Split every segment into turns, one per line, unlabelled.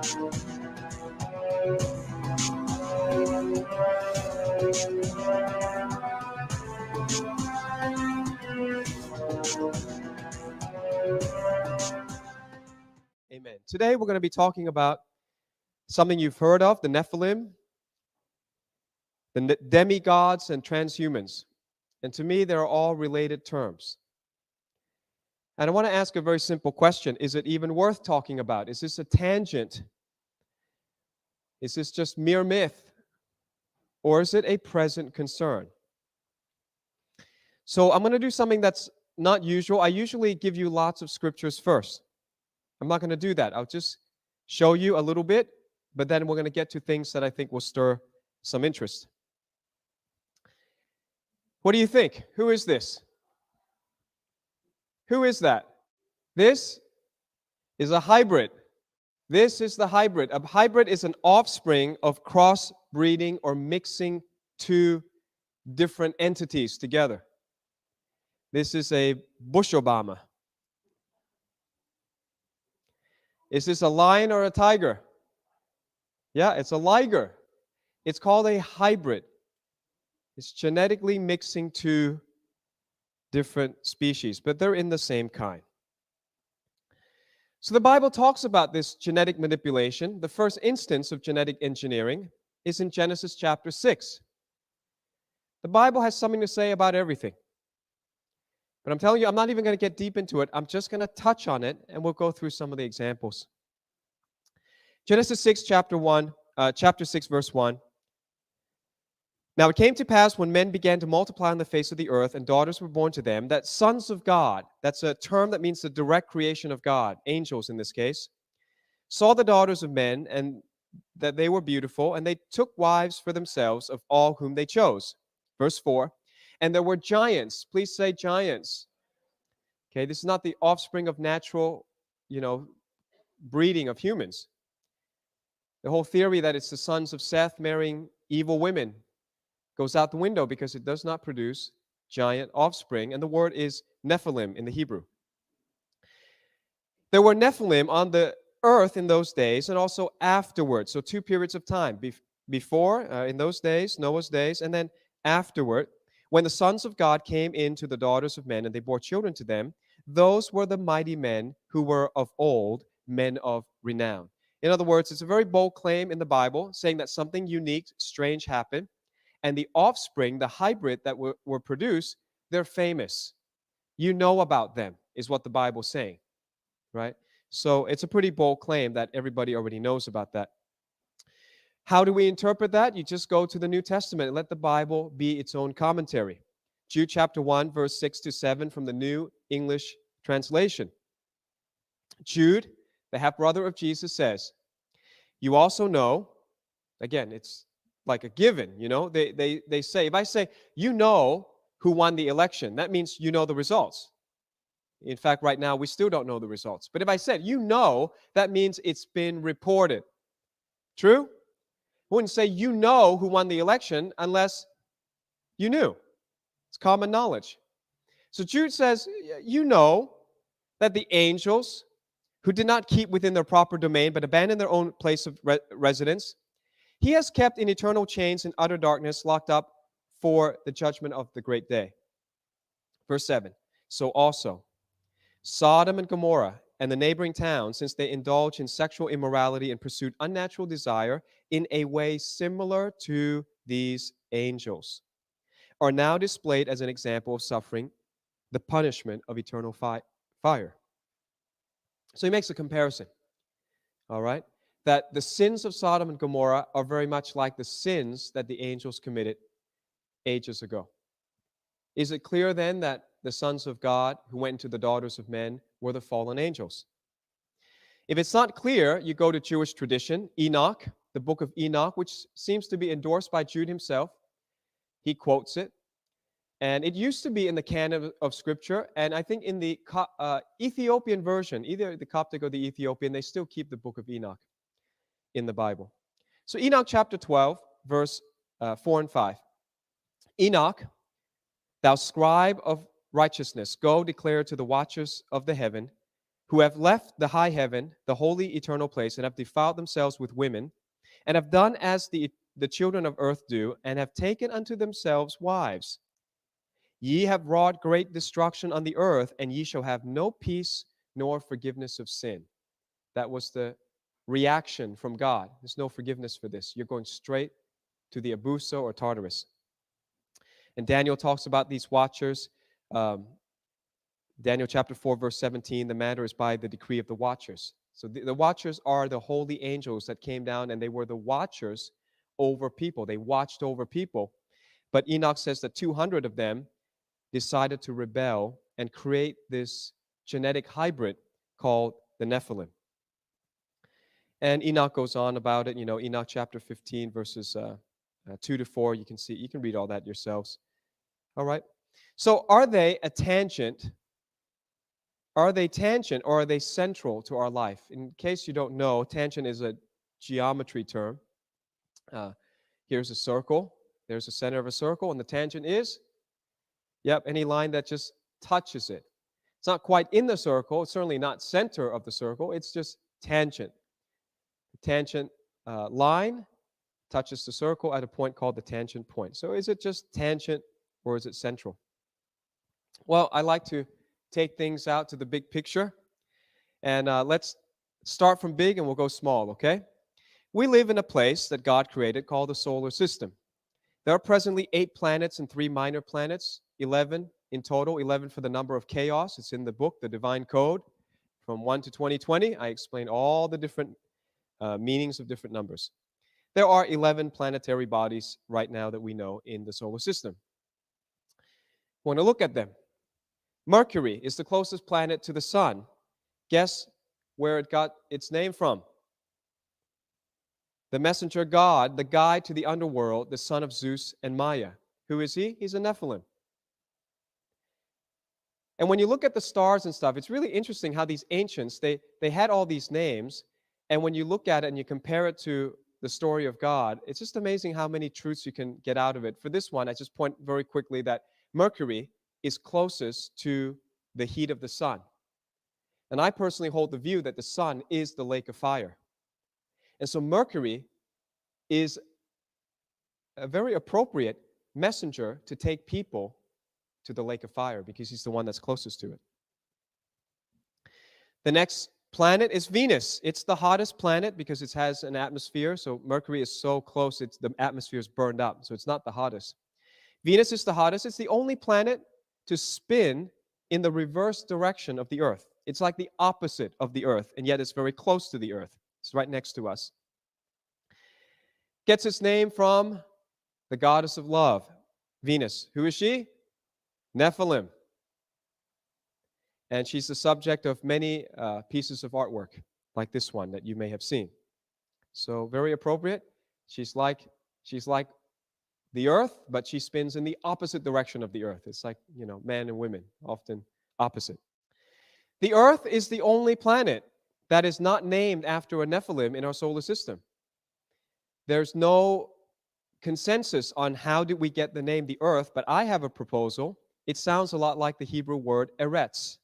Amen. Today we're going to be talking about something you've heard of, the Nephilim, the demigods and transhumans. And to me, they're all related terms. And I want to ask a very simple question. Is it even worth talking about? Is this a tangent? Is this just mere myth? Or is it a present concern? So I'm going to do something that's not usual. I usually give you lots of scriptures first. I'm not going to do that. I'll just show you a little bit, but then we're going to get to things that I think will stir some interest. What do you think? Who is this? Who is that? This is a hybrid. This is the hybrid. A hybrid is an offspring of cross-breeding or mixing two different entities together. This is a bush Obama. Is this a lion or a tiger? Yeah, it's a liger. It's called a hybrid. It's genetically mixing two different species, but they're in the same kind. So the Bible talks about this genetic manipulation. The first instance of genetic engineering is in Genesis chapter 6. The Bible has something to say about everything. But I'm telling you, I'm not even going to get deep into it. I'm just going to touch on it, and we'll go through some of the examples. Genesis 6, chapter 6, verse 1. Now it came to pass when men began to multiply on the face of the earth, and daughters were born to them, that sons of God, that's a term that means the direct creation of God, angels in this case, saw the daughters of men, and that they were beautiful, and they took wives for themselves of all whom they chose. Verse 4. And there were giants. Please say giants. Okay, this is not the offspring of natural, breeding of humans. The whole theory that it's the sons of Seth marrying evil women goes out the window because it does not produce giant offspring. And the word is Nephilim in the Hebrew. There were Nephilim on the earth in those days and also afterwards. So two periods of time. Before, in those days, Noah's days, and then afterward, when the sons of God came in to the daughters of men and they bore children to them, those were the mighty men who were of old, men of renown. In other words, it's a very bold claim in the Bible saying that something unique, strange happened, and the offspring, the hybrid that were produced, they're famous. You know about them, is what the Bible's saying, right? So it's a pretty bold claim that everybody already knows about that. How do we interpret that? You just go to the New Testament and let the Bible be its own commentary. Jude chapter 1, verse 6 to 7 from the New English Translation. Jude, the half-brother of Jesus, says, you also know, again, it's like a given, they say, if I say, you know who won the election, that means you know the results. In fact, right now, we still don't know the results. But if I said, you know, that means it's been reported. True? I wouldn't say you know who won the election unless you knew. It's common knowledge. So Jude says, you know that the angels who did not keep within their proper domain but abandoned their own place of residence, he has kept in eternal chains in utter darkness, locked up for the judgment of the great day. Verse 7, so also Sodom and Gomorrah and the neighboring towns, since they indulged in sexual immorality and pursued unnatural desire in a way similar to these angels, are now displayed as an example of suffering the punishment of eternal fire. So he makes a comparison, all right, that the sins of Sodom and Gomorrah are very much like the sins that the angels committed ages ago. Is it clear then that the sons of God who went into the daughters of men were the fallen angels? If it's not clear, you go to Jewish tradition, Enoch, the book of Enoch, which seems to be endorsed by Jude himself. He quotes it. And it used to be in the canon of Scripture, and I think in the Ethiopian version, either the Coptic or the Ethiopian, they still keep the book of Enoch in the Bible. So Enoch chapter 12, verse 4 and 5. Enoch, thou scribe of righteousness, go declare to the watchers of the heaven, who have left the high heaven, the holy eternal place, and have defiled themselves with women, and have done as the children of earth do, and have taken unto themselves wives. Ye have wrought great destruction on the earth, and ye shall have no peace nor forgiveness of sin. That was the reaction from God. There's no forgiveness for this. You're going straight to the Abuso or Tartarus. And Daniel talks about these watchers. Daniel chapter 4, verse 17, the matter is by the decree of the watchers. So the watchers are the holy angels that came down, and they were the watchers over people. They watched over people. But Enoch says that 200 of them decided to rebel and create this genetic hybrid called the Nephilim. And Enoch goes on about it. Enoch chapter 15, verses 2 to 4. You can read all that yourselves. All right. So are they a tangent? Are they tangent or are they central to our life? In case you don't know, tangent is a geometry term. Here's a circle. There's the center of a circle, and the tangent is, any line that just touches it. It's not quite in the circle. It's certainly not center of the circle. It's just tangent. The tangent line touches the circle at a point called the tangent point. So is it just tangent or is it central? Well, I like to take things out to the big picture. And let's start from big and we'll go small, okay? We live in a place that God created called the solar system. There are presently 8 planets and 3 minor planets, 11 in total, 11 for the number of chaos. It's in the book, The Divine Code, from 1 to 2020. I explain all the different meanings of different numbers. There are 11 planetary bodies right now that we know in the solar system. I want to look at them. Mercury is the closest planet to the sun. Guess where it got its name from? The messenger God, the guide to the underworld, the son of Zeus and Maya. Who is he? He's a Nephilim. And when you look at the stars and stuff, it's really interesting how these ancients, they had all these names, and when you look at it and you compare it to the story of God, it's just amazing how many truths you can get out of it. For this one, I just point very quickly that Mercury is closest to the heat of the sun. And I personally hold the view that the sun is the lake of fire. And so Mercury is a very appropriate messenger to take people to the lake of fire because he's the one that's closest to it. The next planet is Venus. It's the hottest planet because it has an atmosphere. So Mercury is so close, the atmosphere is burned up. So it's not the hottest. Venus is the hottest. It's the only planet to spin in the reverse direction of the Earth. It's like the opposite of the Earth, and yet it's very close to the Earth. It's right next to us. Gets its name from the goddess of love, Venus. Who is she? Nephilim. And she's the subject of many pieces of artwork, like this one that you may have seen. So very appropriate. She's like the Earth, but she spins in the opposite direction of the Earth. It's like, man and women, often opposite. The Earth is the only planet that is not named after a Nephilim in our solar system. There's no consensus on how did we get the name the Earth, but I have a proposal. It sounds a lot like the Hebrew word Eretz.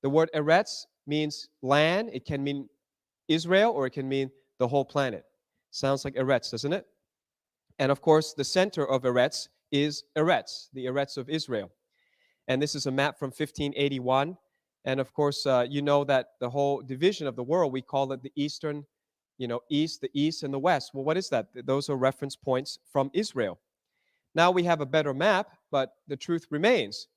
The word Eretz means land. It can mean Israel or it can mean the whole planet. Sounds like Eretz, doesn't it? And of course, the center of Eretz is Eretz, the Eretz of Israel. And this is a map from 1581. And of course, you know that the whole division of the world, we call it the eastern, east, the east, and the west. Well, what is that? Those are reference points from Israel. Now we have a better map, but the truth remains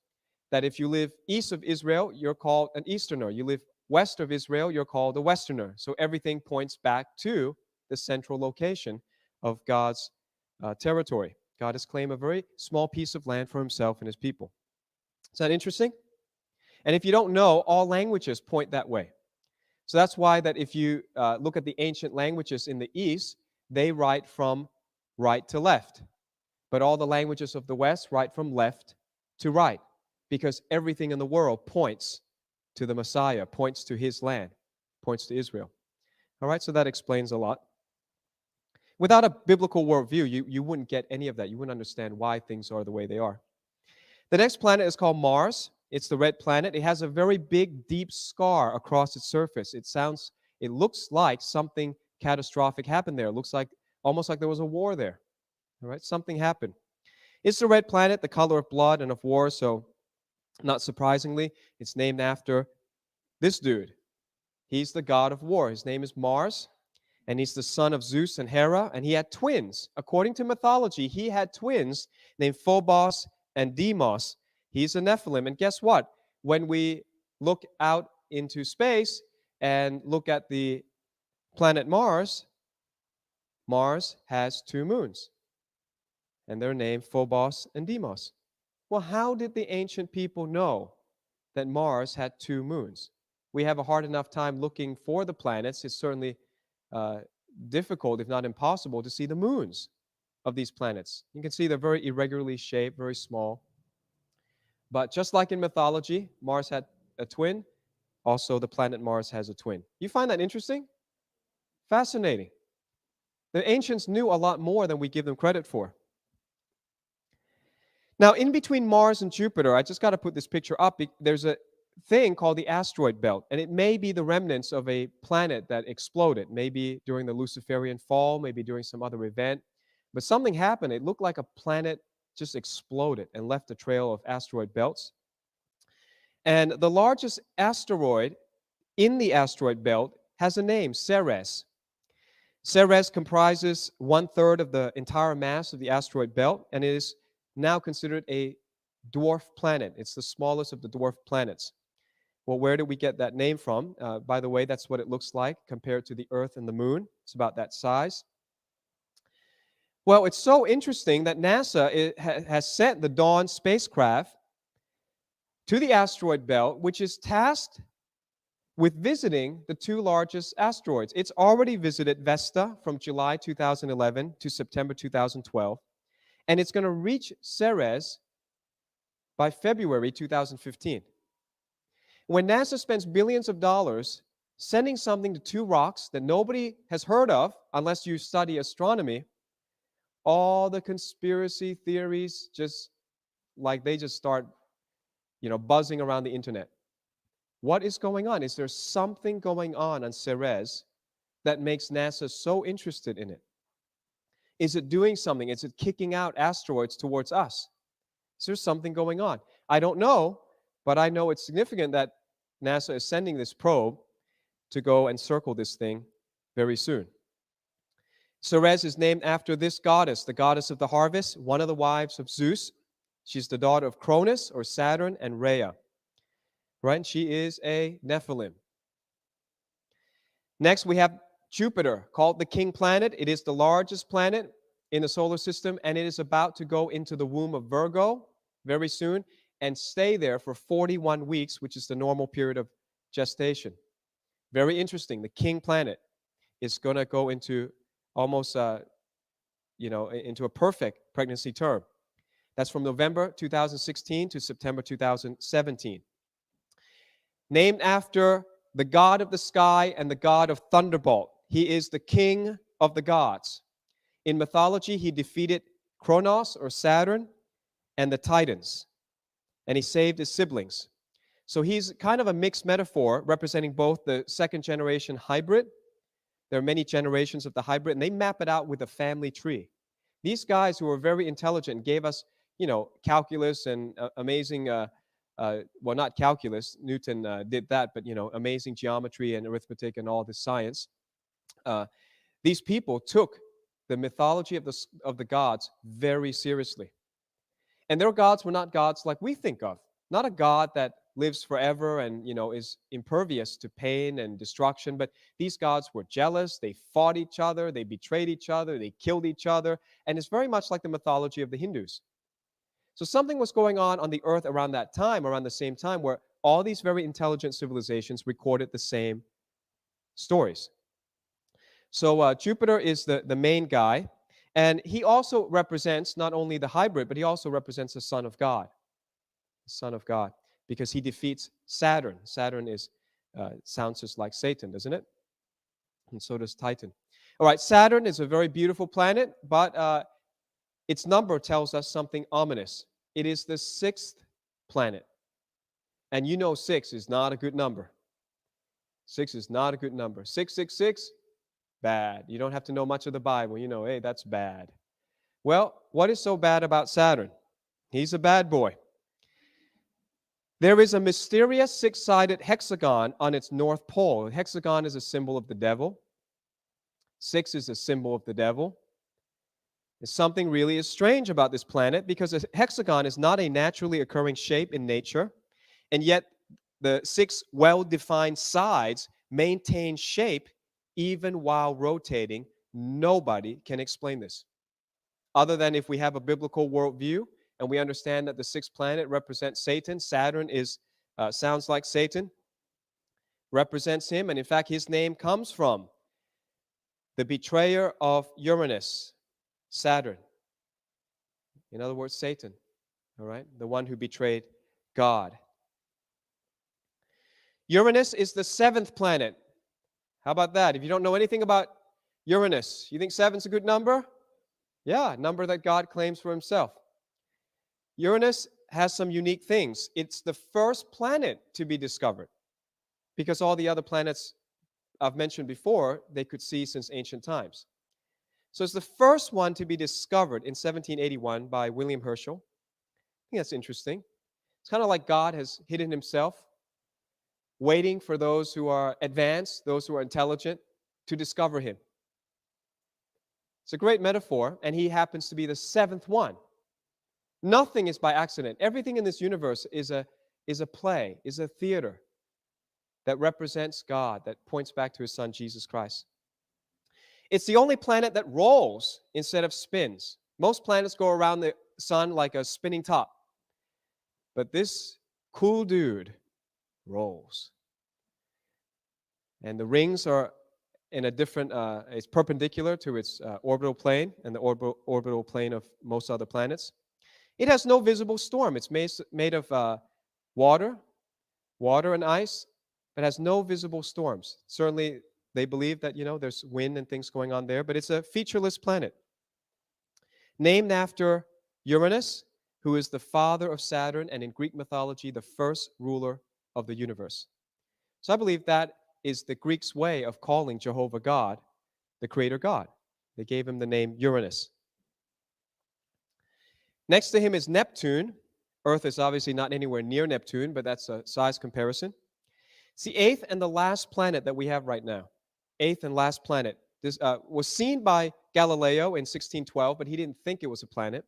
that if you live east of Israel, you're called an Easterner. You live west of Israel, you're called a Westerner. So everything points back to the central location of God's territory. God has claimed a very small piece of land for himself and his people. Is that interesting? And if you don't know, all languages point that way. So that's why that if you look at the ancient languages in the East, they write from right to left. But all the languages of the West write from left to right, because everything in the world points to the Messiah, points to his land, points to Israel. All right, so that explains a lot. Without a biblical worldview, you wouldn't get any of that. You wouldn't understand why things are the way they are. The next planet is called Mars. It's the red planet. It has a very big, deep scar across its surface. It looks like something catastrophic happened there. It looks like almost like there was a war there. All right, something happened. It's the red planet, the color of blood and of war, so not surprisingly, it's named after this dude. He's the god of war. His name is Mars, and he's the son of Zeus and Hera, and he had twins. According to mythology, he had twins named Phobos and Deimos. He's a Nephilim, and guess what? When we look out into space and look at the planet Mars, Mars has two moons, and they're named Phobos and Deimos. Well, how did the ancient people know that Mars had two moons? We have a hard enough time looking for the planets. It's certainly difficult, if not impossible, to see the moons of these planets. You can see they're very irregularly shaped, very small. But just like in mythology, Mars had a twin. Also, the planet Mars has a twin. You find that interesting? Fascinating. The ancients knew a lot more than we give them credit for. Now, in between Mars and Jupiter, I just got to put this picture up. There's a thing called the Asteroid Belt, and it may be the remnants of a planet that exploded, maybe during the Luciferian fall, maybe during some other event. But something happened. It looked like a planet just exploded and left a trail of asteroid belts. And the largest asteroid in the asteroid belt has a name, Ceres. Ceres comprises 1/3 of the entire mass of the asteroid belt, and it is now considered a dwarf planet. It's the smallest of the dwarf planets. Well, where did we get that name from? By the way, that's what it looks like compared to the Earth and the Moon. It's about that size. Well, it's so interesting that NASA has sent the Dawn spacecraft to the asteroid belt, which is tasked with visiting the two largest asteroids. It's already visited Vesta from July 2011 to September 2012, and it's going to reach Ceres by February 2015. When NASA spends billions of dollars sending something to two rocks that nobody has heard of, unless you study astronomy, all the conspiracy theories just start, buzzing around the internet. What is going on? Is there something going on Ceres that makes NASA so interested in it? Is it doing something? Is it kicking out asteroids towards us? Is there something going on? I don't know, but I know it's significant that NASA is sending this probe to go and circle this thing very soon. Ceres is named after this goddess, the goddess of the harvest, one of the wives of Zeus. She's the daughter of Cronus, or Saturn, and Rhea. Right? And she is a Nephilim. Next, we have Jupiter, called the king planet. It is the largest planet in the solar system, and it is about to go into the womb of Virgo very soon and stay there for 41 weeks, which is the normal period of gestation. Very interesting. The king planet is going to go into almost, into a perfect pregnancy term. That's from November 2016 to September 2017. Named after the god of the sky and the god of thunderbolt. He is the king of the gods. In mythology, he defeated Kronos, or Saturn, and the Titans, and he saved his siblings. So he's kind of a mixed metaphor representing both the second generation hybrid. There are many generations of the hybrid, and they map it out with a family tree. These guys who were very intelligent gave us, calculus and amazing, well, not calculus, Newton did that, but, amazing geometry and arithmetic and all this science. These people took the mythology of the gods very seriously. And their gods were not gods like we think of. Not a God that lives forever and, is impervious to pain and destruction. But these gods were jealous. They fought each other. They betrayed each other. They killed each other. And it's very much like the mythology of the Hindus. So something was going on the earth around that time, around the same time, where all these very intelligent civilizations recorded the same stories. So Jupiter is the main guy. And he also represents not only the hybrid, but he also represents the Son of God. The Son of God. Because he defeats Saturn. Saturn sounds just like Satan, doesn't it? And so does Titan. All right, Saturn is a very beautiful planet, but its number tells us something ominous. It is the 6th planet. And you know 6 is not a good number. 6 is not a good number. 666, bad. You don't have to know much of the Bible. You know, hey, that's bad. Well, what is so bad about Saturn? He's a bad boy. There is a mysterious six-sided hexagon on its north pole. The hexagon is a symbol of the devil. 6 is a symbol of the devil. There's something really strange about this planet because a hexagon is not a naturally occurring shape in nature, and yet the 6 well-defined sides maintain shape even while rotating. Nobody can explain this, other than if we have a biblical worldview and we understand that the 6th planet represents Satan. Saturn sounds like Satan, represents him, and in fact his name comes from the betrayer of Uranus, Saturn. In other words, Satan, all right? The one who betrayed God. Uranus is the 7th planet. How about that? If you don't know anything about Uranus, you think 7's a good number? Yeah, number that God claims for himself. Uranus has some unique things. It's the first planet to be discovered because all the other planets I've mentioned before, they could see since ancient times. So it's the first one to be discovered in 1781 by William Herschel. I think that's interesting. It's kind of like God has hidden himself, waiting for those who are advanced, those who are intelligent, to discover him. It's a great metaphor, and he happens to be the 7th one. Nothing is by accident. Everything in this universe is a play, is a theater that represents God, that points back to his Son, Jesus Christ. It's the only planet that rolls instead of spins. Most planets go around the sun like a spinning top. But this cool dude rolls. And the rings are in a different, it's perpendicular to its orbital plane and the orbital plane of most other planets. It has no visible storm. It's made of water and ice, but has no visible storms. Certainly, they believe that, there's wind and things going on there, but it's a featureless planet. Named after Uranus, who is the father of Saturn, and in Greek mythology, the first ruler of the universe. So I believe that is the Greeks' way of calling Jehovah God, the creator God. They gave him the name Uranus. Next to him is Neptune. Earth is obviously not anywhere near Neptune, but that's a size comparison. It's the 8th and the last planet that we have right now. 8th and last planet. This was seen by Galileo in 1612, but he didn't think it was a planet.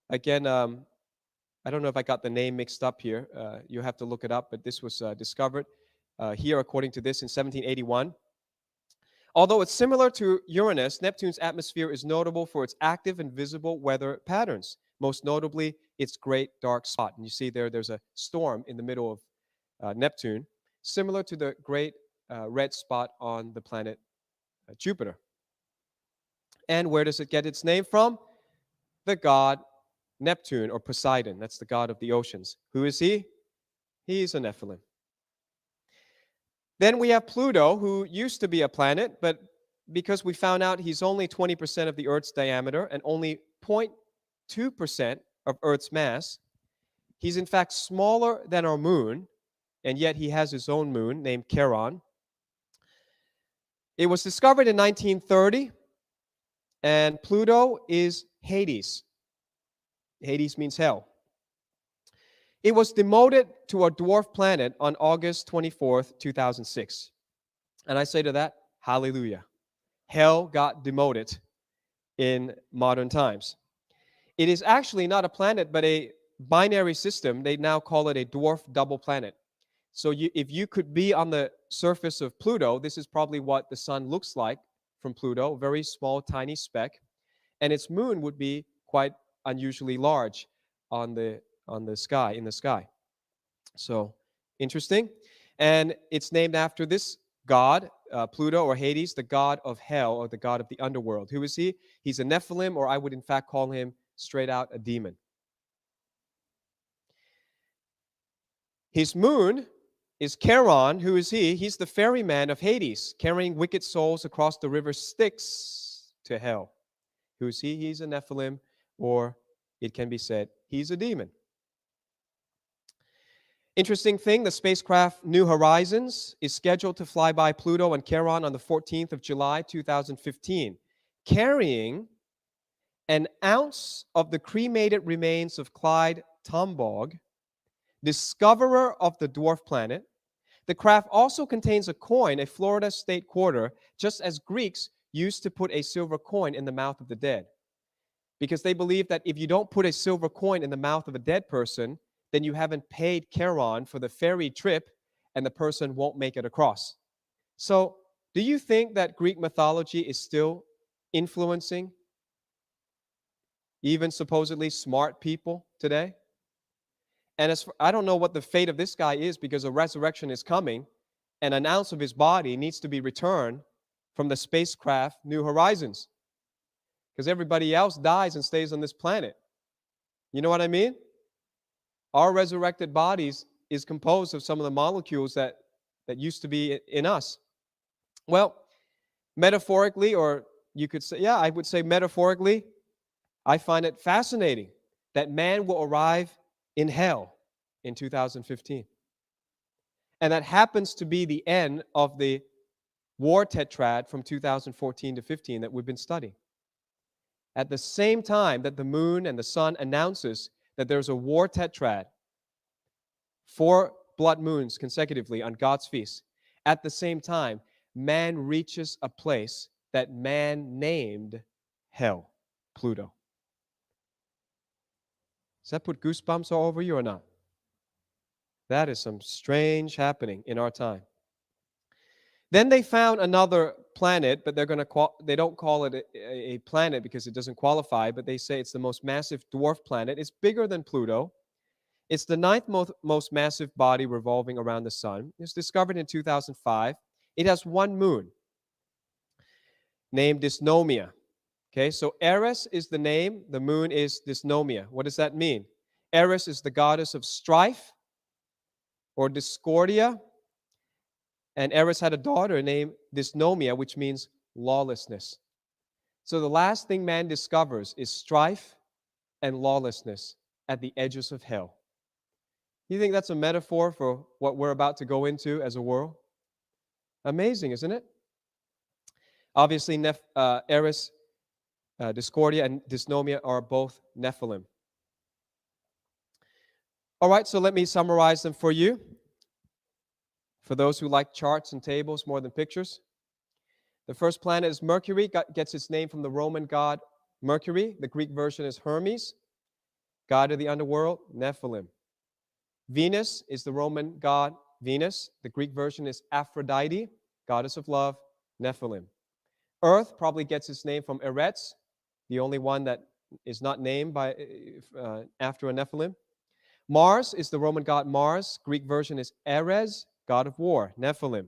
Again, I don't know if I got the name mixed up here. You have to look it up, but this was discovered here, according to this, in 1781. Although it's similar to Uranus, Neptune's atmosphere is notable for its active and visible weather patterns, most notably its great dark spot. And you see there's a storm in the middle of Neptune, similar to the great red spot on the planet Jupiter. And where does it get its name from? The god Neptune, or Poseidon. That's the god of the oceans. Who is he? He's a Nephilim. Then we have Pluto, who used to be a planet, but because we found out he's only 20% of the Earth's diameter and only 0.2% of Earth's mass, he's in fact smaller than our moon, and yet he has his own moon named Charon. It was discovered in 1930, and Pluto is Hades. Hades means hell. It was demoted to a dwarf planet on August 24th, 2006. And I say to that, hallelujah. Hell got demoted in modern times. It is actually not a planet, but a binary system. They now call it a dwarf double planet. So if you could be on the surface of Pluto, this is probably what the sun looks like from Pluto, a very small, tiny speck. And its moon would be quite unusually large on the sky, in the sky. So interesting. And it's named after this god, Pluto or Hades, the god of hell or the god of the underworld. Who is he? He's a Nephilim, or I would in fact call him straight out a demon. His moon is Charon. Who is he? He's the ferryman of Hades, carrying wicked souls across the river Styx to hell. Who is he? He's a Nephilim, or it can be said he's a demon. Interesting thing, the spacecraft New Horizons is scheduled to fly by Pluto and Charon on the 14th of July, 2015, carrying an ounce of the cremated remains of Clyde Tombaugh, discoverer of the dwarf planet. The craft also contains a coin, a Florida state quarter, just as Greeks used to put a silver coin in the mouth of the dead. Because they believe that if you don't put a silver coin in the mouth of a dead person, then you haven't paid Charon for the ferry trip and the person won't make it across. So, do you think that Greek mythology is still influencing even supposedly smart people today? And I don't know what the fate of this guy is, because a resurrection is coming and an ounce of his body needs to be returned from the spacecraft New Horizons, because everybody else dies and stays on this planet. You know what I mean? Our resurrected bodies is composed of some of the molecules that used to be in us. Well, metaphorically, or you could say, I would say metaphorically, I find it fascinating that man will arrive in hell in 2015. And that happens to be the end of the war tetrad from 2014 to 15 that we've been studying. At the same time that the moon and the sun announces that there's a war tetrad, 4 blood moons consecutively on God's feast, at the same time, man reaches a place that man named hell, Pluto. Does that put goosebumps all over you or not? That is some strange happening in our time. Then they found another planet, but they don't call it a planet because it doesn't qualify, but they say it's the most massive dwarf planet. It's bigger than Pluto. It's the 9th most massive body revolving around the sun. It was discovered in 2005. It has 1 moon named Dysnomia. Okay, so Eris is the name, the moon is Dysnomia. What does that mean? Eris is the goddess of strife or discordia, and Eris had a daughter named Dysnomia, which means lawlessness. So the last thing man discovers is strife and lawlessness at the edges of hell. You think that's a metaphor for what we're about to go into as a world? Amazing, isn't it? Obviously, Eris, Discordia, and Dysnomia are both Nephilim. All right, so let me summarize them for you. For those who like charts and tables more than pictures. The first planet is Mercury, gets its name from the Roman god Mercury. The Greek version is Hermes, god of the underworld, Nephilim. Venus is the Roman god Venus. The Greek version is Aphrodite, goddess of love, Nephilim. Earth probably gets its name from Eretz, the only one that is not named after a Nephilim. Mars is the Roman god Mars. Greek version is Ares, god of war, Nephilim.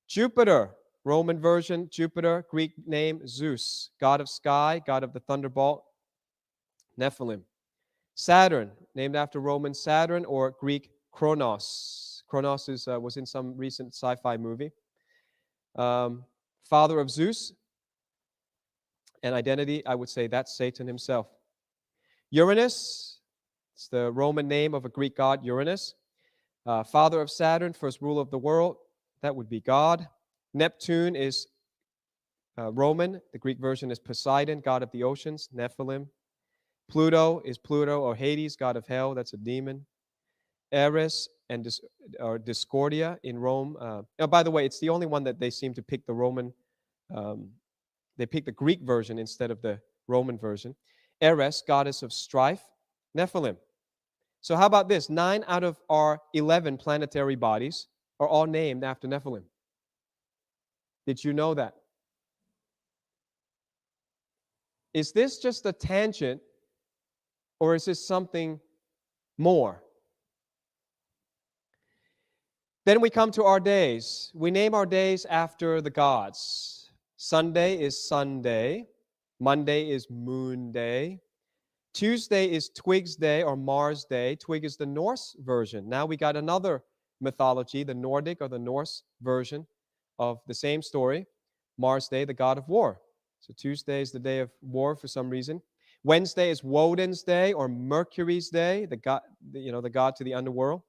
Jupiter, Roman version, Jupiter, Greek name Zeus, god of sky, god of the thunderbolt, Nephilim. Saturn, named after Roman Saturn or Greek Kronos. Kronos was in some recent sci-fi movie. Father of Zeus, and identity, I would say that's Satan himself. Uranus, it's the Roman name of a Greek god, Uranus. Father of Saturn, first ruler of the world, that would be God. Neptune is Roman. The Greek version is Poseidon, god of the oceans, Nephilim. Pluto is Pluto or Hades, god of hell, that's a demon. Eris and Discordia in Rome. By the way, it's the only one that they seem to pick the Roman, they pick the Greek version instead of the Roman version. Eris, goddess of strife, Nephilim. So how about this? 9 out of our 11 planetary bodies are all named after Nephilim. Did you know that? Is this just a tangent, or is this something more? Then we come to our days. We name our days after the gods. Sunday is Sun Day. Monday is Moon Day. Tuesday is Twig's Day or Mars Day. Twig is the Norse version. Now we got another mythology, the Nordic or the Norse version of the same story. Mars Day, the god of war. So Tuesday is the day of war for some reason. Wednesday is Woden's Day or Mercury's Day, the god to the underworld.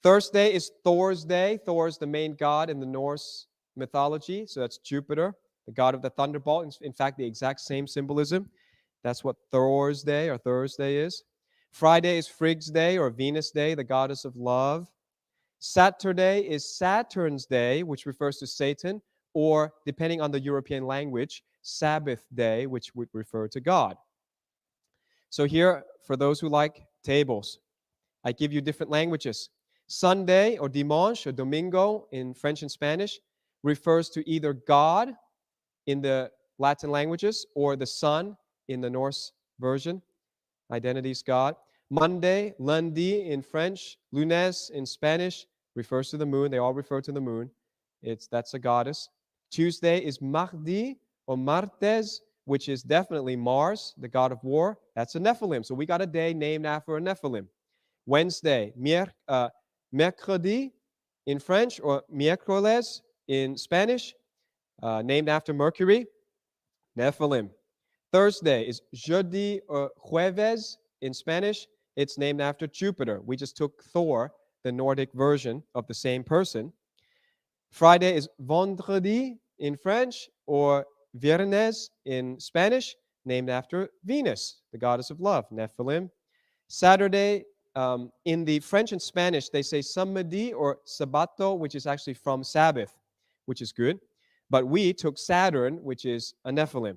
Thursday is Thor's day. Thor is the main god in the Norse mythology. So that's Jupiter, the god of the thunderbolt. In fact, the exact same symbolism. That's what Thor's day or Thursday is. Friday is Frigg's day or Venus day, the goddess of love. Saturday is Saturn's day, which refers to Satan, or depending on the European language, Sabbath day, which would refer to God. So here, for those who like tables, I give you different languages. Sunday or dimanche or domingo in French and Spanish refers to either God in the Latin languages or the sun in the Norse version. Identity is God. Monday, lundi in French, lunes in Spanish refers to the moon. They all refer to the moon. That's a goddess. Tuesday is mardi or martes, which is definitely Mars, the god of war. That's a Nephilim. So we got a day named after a Nephilim. Wednesday, mercredi in French or miércoles in Spanish, named after Mercury, Nephilim. Thursday is jeudi or jueves in Spanish. It's named after Jupiter. We just took Thor, the Nordic version of the same person. Friday is vendredi in French or viernes in Spanish, named after Venus, the goddess of love, Nephilim. Saturday, in the French and Spanish, they say samedi or sabato, which is actually from Sabbath, which is good. But we took Saturn, which is a Nephilim.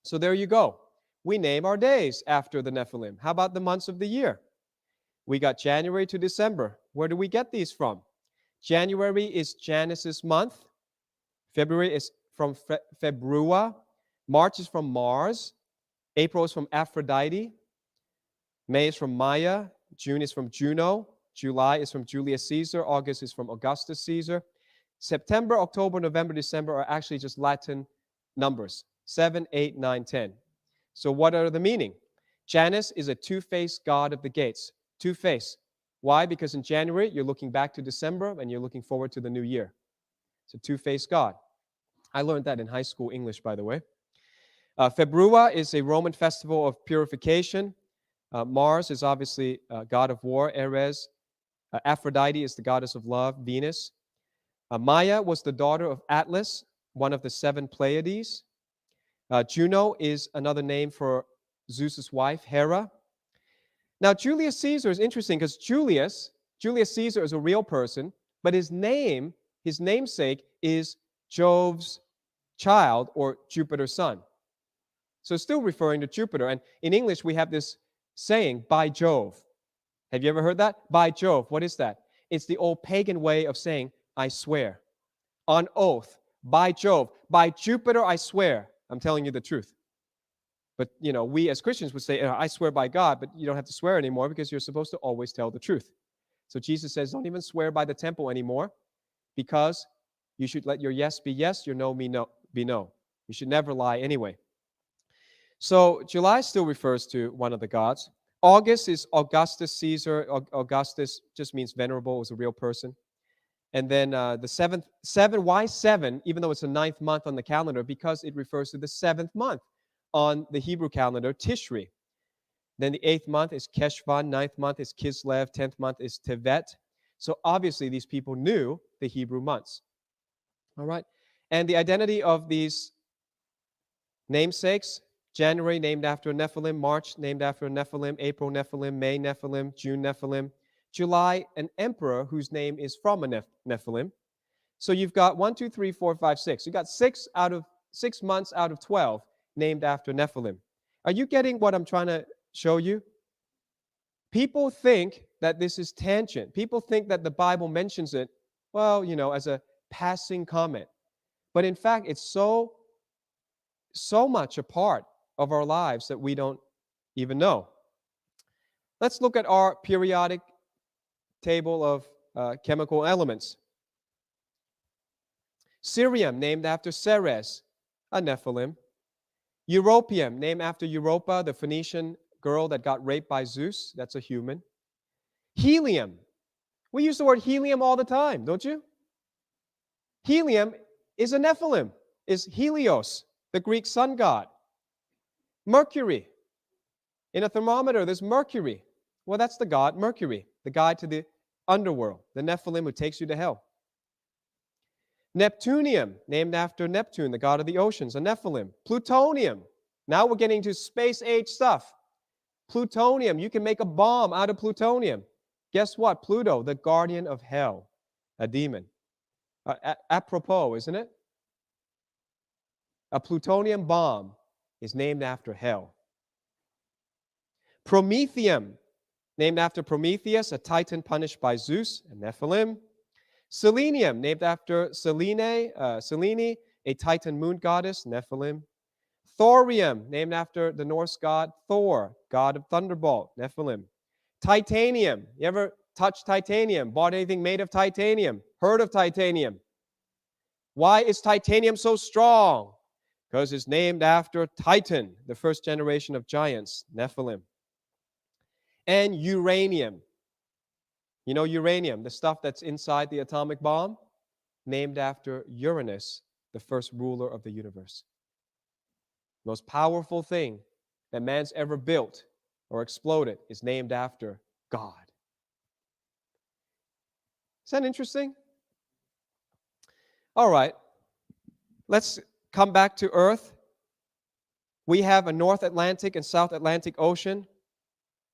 So there you go. We name our days after the Nephilim. How about the months of the year? We got January to December. Where do we get these from? January is Janus's month. February is from Februa. March is from Mars. April is from Aphrodite. May is from Maya. June is from Juno. July is from Julius Caesar. August is from Augustus Caesar. September, October, November, December are actually just Latin numbers. 7, 8, 9, 10. So what are the meaning? Janus is a two-faced god of the gates. Two-faced. Why? Because in January, you're looking back to December and you're looking forward to the new year. It's a two-faced god. I learned that in high school English, by the way. Februa is a Roman festival of purification. Mars is obviously god of war, Ares. Aphrodite is the goddess of love, Venus. Maya was the daughter of Atlas, one of the 7 Pleiades. Juno is another name for Zeus's wife, Hera. Now, Julius Caesar is interesting because Julius Caesar is a real person, but his namesake is Jove's child or Jupiter's son. So still referring to Jupiter. And in English, we have this saying, by Jove. Have you ever heard that? By Jove. What is that? It's the old pagan way of saying, I swear. On oath. By Jove. By Jupiter, I swear. I'm telling you the truth. But, we as Christians would say, I swear by God, but you don't have to swear anymore because you're supposed to always tell the truth. So Jesus says, don't even swear by the temple anymore because you should let your yes be yes, your no be no. You should never lie anyway. So July still refers to one of the gods. August is Augustus Caesar. Augustus just means venerable, was a real person. And then the 7, why 7, even though it's the 9th month on the calendar? Because it refers to the 7th month on the Hebrew calendar, Tishri. Then the 8th month is Keshvan, 9th month is Kislev, 10th month is Tevet. So obviously these people knew the Hebrew months. All right? And the identity of these namesakes, January named after a Nephilim, March named after a Nephilim, April Nephilim, May Nephilim, June Nephilim, July an emperor whose name is from a Nephilim. So you've got 1, 2, 3, 4, 5, 6. You've got 6 months out of 12 named after Nephilim. Are you getting what I'm trying to show you? People think that this is tangent. People think that the Bible mentions it, as a passing comment. But in fact, it's so much a part of our lives that we don't even know. Let's look at our periodic table of chemical elements. Cerium, named after Ceres, a Nephilim. Europium, named after Europa, the Phoenician girl that got raped by Zeus. That's a human. Helium. We use the word helium all the time, don't you? Helium is a Nephilim, is Helios, the Greek sun god. Mercury. In a thermometer, there's mercury. Well, that's the god Mercury, the guide to the underworld, the Nephilim who takes you to hell. Neptunium, named after Neptune, the god of the oceans, a Nephilim. Plutonium, now we're getting to space age stuff. Plutonium, you can make a bomb out of plutonium. Guess what? Pluto, the guardian of hell, a demon. Apropos, isn't it? A plutonium bomb is named after hell. Promethium, named after Prometheus, a titan punished by Zeus, a Nephilim. Selenium, named after Selene, a titan moon goddess, Nephilim. Thorium, named after the Norse god Thor, god of thunderbolt, Nephilim. Titanium, you ever touched titanium, bought anything made of titanium, heard of titanium? Why is titanium so strong? Because it's named after Titan, the first generation of giants, Nephilim. And uranium. You know uranium, the stuff that's inside the atomic bomb? Named after Uranus, the first ruler of the universe. Most powerful thing that man's ever built or exploded is named after God. Is that interesting? All right, let's come back to Earth. We have a North Atlantic and South Atlantic Ocean.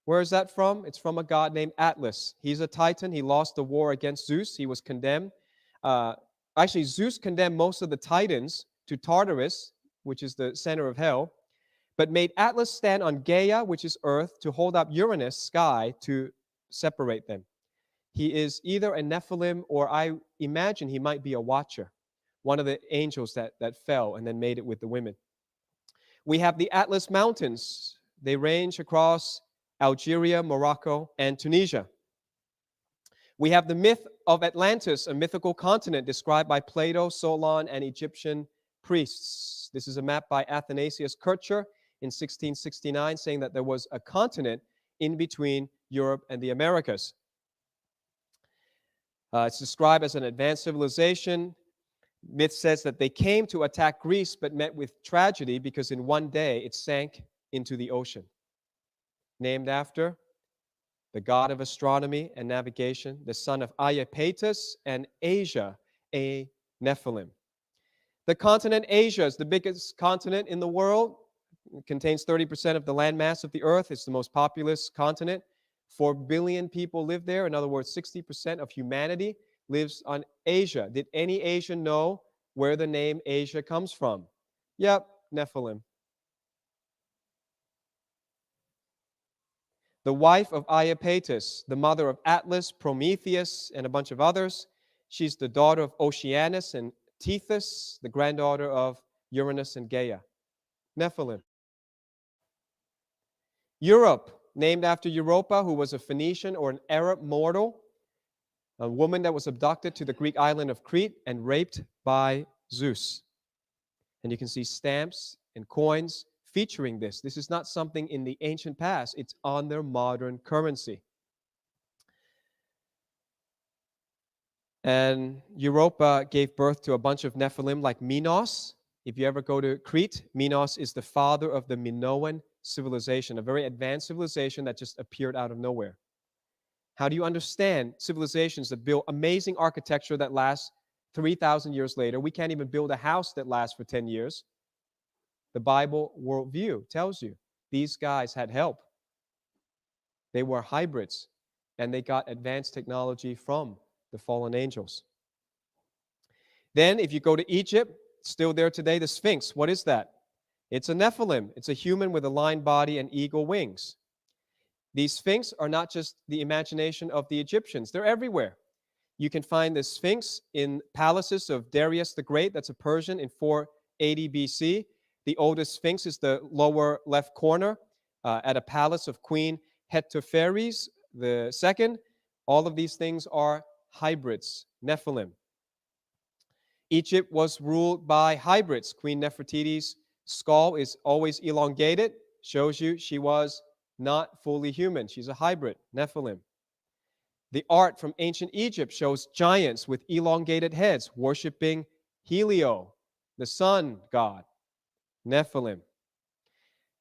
Where is that from? It's from a god named Atlas. He's a titan. He lost the war against Zeus. He was condemned. Actually, Zeus condemned most of the titans to Tartarus, which is the center of hell, but made Atlas stand on Gaia, which is Earth, to hold up Uranus, sky, to separate them. He is either a Nephilim, or I imagine he might be a watcher, one of the angels that fell and then made it with the women. We have the Atlas Mountains. They range across Algeria, Morocco, and Tunisia. We have the myth of Atlantis, a mythical continent described by Plato, Solon, and Egyptian priests. This is a map by Athanasius Kircher in 1669, saying that there was a continent in between Europe and the Americas. It's described as an advanced civilization. Myth says that they came to attack Greece but met with tragedy because in one day it sank into the ocean. Named after the god of astronomy and navigation, the son of Iapetus, and Asia, a Nephilim. The continent Asia is the biggest continent in the world. It contains 30% of the landmass of the earth. It's the most populous continent. 4 billion people live there. In other words, 60% of humanity lives on Asia. Did any Asian know where the name Asia comes from? Yep, Nephilim. The wife of Iapetus, the mother of Atlas, Prometheus, and a bunch of others. She's the daughter of Oceanus and Tethys, the granddaughter of Uranus and Gaia. Nephilim. Europe, named after Europa, who was a Phoenician or an Arab mortal, a woman that was abducted to the Greek island of Crete and raped by Zeus. And you can see stamps and coins featuring this. This is not something in the ancient past. It's on their modern currency. And Europa gave birth to a bunch of Nephilim like Minos. If you ever go to Crete, Minos is the father of the Minoan civilization, a very advanced civilization that just appeared out of nowhere. How do you understand civilizations that build amazing architecture that lasts 3,000 years later? We can't even build a house that lasts for 10 years. The Bible worldview tells you these guys had help. They were hybrids, and they got advanced technology from the fallen angels. Then, if you go to Egypt, still there today, the Sphinx. What is that? It's a Nephilim. It's a human with a lion body and eagle wings. These Sphinx are not just the imagination of the Egyptians. They're everywhere. You can find the Sphinx in palaces of Darius the Great. That's a Persian in 480 BC. The oldest Sphinx is the lower left corner at a palace of Queen Hetepheres II. All of these things are hybrids, Nephilim. Egypt was ruled by hybrids. Queen Nefertiti's skull is always elongated. Shows you she was not fully human. She's a hybrid, Nephilim. The art from ancient Egypt shows giants with elongated heads worshiping Helio, the sun god, Nephilim.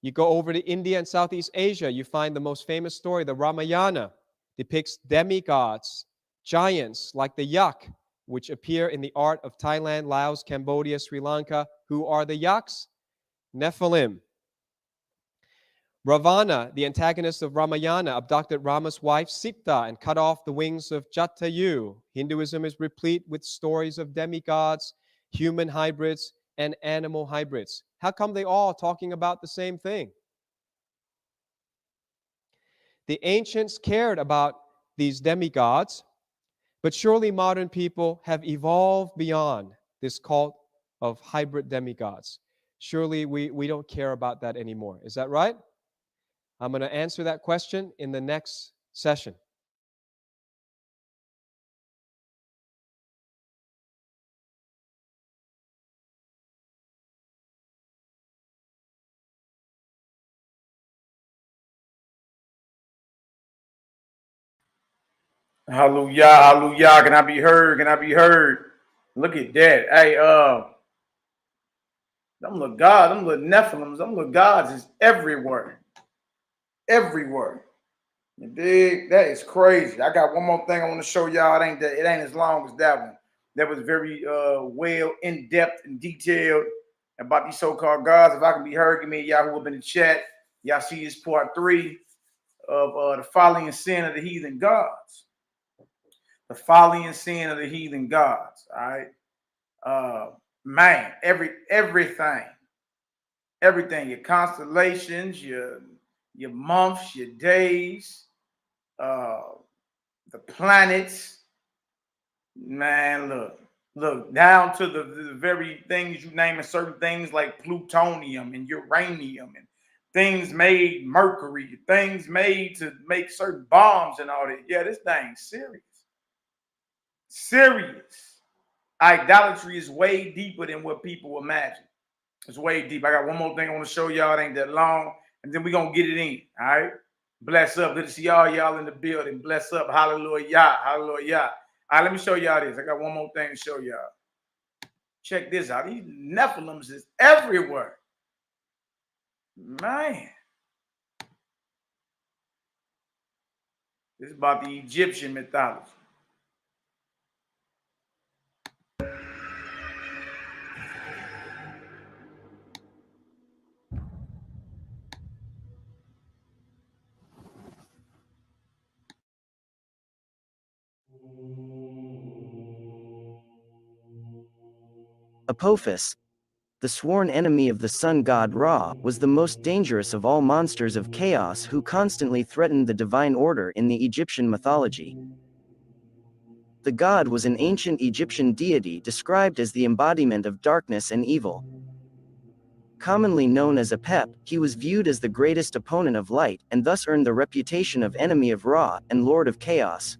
You go over to India and Southeast Asia, you find the most famous story, the Ramayana, depicts demigods giants like the YAH'KI, which appear in the art of Thailand, Laos, Cambodia, Sri Lanka. Who are the YAH'Ks? Nephilim. Ravana, the antagonist of Ramayana, abducted Rama's wife Sita and cut off the wings of Jatayu. Hinduism is replete with stories of demigods, human hybrids, and animal hybrids. How come they all talking about the same thing? The ancients cared about these demigods, but surely modern people have evolved beyond this cult of hybrid demigods. Surely we don't care about that anymore. Is that right? I'm going to answer that question in the next session.
Hallelujah, hallelujah. Can I be heard? Can I be heard? Look at that. Hey, them little gods, them little Nephilims, them little gods is everywhere. Everywhere. You dig? That is crazy. I got one more thing I want to show y'all. It ain't as long as that one. That was very well in depth and detailed about these so-called gods. If I can be heard, give me a Yahoo up in the chat. Y'all see this part 3 of the folly and sin of the heathen gods. The folly and sin of the heathen gods. All right. Man, everything, your constellations, your months, your days, the planets, man, look down to the very things you name, certain things like plutonium and uranium and things made Mercury, things made to make certain bombs and all that. Yeah, this thing's serious. Serious. Idolatry is way deeper than what people imagine. It's way deep. I got one more thing I want to show y'all. It ain't that long. And then we're going to get it in. All right. Bless up. Good to see y'all in the building. Bless up. Hallelujah. Hallelujah. All right, let me show y'all this. I got one more thing to show y'all. Check this out. These Nephilims is everywhere. Man. This is about the Egyptian mythology.
Apophis, the sworn enemy of the sun god Ra, was the most dangerous of all monsters of chaos who constantly threatened the divine order in the Egyptian mythology. The god was an ancient Egyptian deity described as the embodiment of darkness and evil. Commonly known as Apep, he was viewed as the greatest opponent of light and thus earned the reputation of enemy of Ra and lord of chaos.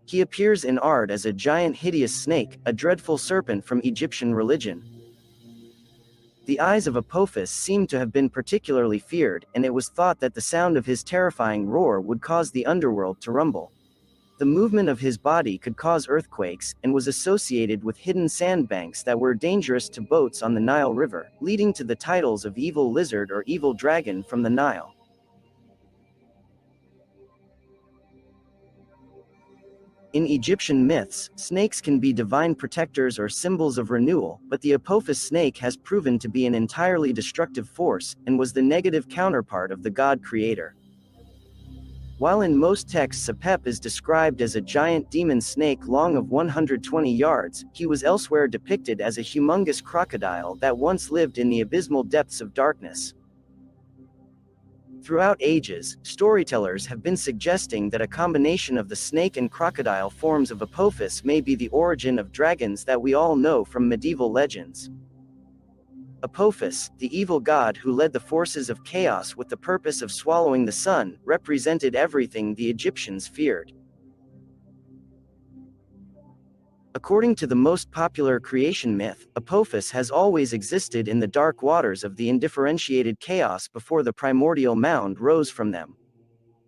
He appears in art as a giant hideous snake, a dreadful serpent from Egyptian religion. The eyes of Apophis seem to have been particularly feared, and it was thought that the sound of his terrifying roar would cause the underworld to rumble. The movement of his body could cause earthquakes, and was associated with hidden sandbanks that were dangerous to boats on the Nile River, leading to the titles of evil lizard or evil dragon from the Nile. In Egyptian myths, snakes can be divine protectors or symbols of renewal, but the Apophis snake has proven to be an entirely destructive force, and was the negative counterpart of the god creator. While in most texts Apep is described as a giant demon snake long of 120 yards, he was elsewhere depicted as a humongous crocodile that once lived in the abysmal depths of darkness. Throughout ages, storytellers have been suggesting that a combination of the snake and crocodile forms of Apophis may be the origin of dragons that we all know from medieval legends. Apophis, the evil god who led the forces of chaos with the purpose of swallowing the sun, represented everything the Egyptians feared. According to the most popular creation myth, Apophis has always existed in the dark waters of the indifferentiated chaos before the primordial mound rose from them.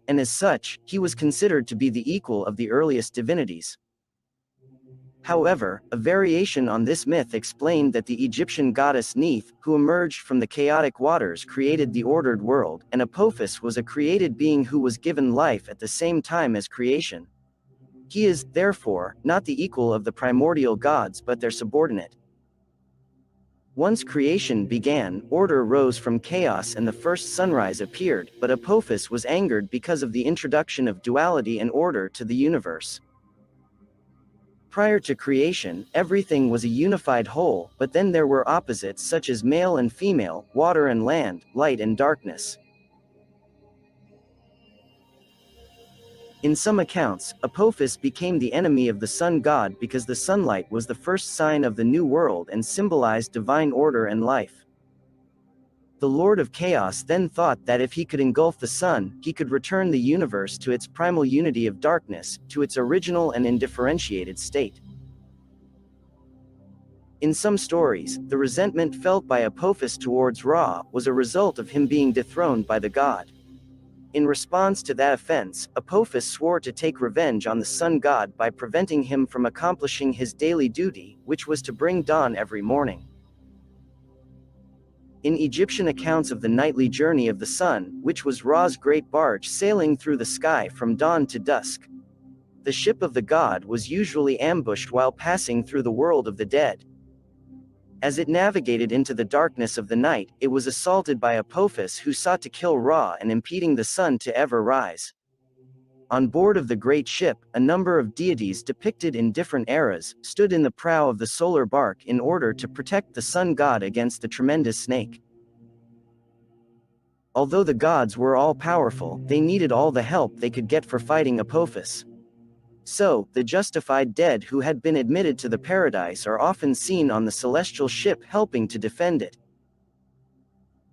And as such, he was considered to be the equal of the earliest divinities. However, a variation on this myth explained that the Egyptian goddess Neith, who emerged from the chaotic waters, created the ordered world, and Apophis was a created being who was given life at the same time as creation. He is, therefore, not the equal of the primordial gods but their subordinate. Once creation began, order rose from chaos and the first sunrise appeared, but Apophis was angered because of the introduction of duality and order to the universe. Prior to creation, everything was a unified whole, but then there were opposites such as male and female, water and land, light and darkness. In some accounts, Apophis became the enemy of the sun god because the sunlight was the first sign of the new world and symbolized divine order and life. The Lord of Chaos then thought that if he could engulf the sun, he could return the universe to its primal unity of darkness, to its original and undifferentiated state. In some stories, the resentment felt by Apophis towards Ra was a result of him being dethroned by the god. In response to that offense, Apophis swore to take revenge on the sun god by preventing him from accomplishing his daily duty, which was to bring dawn every morning. In Egyptian accounts of the nightly journey of the sun, which was Ra's great barge sailing through the sky from dawn to dusk, the ship of the god was usually ambushed while passing through the world of the dead. As it navigated into the darkness of the night, it was assaulted by Apophis, who sought to kill Ra and impeding the sun to ever rise. On board of the great ship, a number of deities depicted in different eras stood in the prow of the solar bark in order to protect the sun god against the tremendous snake. Although the gods were all powerful, they needed all the help they could get for fighting Apophis. So, the justified dead who had been admitted to the paradise are often seen on the celestial ship helping to defend it.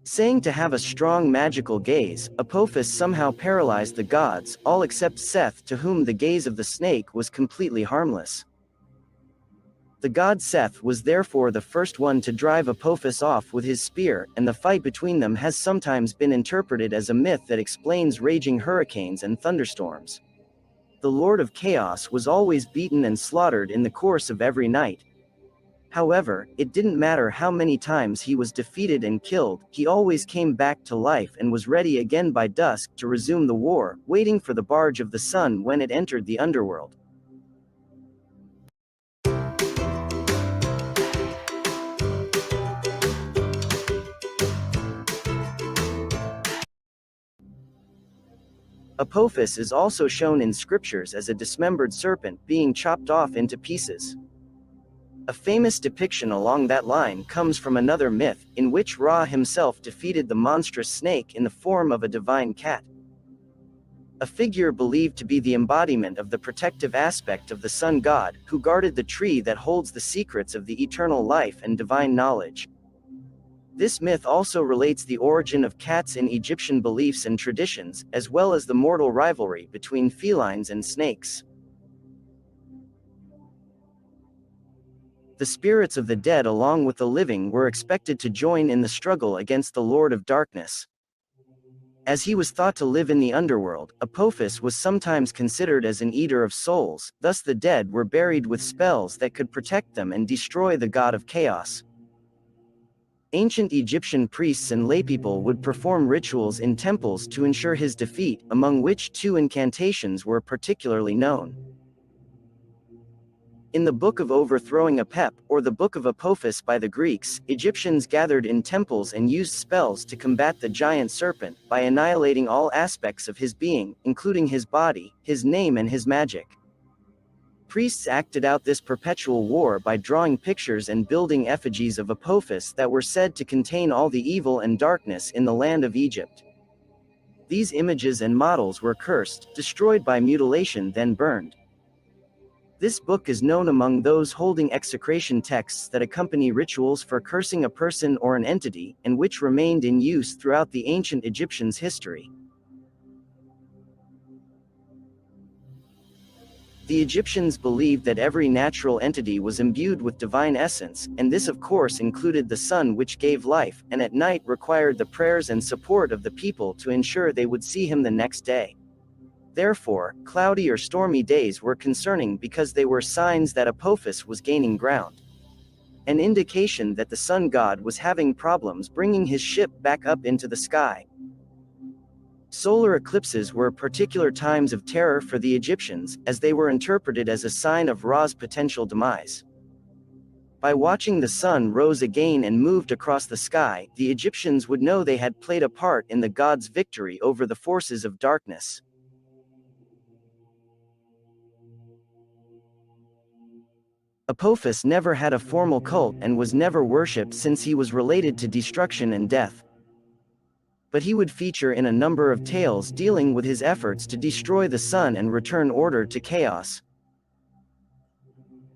Saying to have a strong magical gaze, Apophis somehow paralyzed the gods, all except Seth, to whom the gaze of the snake was completely harmless. The god Seth was therefore the first one to drive Apophis off with his spear, and the fight between them has sometimes been interpreted as a myth that explains raging hurricanes and thunderstorms. The Lord of Chaos was always beaten and slaughtered in the course of every night. However, it didn't matter how many times he was defeated and killed, he always came back to life and was ready again by dusk to resume the war, waiting for the barge of the sun when it entered the underworld. Apophis is also shown in scriptures as a dismembered serpent being chopped off into pieces. A famous depiction along that line comes from another myth, in which Ra himself defeated the monstrous snake in the form of a divine cat. A figure believed to be the embodiment of the protective aspect of the sun god, who guarded the tree that holds the secrets of the eternal life and divine knowledge. This myth also relates the origin of cats in Egyptian beliefs and traditions, as well as the mortal rivalry between felines and snakes. The spirits of the dead along with the living were expected to join in the struggle against the Lord of Darkness. As he was thought to live in the underworld, Apophis was sometimes considered as an eater of souls, thus the dead were buried with spells that could protect them and destroy the god of chaos. Ancient Egyptian priests and laypeople would perform rituals in temples to ensure his defeat, among which two incantations were particularly known. In the Book of Overthrowing Apep, or the Book of Apophis by the Greeks, Egyptians gathered in temples and used spells to combat the giant serpent by annihilating all aspects of his being, including his body, his name and his magic. Priests acted out this perpetual war by drawing pictures and building effigies of Apophis that were said to contain all the evil and darkness in the land of Egypt. These images and models were cursed, destroyed by mutilation, then burned. This book is known among those holding execration texts that accompany rituals for cursing a person or an entity, and which remained in use throughout the ancient Egyptians' history. The Egyptians believed that every natural entity was imbued with divine essence, and this of course included the sun, which gave life, and at night required the prayers and support of the people to ensure they would see him the next day. Therefore, cloudy or stormy days were concerning because they were signs that Apophis was gaining ground. An indication that the sun god was having problems bringing his ship back up into the sky. Solar eclipses were particular times of terror for the Egyptians, as they were interpreted as a sign of Ra's potential demise. By watching the sun rose again and moved across the sky, the Egyptians would know they had played a part in the gods' victory over the forces of darkness. Apophis never had a formal cult and was never worshipped since he was related to destruction and death. But he would feature in a number of tales dealing with his efforts to destroy the sun and return order to chaos.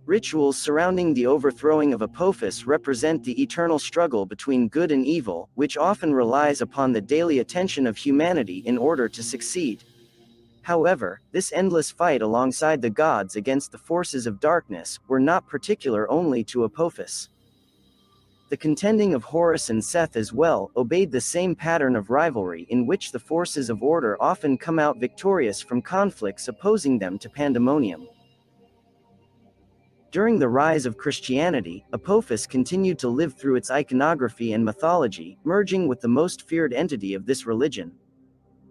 Rituals surrounding the overthrowing of Apophis represent the eternal struggle between good and evil, which often relies upon the daily attention of humanity in order to succeed. However, this endless fight alongside the gods against the forces of darkness were not particular only to Apophis. The contending of Horus and Seth as well obeyed the same pattern of rivalry in which the forces of order often come out victorious from conflicts opposing them to pandemonium. During the rise of Christianity, Apophis continued to live through its iconography and mythology, merging with the most feared entity of this religion,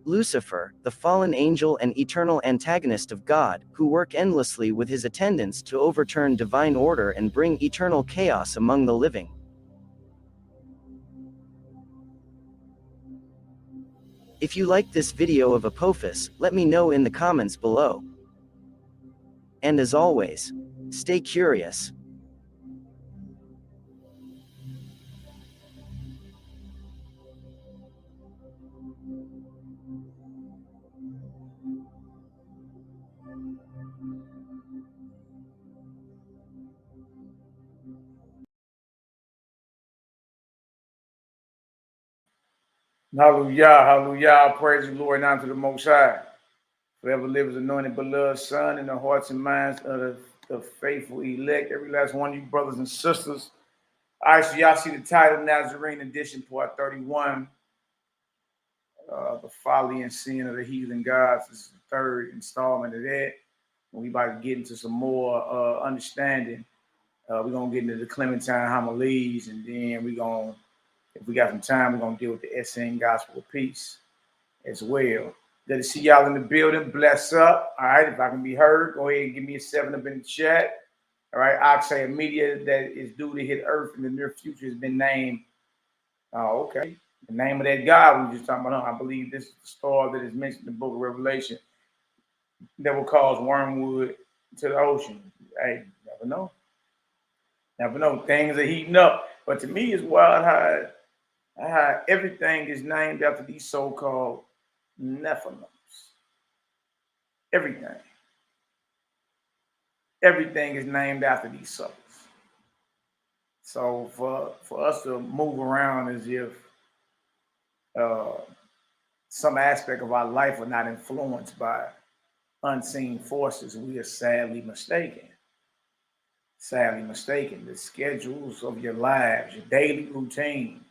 Lucifer, the fallen angel and eternal antagonist of God, who worked endlessly with his attendants to overturn divine order and bring eternal chaos among the living. If you liked this video of Apophis, let me know in the comments below. And as always, stay curious.
Hallelujah, hallelujah. Praise the Lord, now to the Most High. Forever lives anointed, beloved Son, in the hearts and minds of the faithful elect. Every last one of you brothers and sisters. All right, so y'all see the title, Nazarene edition, part 31. The Folly and Sin of the Heathen Gods. This is the third installment of that. We about to get into some more understanding. We're going to get into the Clementine Homilies, and then we're going to, if we got some time, we're going to deal with the SN Gospel of Peace as well. Good to see y'all in the building. Bless up. All right, if I can be heard, go ahead and give me a 7 up in the chat. All right, I'll a media that is due to hit Earth in the near future has been named. Oh, okay. The name of that God we just talking about. I believe this is the star that is mentioned in the book of Revelation that will cause wormwood to the ocean. Hey, never know. Never know. Things are heating up. But to me, it's wild how everything is named after these so-called Nephilims. Everything. Everything is named after these suckers. So for us to move around as if some aspect of our life are not influenced by unseen forces, we are sadly mistaken. Sadly mistaken. The schedules of your lives, your daily routines,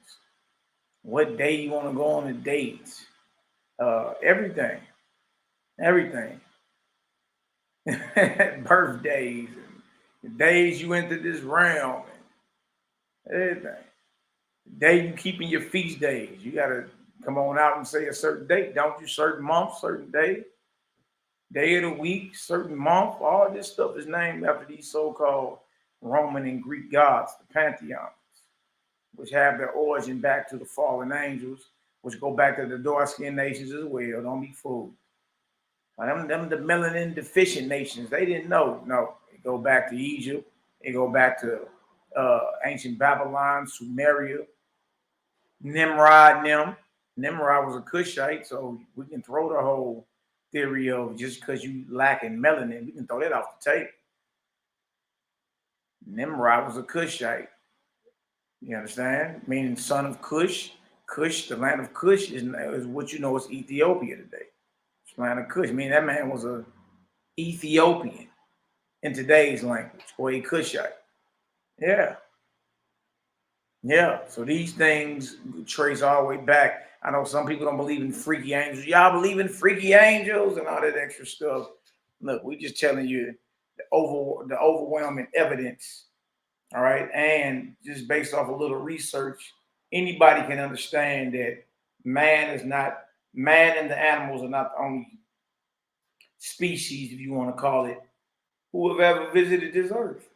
what day you want to go on a date, everything. Birthdays, and the days you entered this realm, and everything. The day you keeping your feast days, you got to come on out and say a certain date, don't you? Certain month, certain day of the week, certain month. All this stuff is named after these so-called Roman and Greek gods, the pantheons, which have their origin back to the fallen angels, which go back to the dark-skinned nations as well. Don't be fooled. Them the melanin deficient nations, they didn't know. No, they go back to Egypt. They go back to ancient Babylon, Sumeria, Nimrod. Nimrod was a Cushite, so we can throw the whole theory of just because you lacking melanin, we can throw that off the table. Nimrod was a Cushite. You understand? Meaning son of Cush. Cush, the land of Cush, is what you know is Ethiopia today. It's land of Cush. Meaning that man was a Ethiopian in today's language, or a Cushite. Yeah. Yeah. So these things trace all the way back. I know some people don't believe in freaky angels. Y'all believe in freaky angels and all that extra stuff. Look, we just telling you the overwhelming evidence. All right. And just based off a little research, anybody can understand that man is not Man and the animals are not the only species, if you want to call it, who have ever visited this earth.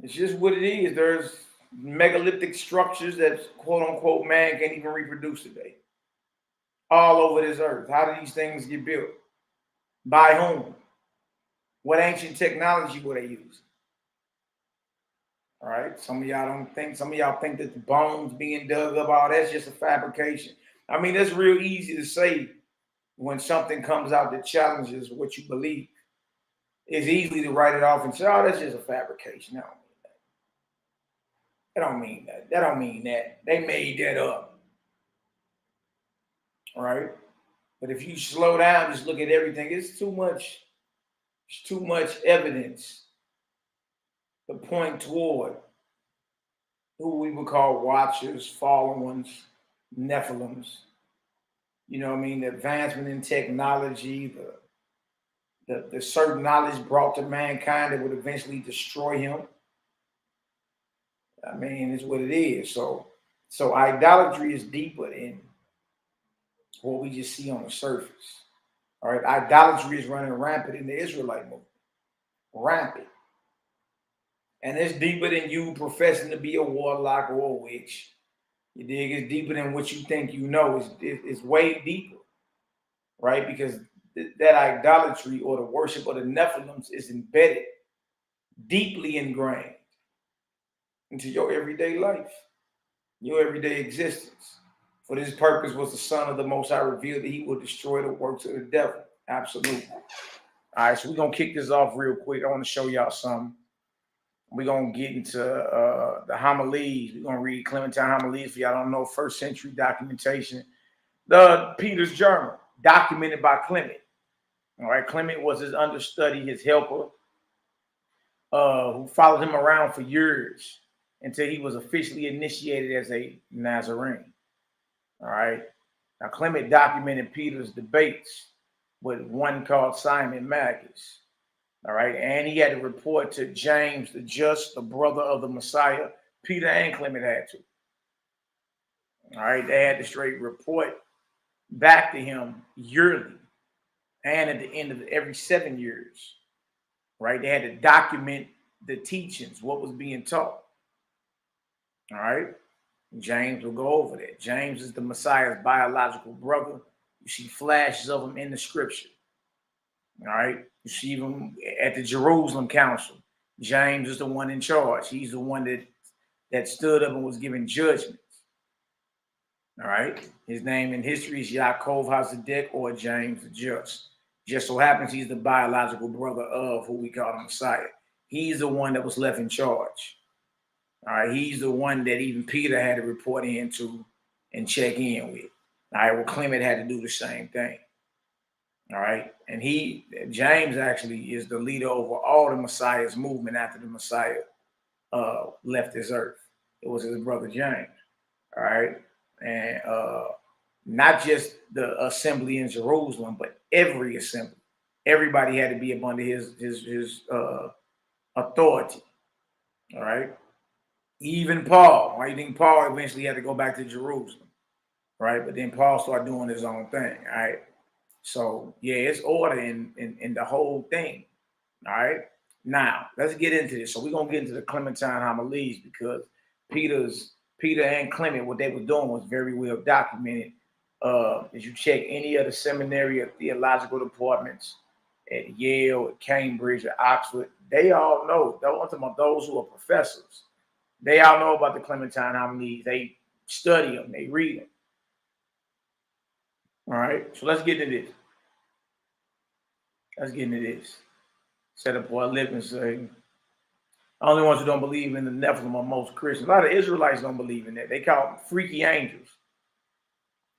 It's just what it is. There's megalithic structures that, quote unquote, man can't even reproduce today. All over this earth. How do these things get built? By whom? What ancient technology were they using? All right. Some of y'all think that the bones being dug up, all that's just a fabrication. I mean, it's real easy to say when something comes out that challenges what you believe. It's easy to write it off and say, oh, that's just a fabrication. That don't mean that. That don't mean that. They made that up. All right. But if you slow down, just look at everything, it's too much evidence to point toward who we would call watchers, fallen ones, Nephilims. You know what I mean? The advancement in technology, the certain knowledge brought to mankind that would eventually destroy him. I mean, it's what it is. So idolatry is deeper than what we just see on the surface. All right, idolatry is running rampant in the Israelite movement. Rampant. And it's deeper than you professing to be a warlock or a witch. You dig? It's deeper than what you think you know. It's way deeper, right? Because that idolatry or the worship of the Nephilims is embedded, deeply ingrained into your everyday life, your everyday existence. For this purpose was the Son of the Most High revealed that he will destroy the works of the devil. Absolutely. All right, so we're going to kick this off real quick. I want to show y'all something. We're going to get into the homilies. We're going to read Clementine Homilies. For y'all don't know, first century documentation. The Peter's journal, documented by Clement. All right, Clement was his understudy, his helper, who followed him around for years until he was officially initiated as a Nazarene. All right. Now, Clement documented Peter's debates with one called Simon Magus. All right. And he had to report to James the Just, the brother of the Messiah. Peter and Clement had to. All right. They had to straight report back to him yearly and at the end of every 7 years. Right. They had to document the teachings, what was being taught. All right. James will go over that. James is the Messiah's biological brother. You see flashes of him in the scripture. All right. You see him at the Jerusalem Council. James is the one in charge. He's the one that stood up and was giving judgments. All right. His name in history is YHWH'S or James the Just. Just so happens he's the biological brother of who we call the Messiah. He's the one that was left in charge. All right, he's the one that even Peter had to report into and check in with. All right, well, Clement had to do the same thing. All right, and James actually is the leader over all the Messiah's movement after the Messiah left this earth. It was his brother James. All right, and not just the assembly in Jerusalem, but every assembly. Everybody had to be up under his authority. All right. Even Paul, why you think Paul eventually had to go back to Jerusalem, right? But then Paul started doing his own thing, all right? So, yeah, it's order in the whole thing, all right? Now, let's get into this. So we're going to get into the Clementine Homilies because Peter and Clement, what they were doing was very well documented. As you check any of the seminary or theological departments at Yale, at Cambridge, at Oxford, they all know, those who are professors. They all know about the Clementine Homilies. They study them. They read them. All right. So let's get into this. Set up for a living say. Only ones who don't believe in the Nephilim are most Christians. A lot of Israelites don't believe in that. They call them freaky angels.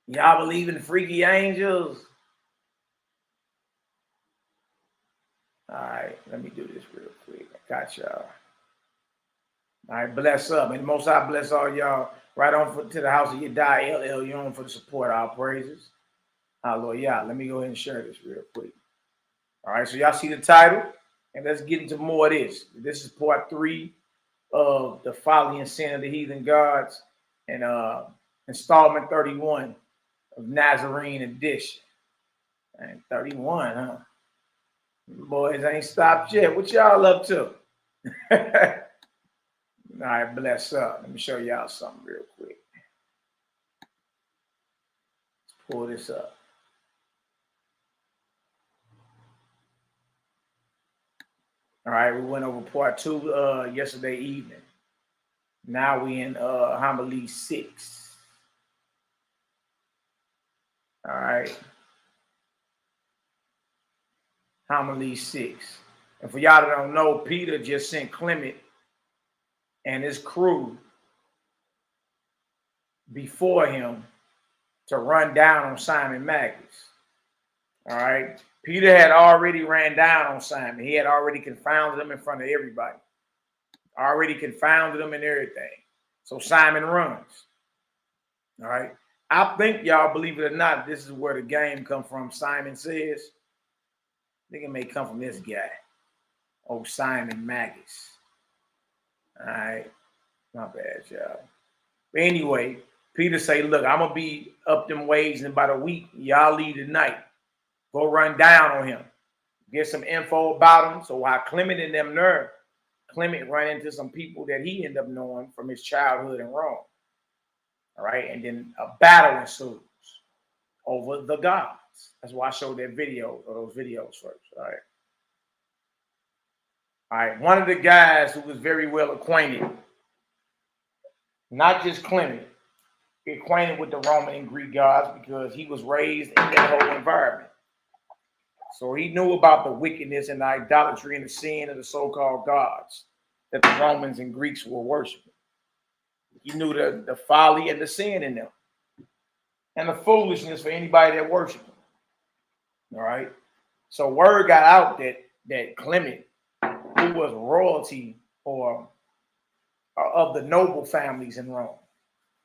Y'all believe in freaky angels? All right. Let me do this real quick. I got y'all. All right, bless up. And the Most High bless all y'all. Right on to the house of Yah'KI, LL, you on for the support. Our praises. Hallelujah. Let me go ahead and share this real quick. All right, so y'all see the title, and let's get into more of this. This is part 3 of the Folly and Sin of the Heathen Gods, and installment 31 of Nazarene edition. And 31, huh? Boys ain't stopped yet. What y'all up to? All right, bless up. Let me show y'all something real quick. Let's pull this up. All right, we went over part 2 yesterday evening. Now we in homily 6. All right. Homily 6. And for y'all that don't know, Peter just sent Clement and his crew before him to run down on Simon Magus. All right. Peter had already ran down on Simon. He had already confounded him in front of everybody. Already confounded him and everything. So Simon runs. All right. I think y'all, believe it or not, this is where the game come from. Simon says, I think it may come from this guy. Oh, Simon Magus. All right. Not bad, y'all. But anyway, Peter say, look, I'm going to be up them ways in about a week. Y'all leave tonight. Go run down on him. Get some info about him. So while Clement and them nerve, Clement run into some people that he ended up knowing from his childhood in Rome. All right. And then a battle ensues over the gods. That's why I showed that video or those videos first. All right. All right. One of the guys who was very well acquainted, not just Clement, acquainted with the Roman and Greek gods because he was raised in that whole environment. So he knew about the wickedness and the idolatry and the sin of the so-called gods that the Romans and Greeks were worshiping. He knew the folly and the sin in them and the foolishness for anybody that worshiped them. All right. So word got out that Clement, who was royalty or of the noble families in Rome,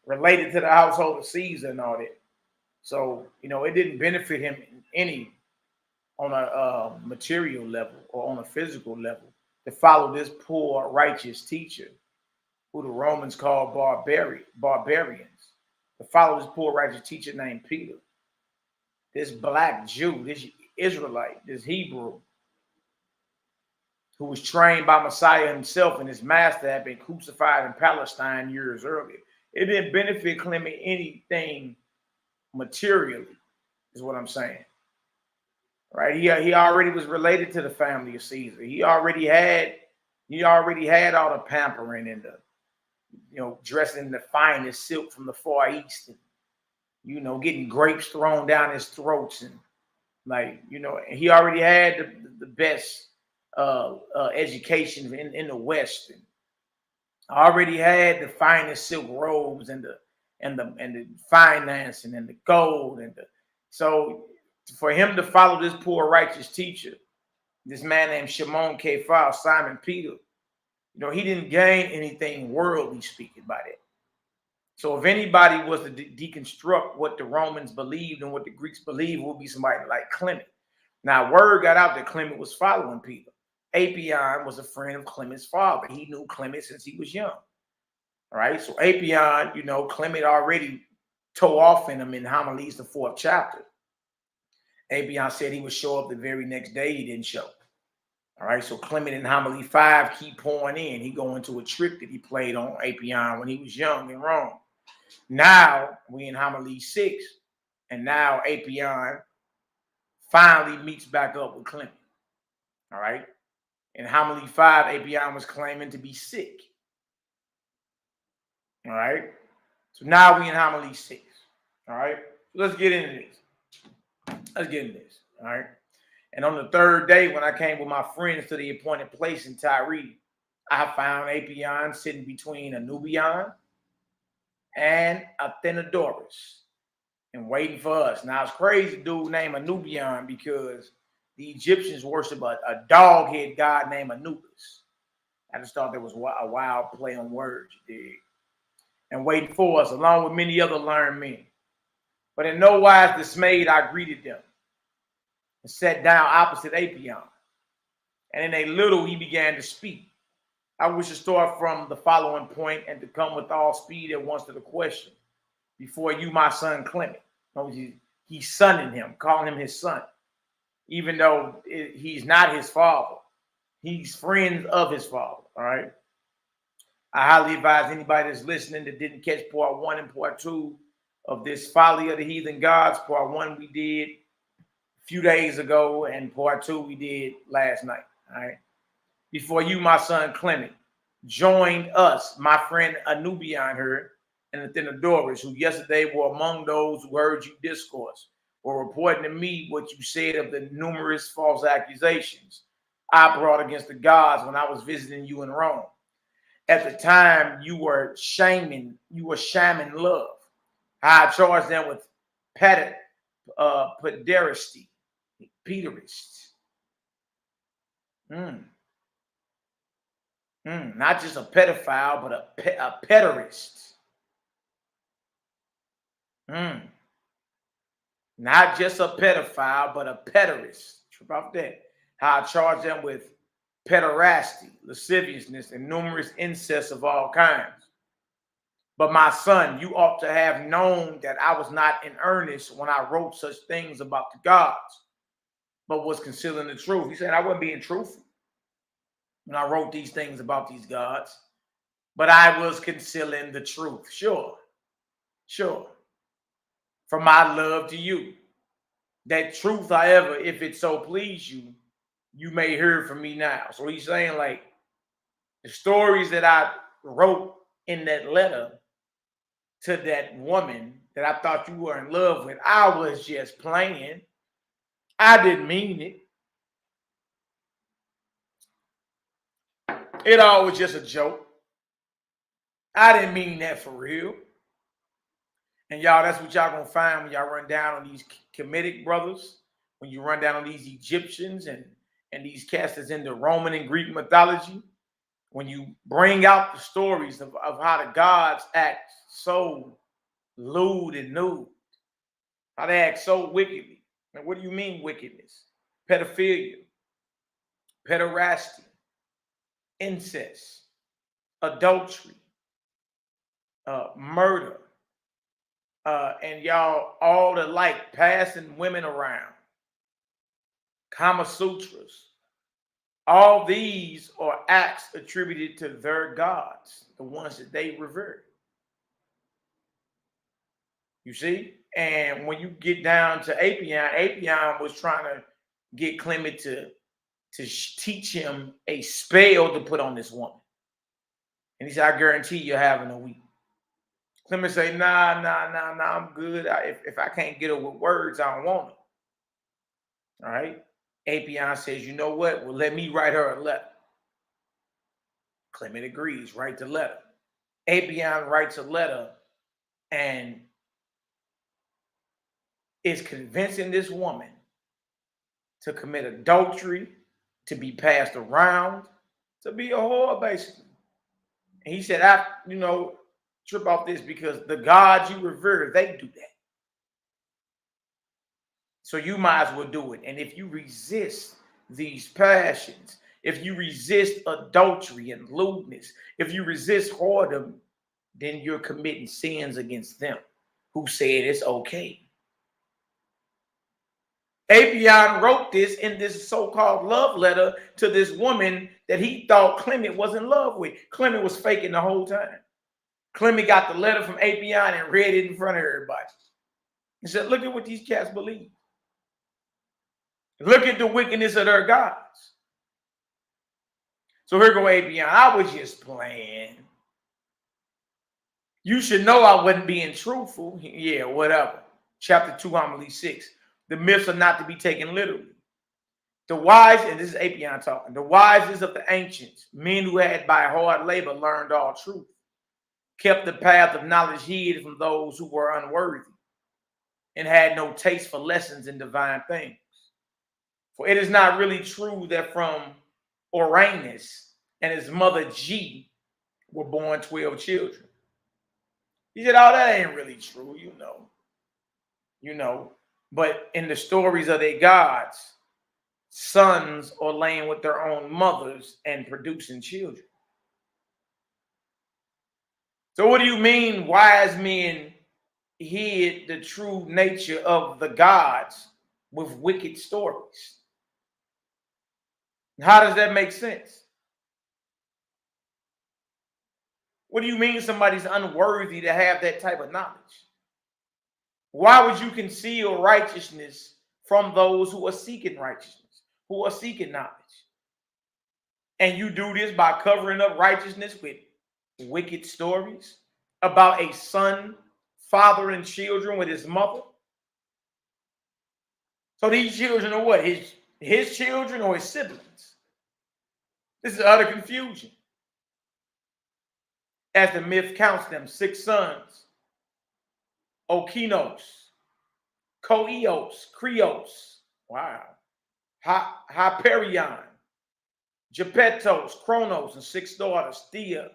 related to the household of Caesar and all that. So, you know, it didn't benefit him in any on a material level or on a physical level to follow this poor righteous teacher who the Romans called barbarians, to follow this poor righteous teacher named Peter, this black Jew, this Israelite, this Hebrew, who was trained by Messiah himself, and his master had been crucified in Palestine years earlier. It didn't benefit Clement anything materially, is what I'm saying. Right? He already was related to the family of Caesar. He already had all the pampering and the, you know, dressing in the finest silk from the Far East, and, you know, getting grapes thrown down his throats, and like, you know, he already had the best education in the West, and already had the finest silk robes and the financing and the gold and so for him to follow this poor righteous teacher, this man named Shimon Kephas, Simon Peter, you know, he didn't gain anything worldly speaking by that. So if anybody was to deconstruct what the Romans believed and what the Greeks believed, it would be somebody like Clement. Now, word got out that Clement was following Peter. Apion was a friend of Clement's father. He knew Clement since he was young. All right. So Apion, you know, Clement already tore off in him in Homilies, the 4th chapter. Apion said he would show up the very next day. He didn't show. All right. So Clement in Homily 5 keep pouring in. He go into a trick that he played on Apion when he was young in Rome. Now we in Homily 6, and now Apion finally meets back up with Clement. All right. In Homily 5, Apion was claiming to be sick. All right. So now we in Homily 6. All right. So let's get into this. All right. And on the 3rd day, when I came with my friends to the appointed place in Tyre, I found Apion sitting between a Nubian and Athenodorus and waiting for us. Now, it's crazy dude named Anubian because the Egyptians worship a dog-head god named Anubis. I just thought there was a wild play on words, you dig? And waiting for us, along with many other learned men. But in no wise dismayed, I greeted them and sat down opposite Apion. And in a little, he began to speak. I wish to start from the following point and to come with all speed at once to the question. Before you, my son Clement, No, he's sonning him, calling him his son, even though he's not his father. He's friends of his father. All right. I highly advise anybody that's listening that didn't catch part 1 and part 2 of this Folly of the Heathen Gods. Part 1 we did a few days ago, and part 2 we did last night. All right. Before you, my son Clement, joined us, my friend Anubian here, and the Thenodorus, who yesterday were among those who heard you discourse, were reporting to me what you said of the numerous false accusations I brought against the gods when I was visiting you in Rome. At the time, you were shaming love. I charged them with pederasty, pederists. Not just a pedophile, but a pederast. Not just a pedophile, but a pederast. Trip off that. How I charged them with pederasty, lasciviousness, and numerous incests of all kinds. But my son, you ought to have known that I was not in earnest when I wrote such things about the gods, but was concealing the truth. He said I wasn't being truthful when I wrote these things about these gods, but I was concealing the truth. Sure. From my love to you. That truth, however, if it so please you, you may hear from me now. So he's saying, like, the stories that I wrote in that letter to that woman that I thought you were in love with, I was just playing. I didn't mean it. It all was just a joke. I didn't mean that for real. And y'all, that's what y'all gonna find when y'all run down on these Kemetic brothers, when you run down on these Egyptians and these cats that's into Roman and Greek mythology. When you bring out the stories of how the gods act so lewd and nude, how they act so wickedly. And what do you mean wickedness? Pedophilia, pederasty, incest, adultery, murder, and y'all all the like, passing women around, Kama Sutras. All these are acts attributed to their gods, the ones that they revere. You see? And when you get down to Apion was trying to get Clement to teach him a spell to put on this woman. And he said, I guarantee you're having a week. Clement say, nah, I'm good. If I can't get her with words, I don't want it. All right? Apion says, you know what? Well, let me write her a letter. Clement agrees, write the letter. Apion writes a letter and is convincing this woman to commit adultery, to be passed around, to be a whore, basically. And he said, trip off this because the gods you revere, they do that. So you might as well do it. And if you resist these passions, if you resist adultery and lewdness, if you resist whoredom, then you're committing sins against them who said it's okay. Apion wrote this in this so-called love letter to this woman that he thought Clement was in love with. Clement was faking the whole time. Clement got the letter from Apion and read it in front of everybody. He said, look at what these cats believe. Look at the wickedness of their gods. So here go Apion. I was just playing. You should know I wasn't being truthful. Yeah, whatever. Chapter 2, homily 6. The myths are not to be taken literally. The wise, and this is Apion talking, the wisest of the ancients, men who had by hard labor learned all truth, kept the path of knowledge hid from those who were unworthy, and had no taste for lessons in divine things. For it is not really true that from Uranus and his mother G were born 12 children. He said, oh, that ain't really true, you know. But in the stories of their gods, sons are laying with their own mothers and producing children. So what do you mean wise men hid the true nature of the gods with wicked stories. How does that make sense? What do you mean somebody's unworthy to have that type of knowledge? Why would you conceal righteousness from those who are seeking righteousness, who are seeking knowledge? And you do this by covering up righteousness with wicked stories about a son fathering children with his mother. So these children are what? His children or his siblings? This is utter confusion. As the myth counts them, 6 sons: Okinos, Koios, Krios, wow, Hyperion, Japetos, Kronos, and 6 daughters: Thea,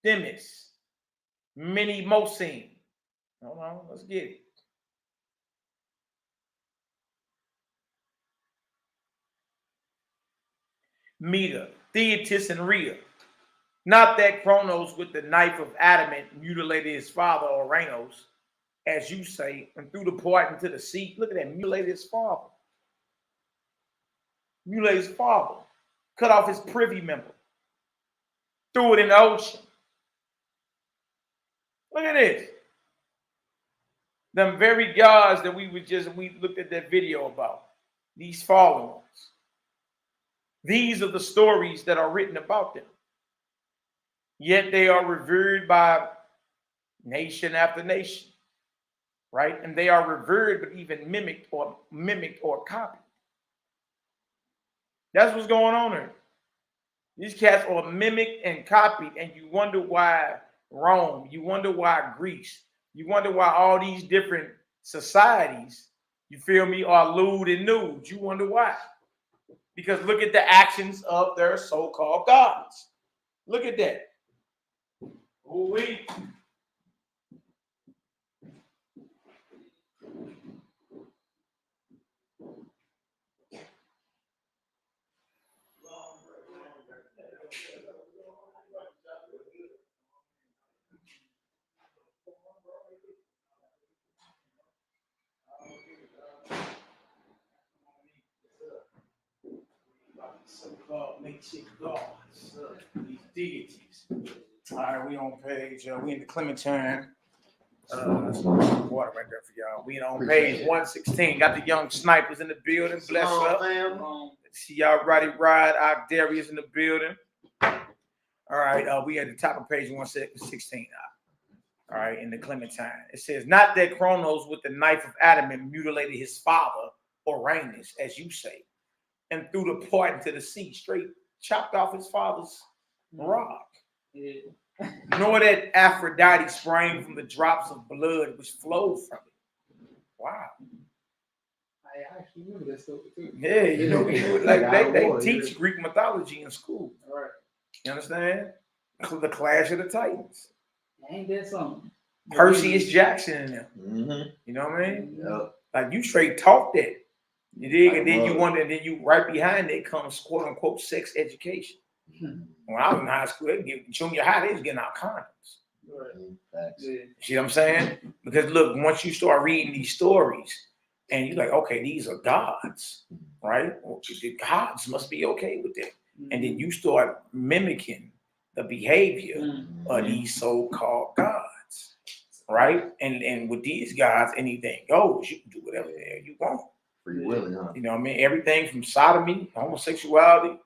Themis, Minimosine. Hold on, let's get it. Meta, Thetis, and Rhea. Not that Kronos with the knife of adamant mutilated his father Uranus, as you say, and threw the part into the sea. Look at that, mutilated his father. Mutilated his father. Cut off his privy member. Threw it in the ocean. Look at this. Them very gods that we looked at that video about. These fallen ones. These are the stories that are written about them. Yet they are revered by nation after nation, right? And they are revered, but even mimicked or copied. That's what's going on here. These cats are mimicked and copied, and you wonder why Rome, you wonder why Greece, you wonder why all these different societies, you feel me, are lewd and nude. You wonder why. Because look at the actions of their so-called gods. Look at that. Ooh-wee. So-called makeshift gods, these deities. All right, we on page, we in the Clementine. That's water right there for y'all. We on page 116. Got the young snipers in the building. Bless up. See y'all, Roddy Rod, Darius in the building. All right, we at the top of page 116. All right, in the Clementine. It says, not that Kronos with the knife of adamant mutilated his father, Uranus, as you say, and threw the part into the sea, straight chopped off his father's rod. Yeah. Nor that Aphrodite sprang from the drops of blood which flowed from it. Wow.
I actually remember that stuff too.
Yeah, you know, like they teach Greek mythology in school.
Right.
You understand? The Clash of the Titans.
Ain't that something?
Perseus Jackson in them.
Mm-hmm.
You know what I mean?
Yep.
Like you straight talk that. You dig? And then you wonder, and then you right behind it comes quote unquote sex education. When I was in high school, junior high, they was getting out condoms.
Right.
Yeah. See what I'm saying? Because look, once you start reading these stories, and you're like, okay, these are gods, right? Well, the gods must be okay with that. And then you start mimicking the behavior of these so-called gods, right? And with these gods, anything goes. You can do whatever the hell you want.
Free willing, huh?
You know what I mean? Everything from sodomy, homosexuality,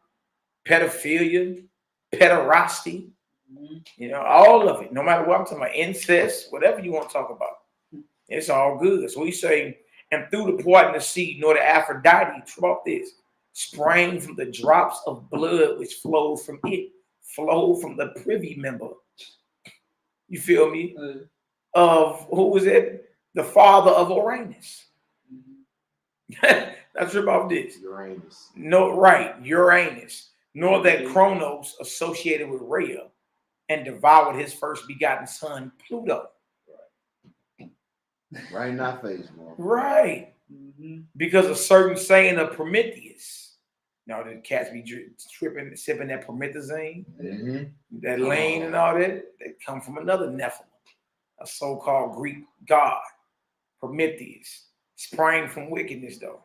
pedophilia, pederasty, you know, all of it. No matter what I'm talking about, incest, whatever you want to talk about, it's all good. So we say, and threw the part in the sea, nor the Aphrodite, about this, sprang from the drops of blood which flowed from it, flowed from the privy member. You feel me? Of who was it? The father of Uranus. That's about this.
Uranus.
No, right, Uranus. Nor that Kronos associated with Rhea and devoured his first begotten son, Pluto.
Right in our face, boy.
Right. Because a certain saying of Prometheus. Now, the cats be tripping, sipping that promethazine, that lean and all that. They come from another Nephilim, a so-called Greek god. Prometheus, sprang from wickedness, though.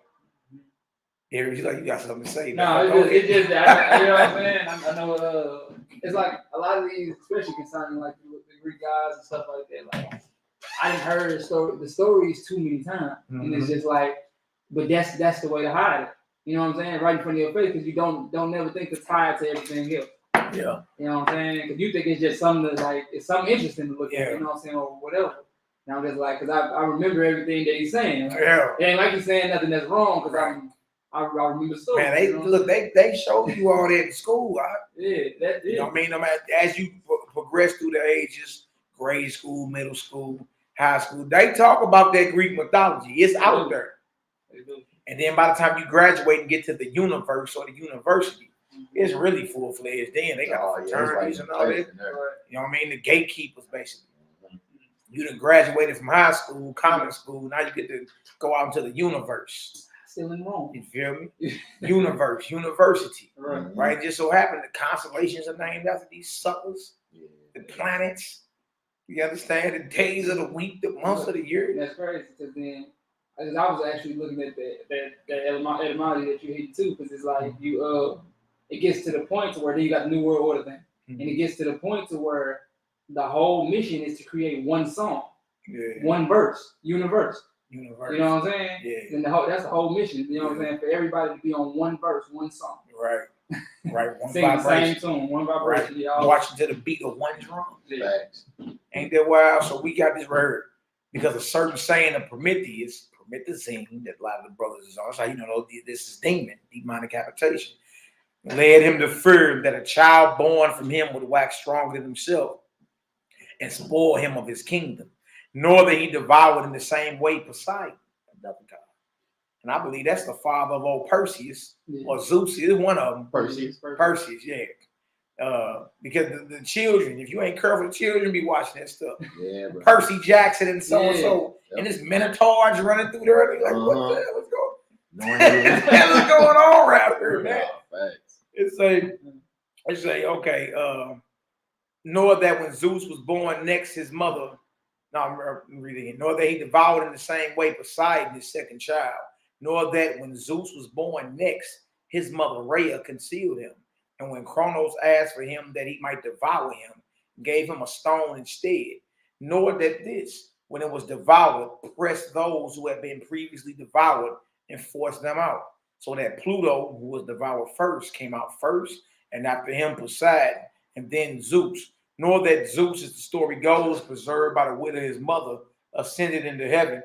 There, he's like, you got something to say.
No, it's just that, you know what I'm saying? I know it's like a lot of these, especially concerning like the Greek gods and stuff like that. Like I didn't heard the stories too many times, and it's just like, but that's the way to hide it. You know what I'm saying? Right in front of your face, because you don't never think to tie it to everything else.
Yeah.
You know what I'm saying? Because you think it's just something that, like, it's something interesting to look at. You know what I'm saying, or whatever. And I'm just like, because I remember everything that he's saying.
Yeah.
It ain't like he's saying nothing that's wrong, because I remember the story.
Man, they show you all that in school.
You
know what I mean? No matter, as you progress through the ages, grade school, middle school, high school, they talk about that Greek mythology. It's out there. And then by the time you graduate and get to the universe or the university, it's really full-fledged. Then they got fraternities and all that. You know what I mean? The gatekeepers, basically. You done graduated from high school, common school. Now you get to go out into the universe.
Still in Rome.
You feel me? Universe, university. Right? Just so happened the constellations are named after these suckers. The planets. You understand? The days of the week, the months of the year.
That's crazy. Because then, I was actually looking at that etymology that you hit too, because it's like it gets to the point to where then you got the New World Order thing, and it gets to the point to where the whole mission is to create one song, one verse, universe. You know what I'm saying? Yeah. And that's the whole mission. You know what I'm saying? For everybody to be on one verse, one song. Right. One
Sing vibration.
The same tune, one vibration.
Right. Watching to the beat of one drum. Ain't that wild? So we got this right here because a certain saying of Prometheus, that a lot of the brothers is on. That's how you know this is demonic habitation. Led him to fear that a child born from him would wax stronger than himself and spoil him of his kingdom, nor that he devoured in the same way Poseidon, another god. And I believe that's the father of old Perseus, or Zeus is one of them. Perseus, yeah. Because the children, if you ain't careful, the children be watching that stuff. Yeah, bro. Percy Jackson and so and so, and this minotaurs running through there. They're like, what the hell is going on? What the hell is going on around here, man? It's say, okay, nor that when Zeus was born next his mother, I'm reading it, nor that he devoured in the same way Poseidon, his second child, nor that when Zeus was born next, his mother Rhea concealed him. And when Kronos asked for him that he might devour him, gave him a stone instead, nor that this, when it was devoured, pressed those who had been previously devoured and forced them out. So that Pluto, who was devoured first, came out first, and after him Poseidon, and then Zeus. Nor that Zeus, as the story goes, preserved by the wit of his mother, ascended into heaven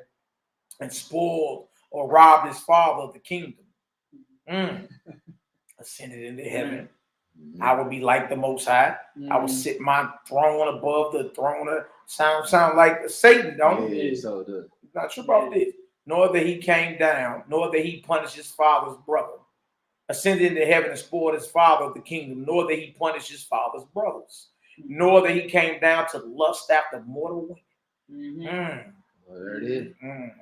and spoiled or robbed his father of the kingdom. Ascended into heaven. I would be like the Most High. I would sit my throne above the throne of sound like Satan, don't it? Yeah, so it does. Not sure about this. Nor that he came down, nor that he punished his father's brother. Ascended into heaven and spoiled his father of the kingdom, nor that he punished his father's brothers. Nor that he came down to lust after mortal women. Well, there it is.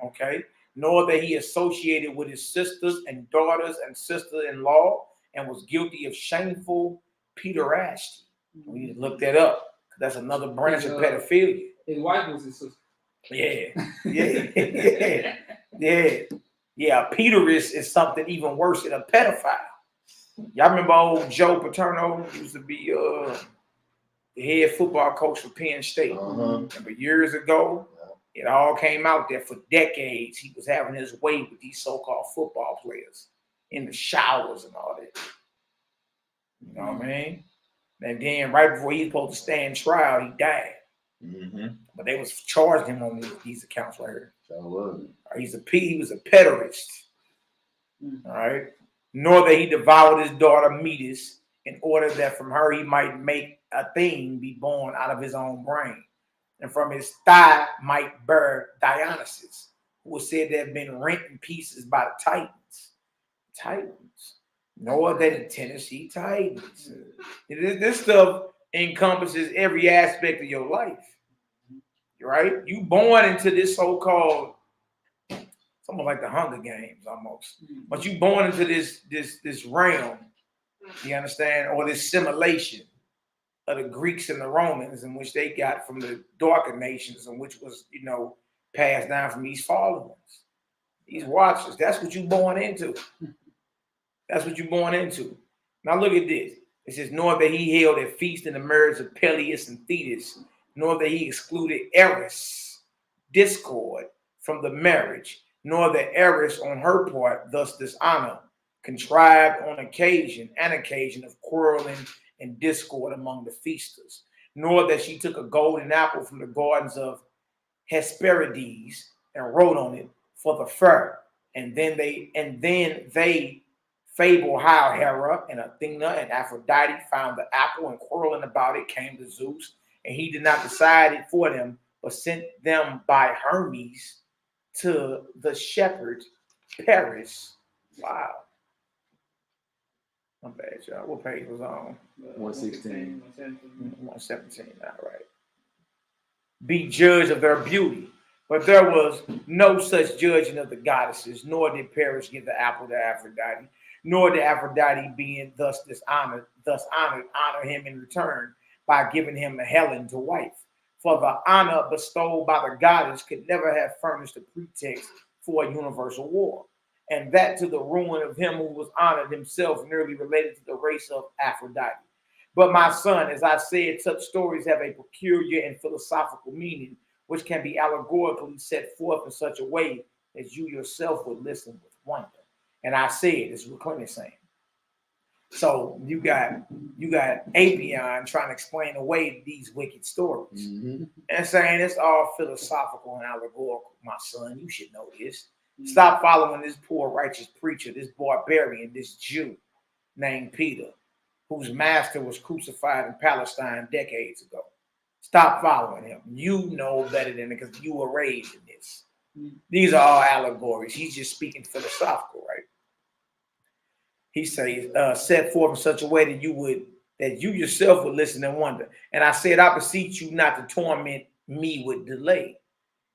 Okay. Nor that he associated with his sisters and daughters and sister-in-law and was guilty of shameful pederasty. We need to look that up. That's another branch of pedophilia.
His wife was his sister.
Yeah. A pederast is something even worse than a pedophile. Y'all remember old Joe Paterno used to be the head football coach for Penn State. Remember years ago, it all came out there for decades. He was having his way with these so-called football players in the showers and all that. You know what I mean? And then right before he was supposed to stand trial, he died. But they was charged him on these accounts right here. He was a pederast. All right. Nor that he devoured his daughter Metis in order that from her he might make a thing be born out of his own brain, and from his thigh might bear Dionysus, who was said to have been rent in pieces by the Titans. Nor that the Tennessee Titans. This stuff encompasses every aspect of your life. Right? You born into this so-called, something like the Hunger Games almost. But you born into this realm, you understand, or this simulation of the Greeks and the Romans, in which they got from the darker nations, and which was, passed down from these fallen ones, these watchers. That's what you're born into. That's what you're born into. Now look at this. It says, nor that he held a feast in the marriage of Peleus and Thetis, nor that he excluded Eris, discord, from the marriage, nor that Eris on her part thus dishonor, contrived on an occasion of quarreling and discord among the feasters, nor that she took a golden apple from the gardens of Hesperides and wrote on it for the fur. And then they fable how Hera and Athena and Aphrodite found the apple and quarreling about it came to Zeus, and he did not decide it for them, but sent them by Hermes to the shepherd Paris. Wow. My bad, y'all. What page was on?
116.
117. All right. Be judged of their beauty. But there was no such judging of the goddesses, nor did Paris give the apple to Aphrodite, nor did Aphrodite, being thus honored, honor him in return by giving him a Helen to wife. For the honor bestowed by the goddess could never have furnished a pretext for a universal war, and that to the ruin of him who was honored himself, nearly related to the race of Aphrodite. But my son, as I said, such stories have a peculiar and philosophical meaning, which can be allegorically set forth in such a way as you yourself would listen with wonder. And I said, this is what Clinton's saying. So you got Apion trying to explain away these wicked stories, and saying it's all philosophical and allegorical. My son, you should know this. Stop following this poor righteous preacher, this barbarian, this Jew named Peter, whose master was crucified in Palestine decades ago. Stop following him. You know better than it because you were raised in this. These are all allegories. He's just speaking philosophical, right? He says, set forth in such a way that you yourself would listen and wonder. And I said, I beseech you not to torment me with delay.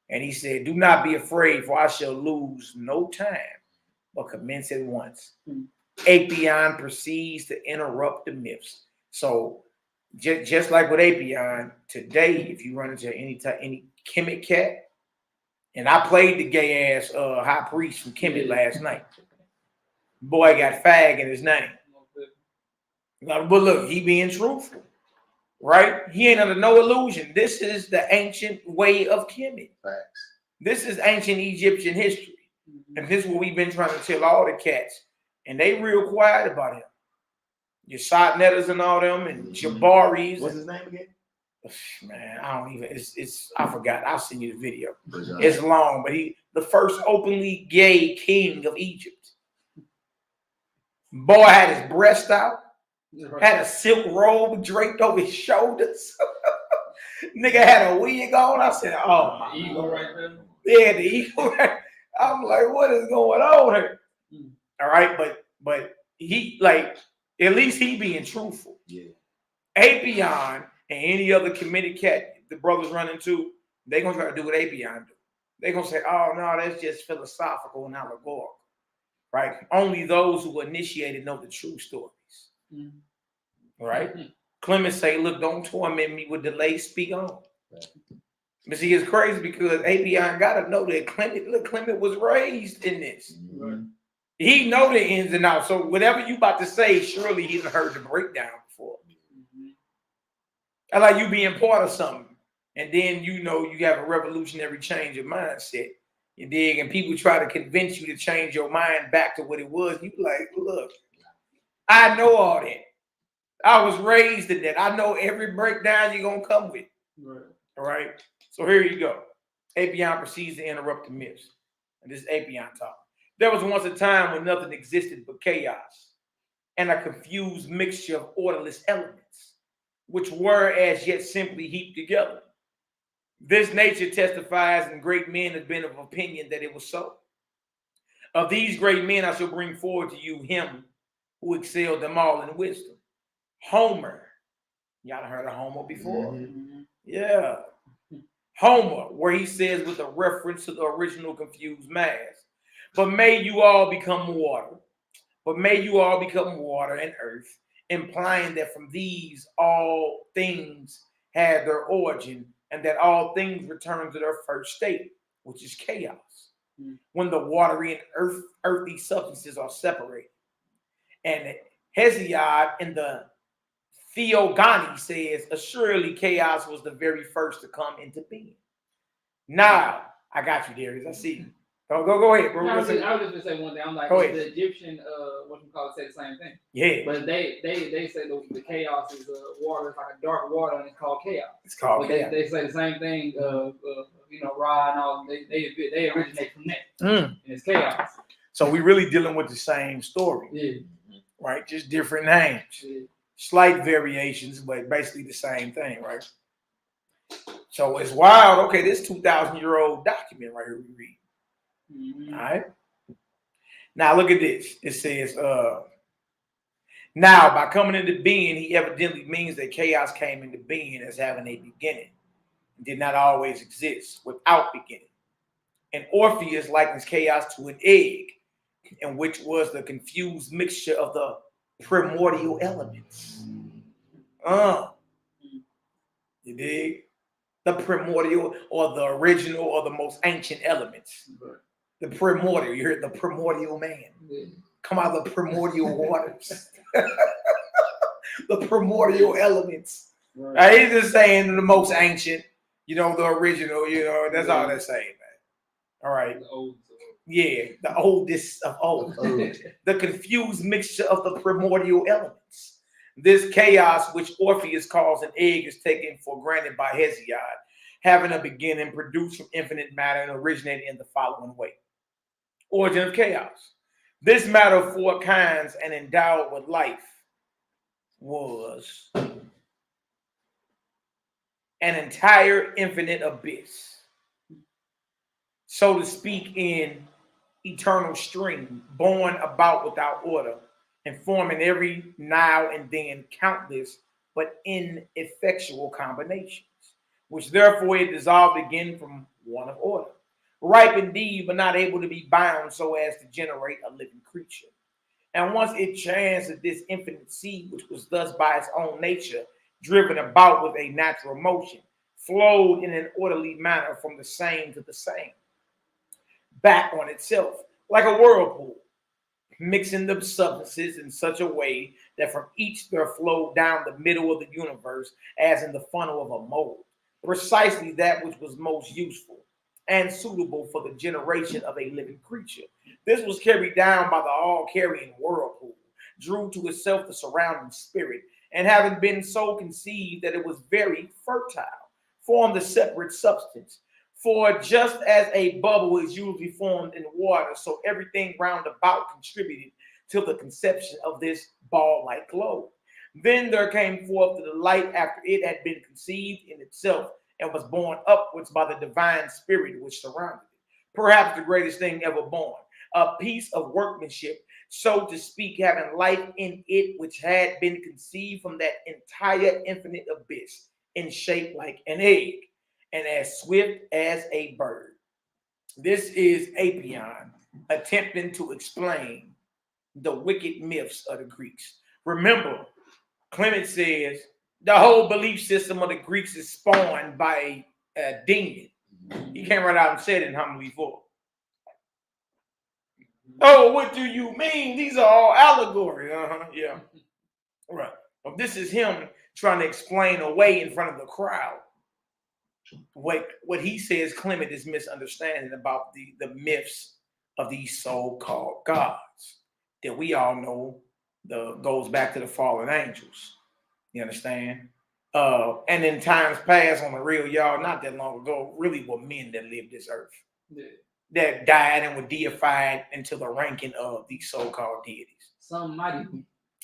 And he said, do not be afraid, for I shall lose no time, but commence at once. Apion proceeds to interrupt the myths. So just like with Apion, today, if you run into any Kemet cat, and I played the gay ass high priest from Kemet last night. Boy got fag in his name. But look, he being truthful, right? He ain't under no illusion. This is the ancient way of Kemet.
Facts.
This is ancient Egyptian history. And this is what we've been trying to tell all the cats. And they real quiet about him. Your Sotnetters and all them and Jabaris.
What's his name again?
Man, I don't even, I forgot. I'll send you the video. It's long, but he the first openly gay king of Egypt. Boy had his breast out, had a silk robe draped over his shoulders. Nigga had a wig on. I said, oh my
ego right there.
Yeah, the ego. I'm like, what is going on here? All right, but he like at least he being truthful.
Yeah.
Apion and any other committed cat the brothers run into, they're gonna try to do what Apion do. They're gonna say, oh no, that's just philosophical and allegorical. Right? Only those who were initiated know the true stories. Right? Clement say, look, don't torment me with delay, speak on. Right. But see, it's crazy because Apion gotta know that Clement was raised in this.
Right.
He know the ins and outs. So whatever you about to say, surely he's heard the breakdown before. I like you being part of something, and then you have a revolutionary change of mindset. You dig? And people try to convince you to change your mind back to what it was. You like, look, I know all that. I was raised in that. I know every breakdown you're gonna come with. Right. All right. So here you go. Apion proceeds to interrupt the myths. And this is Apion talk. There was once a time when nothing existed but chaos and a confused mixture of orderless elements, which were as yet simply heaped together. This nature testifies, and great men have been of opinion that it was so. Of these great men, I shall bring forward to you him who excelled them all in wisdom. Homer. Y'all heard of Homer before? Mm-hmm. Yeah. Homer, where he says with a reference to the original confused mass, but may you all become water. But may you all become water and earth, implying that from these all things had their origin, and that all things return to their first state. which is chaos.
Mm.
When the watery and earthy substances are separated. And Hesiod in the Theogony says, assuredly chaos was the very first to come into being. Now, I got you, Darius. I see you. Go ahead, bro.
No, I was just gonna say one thing. I'm like, the Egyptian, say the same thing.
Yeah.
But they say the chaos is water. It's like a dark water, and it's called chaos.
It's called
but
chaos.
They say the same thing. Ra and all. They originate from that. And it's chaos.
So we really dealing with the same story.
Yeah.
Right? Just different names.
Yeah.
Slight variations, but basically the same thing, right? So it's wild. Okay, this 2,000-year-old document right here we read.
Mm-hmm.
All right. Now look at this. It says, now by coming into being, he evidently means that chaos came into being as having a beginning. It did not always exist without beginning. And Orpheus likens chaos to an egg, in which was the confused mixture of the primordial elements. You dig? The primordial or the original or the most ancient elements. The primordial. You heard the primordial man. Come out of the primordial waters. The primordial elements. Right. He's just saying the most ancient, the original, that's all they're saying, man. All right. Yeah, the oldest of old. The confused mixture of the primordial elements. This chaos, which Orpheus calls an egg, is taken for granted by Hesiod, having a beginning, produced from infinite matter, and originated in the following way. Origin of chaos. This matter of four kinds and endowed with life was an entire infinite abyss, so to speak, in eternal stream, born about without order, and forming every now and then countless but ineffectual combinations, which therefore it dissolved again from one of order, ripe indeed, but not able to be bound so as to generate a living creature. And once it chanced that this infinite seed, which was thus by its own nature driven about with a natural motion, flowed in an orderly manner from the same to the same, back on itself, like a whirlpool, mixing the substances in such a way that from each there flowed down the middle of the universe as in the funnel of a mold, precisely that which was most useful and suitable for the generation of a living creature. This was carried down by the all-carrying whirlpool, drew to itself the surrounding spirit, and having been so conceived that it was very fertile, formed a separate substance. For just as a bubble is usually formed in water, so everything round about contributed to the conception of this ball-like globe. Then there came forth the light after it had been conceived in itself and was borne upwards by the divine spirit which surrounded it. Perhaps the greatest thing ever born, a piece of workmanship, so to speak, having life in it which had been conceived from that entire infinite abyss, in shape like an egg, and as swift as a bird. This is Apion attempting to explain the wicked myths of the Greeks. Remember, Clement says the whole belief system of the Greeks is spawned by a demon. He came right out and said it in Homily 4. Oh, what do you mean? These are all allegory. Yeah. Right. Well, this is him trying to explain away in front of the crowd what he says Clement is misunderstanding about the myths of these so-called gods that we all know goes back to the fallen angels. You understand? And in times past, on the real, y'all, not that long ago, really were men that lived this earth. Yeah. That died and were deified into the ranking of these so-called deities.
Some mighty.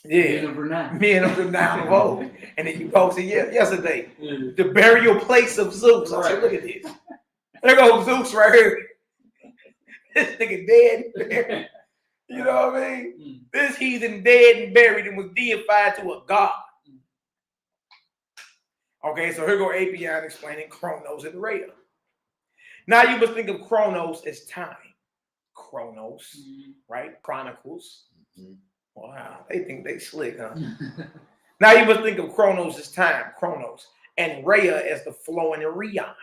Yeah. Men of renown of old. And then you posted yesterday, the burial place of Zeus. I said, look at this. There goes Zeus right here. This nigga dead. You know what I mean? This heathen dead and buried and was deified to a god. Okay, so here go Apion explaining Chronos and Rhea. Now you must think of Chronos as time. Chronos, right? Chronicles. Wow, they think they slick, huh? Now you must think of Chronos as time, Chronos, and Rhea as the flowing Rheon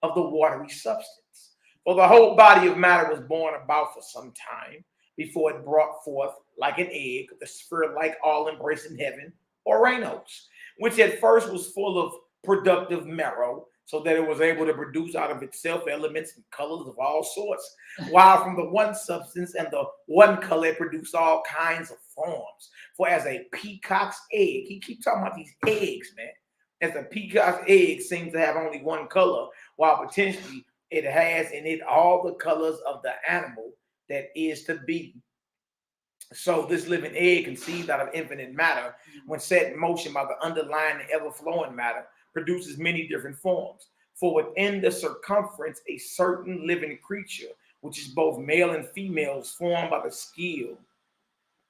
of the watery substance. For the whole body of matter was born about for some time before it brought forth like an egg, the spirit-like all-embracing heaven, Uranus, which at first was full of productive marrow, so that it was able to produce out of itself elements and colors of all sorts, while from the one substance and the one color it produced all kinds of forms. For as a peacock's egg, he keeps talking about these eggs, man. As a peacock's egg seems to have only one color, while potentially it has in it all the colors of the animal that is to be. So this living egg conceived out of infinite matter, when set in motion by the underlying and ever-flowing matter, produces many different forms. For within the circumference, a certain living creature, which is both male and female, is formed by the skill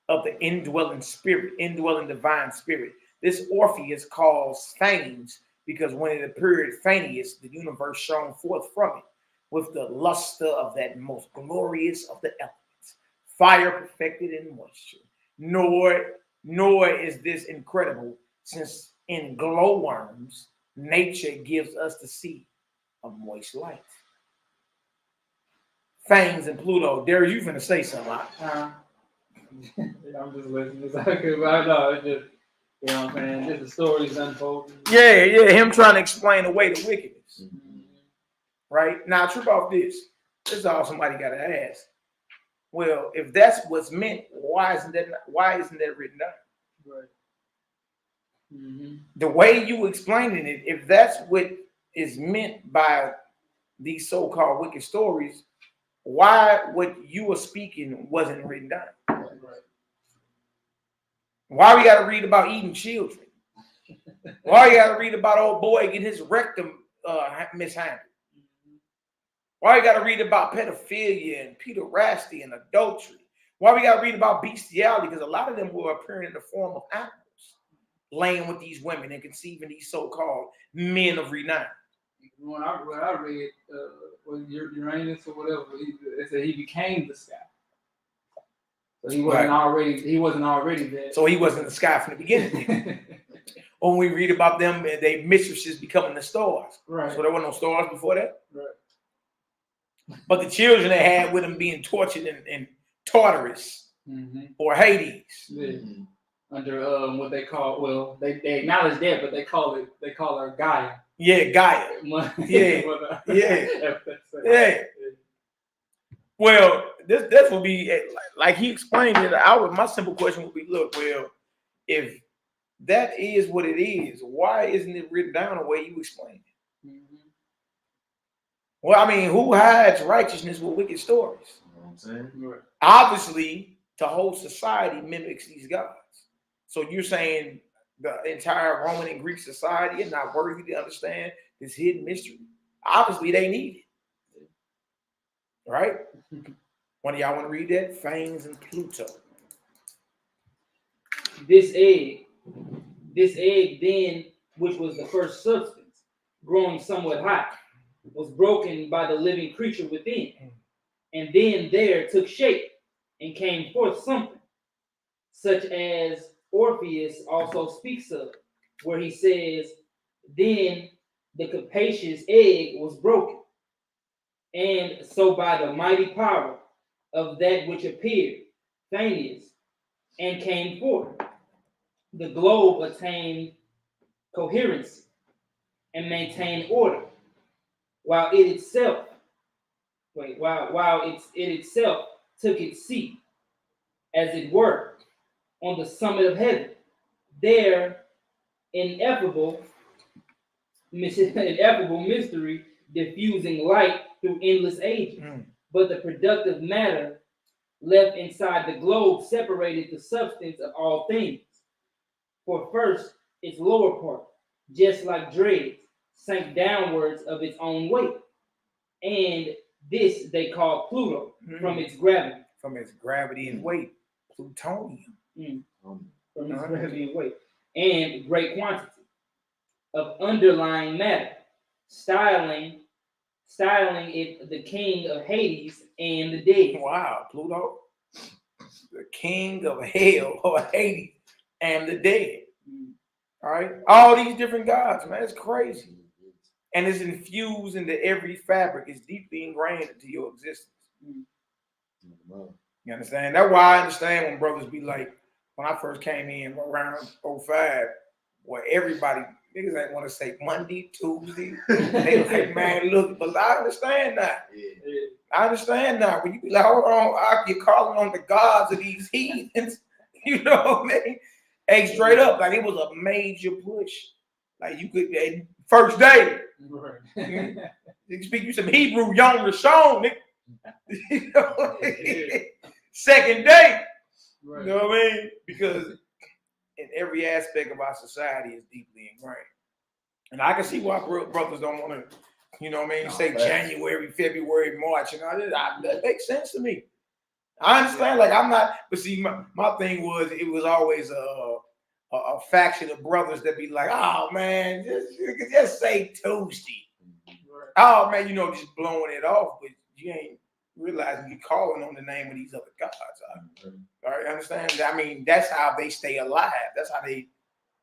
of the indwelling spirit, indwelling divine spirit. This Orpheus calls Phanes, because when it appeared Phaneus, the universe shone forth from it with the luster of that most glorious of the elements, fire perfected in moisture. Nor is this incredible, since in glowworms, nature gives us to see a moist light. Phanes and Pluto. Derek, you finna say something.
I'm just listening. It's okay, but I know it's just, you know what I'm saying? Just the stories unfolding.
Yeah, him trying to explain away the wickedness. Right? Now, trip off this. This is all somebody got to ask. Well, if that's what's meant, why isn't that written down?
Right. Mm-hmm.
The way you explaining it, if that's what is meant by these so-called wicked stories, why what you were speaking wasn't written down?
Right.
Why we got to read about eating children? Why you got to read about old boy getting his rectum mishandled? Why we got to read about pedophilia and pederasty and adultery? Why we got to read about bestiality? Because a lot of them were appearing in the form of animals, laying with these women and conceiving these so-called men of renown.
When I read was Uranus or whatever, it said he became the sky. So he wasn't already there.
So he wasn't the sky from the beginning. When we read about them, they mistresses becoming the stars.
Right.
So there were no stars before that.
Right.
But the children they had with them being tortured in Tartarus or Hades.
Yeah. Under what they call, well, they acknowledge that, but they call her Gaia.
Yeah, Gaia. Yeah. Well, this will be like he explained it. My simple question would be, look, well, if that is what it is, why isn't it written down the way you explained it? Well, I mean, who hides righteousness with wicked stories?
You know what I'm saying?
Right.
Obviously, the whole society mimics these gods. So you're saying the entire Roman and Greek society is not worthy to understand this hidden mystery? Obviously, they need it. Right? One of y'all want to read that? Phanes and Pluto.
This egg then, which was the first substance, growing somewhat hot, was broken by the living creature within, and then there took shape and came forth something, such as Orpheus also speaks of, where he says, then the capacious egg was broken, and so by the mighty power of that which appeared, Phaneus, and came forth, the globe attained coherency and maintained order, while it itself took its seat, as it were, on the summit of heaven. There, ineffable mystery, diffusing light through endless ages. But the productive matter left inside the globe separated the substance of all things. For first, its lower part, just like dregs, sank downwards of its own weight. And this they call Pluto, from its gravity.
From its gravity and weight. Plutonium.
From its gravity and weight. And great quantity of underlying matter, styling it the king of Hades and the dead.
Wow, Pluto. The king of hell or Hades and the dead. All right. All these different gods, man. It's crazy. and it's infused into every fabric. It's deeply ingrained into your existence. You understand? That's why I understand when brothers be like, when I first came in around 05, where everybody, niggas ain't want to say Monday, Tuesday. They like, man, look, but I understand that. I understand now. When you be like, hold on, you're calling on the gods of these heathens. You know what I mean? Hey, straight up, like it was a major push. Like you could, first day, you speak you some Hebrew, Yom Rishon, nigga. You know what I mean? Second day, you know what I mean? Because in every aspect of our society is deeply ingrained. And I can see why brothers don't want to, you know what I mean, say January, February, March, you know, that makes sense to me. I understand, like I'm not, but see, my thing was, it was always a faction of brothers that be like, oh man, just say Tuesday. Oh man, you know, just blowing it off, but you ain't realizing you're calling on the name of these other gods. All right, understand? I mean, that's how they stay alive. That's how they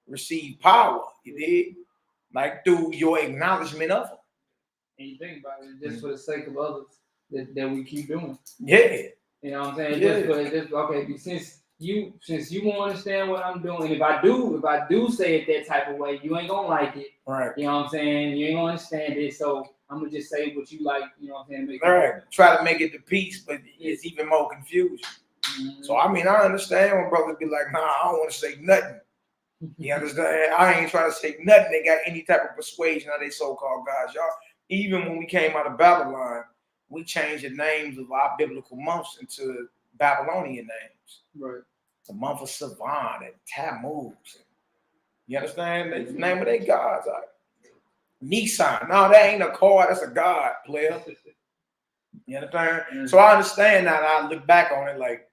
receive power. You did, like through your acknowledgement of them.
And you think about it, just for the sake of others that we keep doing.
Yeah.
You know what I'm saying?
Yeah.
Just okay, since you won't understand what I'm doing, and if I do say it that type of way, you ain't gonna like it.
Right.
You know what I'm saying? You ain't gonna understand it, so I'm gonna just say what you like, you know what I'm saying?
All right. Try to make it to peace, but it's even more confusion. So I mean, I understand when brothers be like, nah, I don't want to say nothing. You understand? I ain't trying to say nothing. They got any type of persuasion of they so-called gods. Y'all, even when we came out of Babylon, we changed the names of our biblical months into Babylonian names.
Right.
The month of Sivan and Tammuz. You understand? That's the name of their gods. Nisan. No, that ain't a card. That's a god, player. You understand? So I understand that. I look back on it like,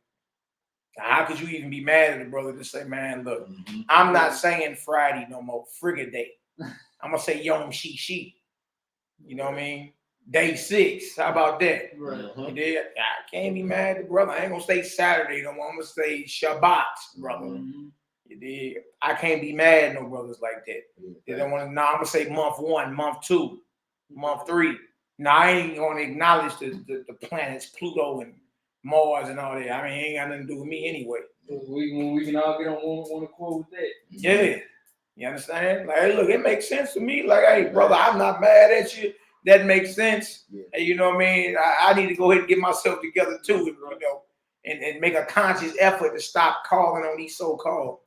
how could you even be mad at a brother to say, man, look, I'm not saying Friday no more, frigate day. I'm going to say Yom Shishi. You know what I mean? Day 6. How about that?
Right.
You did? I can't be mad at the brother. I ain't going to say Saturday no more. I'm going to say Shabbat, brother. You did? I can't be mad at no brothers like that. They don't want to, I'm going to say month 1, month 2, month 3. Now, I ain't going to acknowledge the planets, Pluto and Mars and all that. I mean, it ain't got nothing to do with me anyway.
We can all get on one accord with that.
Yeah. You understand? Like, hey, look, it makes sense to me. Like, hey, brother, I'm not mad at you. That makes sense. Hey, you know what I mean? I need to go ahead and get myself together too, you know, and make a conscious effort to stop calling on these so-called,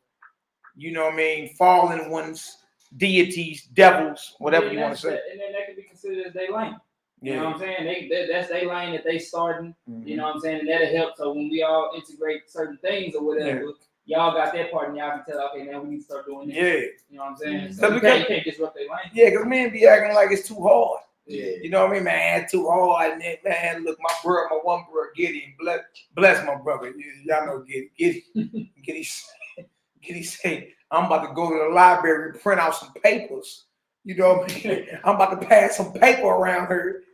you know what I mean, fallen ones, deities, devils, whatever you want to say.
And then that can be considered as their lane. You know what I'm saying? That's their lane that they starting. You know what I'm saying? And that'll help. So when we all integrate certain things or whatever, y'all got that part and y'all can tell, okay, now we need to start doing this. Yeah. You know what I'm saying? So you can't disrupt their lane. Yeah, because men be acting like it's too hard. Yeah. You know what I mean, man? Too hard. And then, man, look, my one brother, Gideon, bless my brother. Y'all know Gideon. Gideon say, I'm about to go to the library and print out some papers. You know what I mean? I'm about to pass some paper around here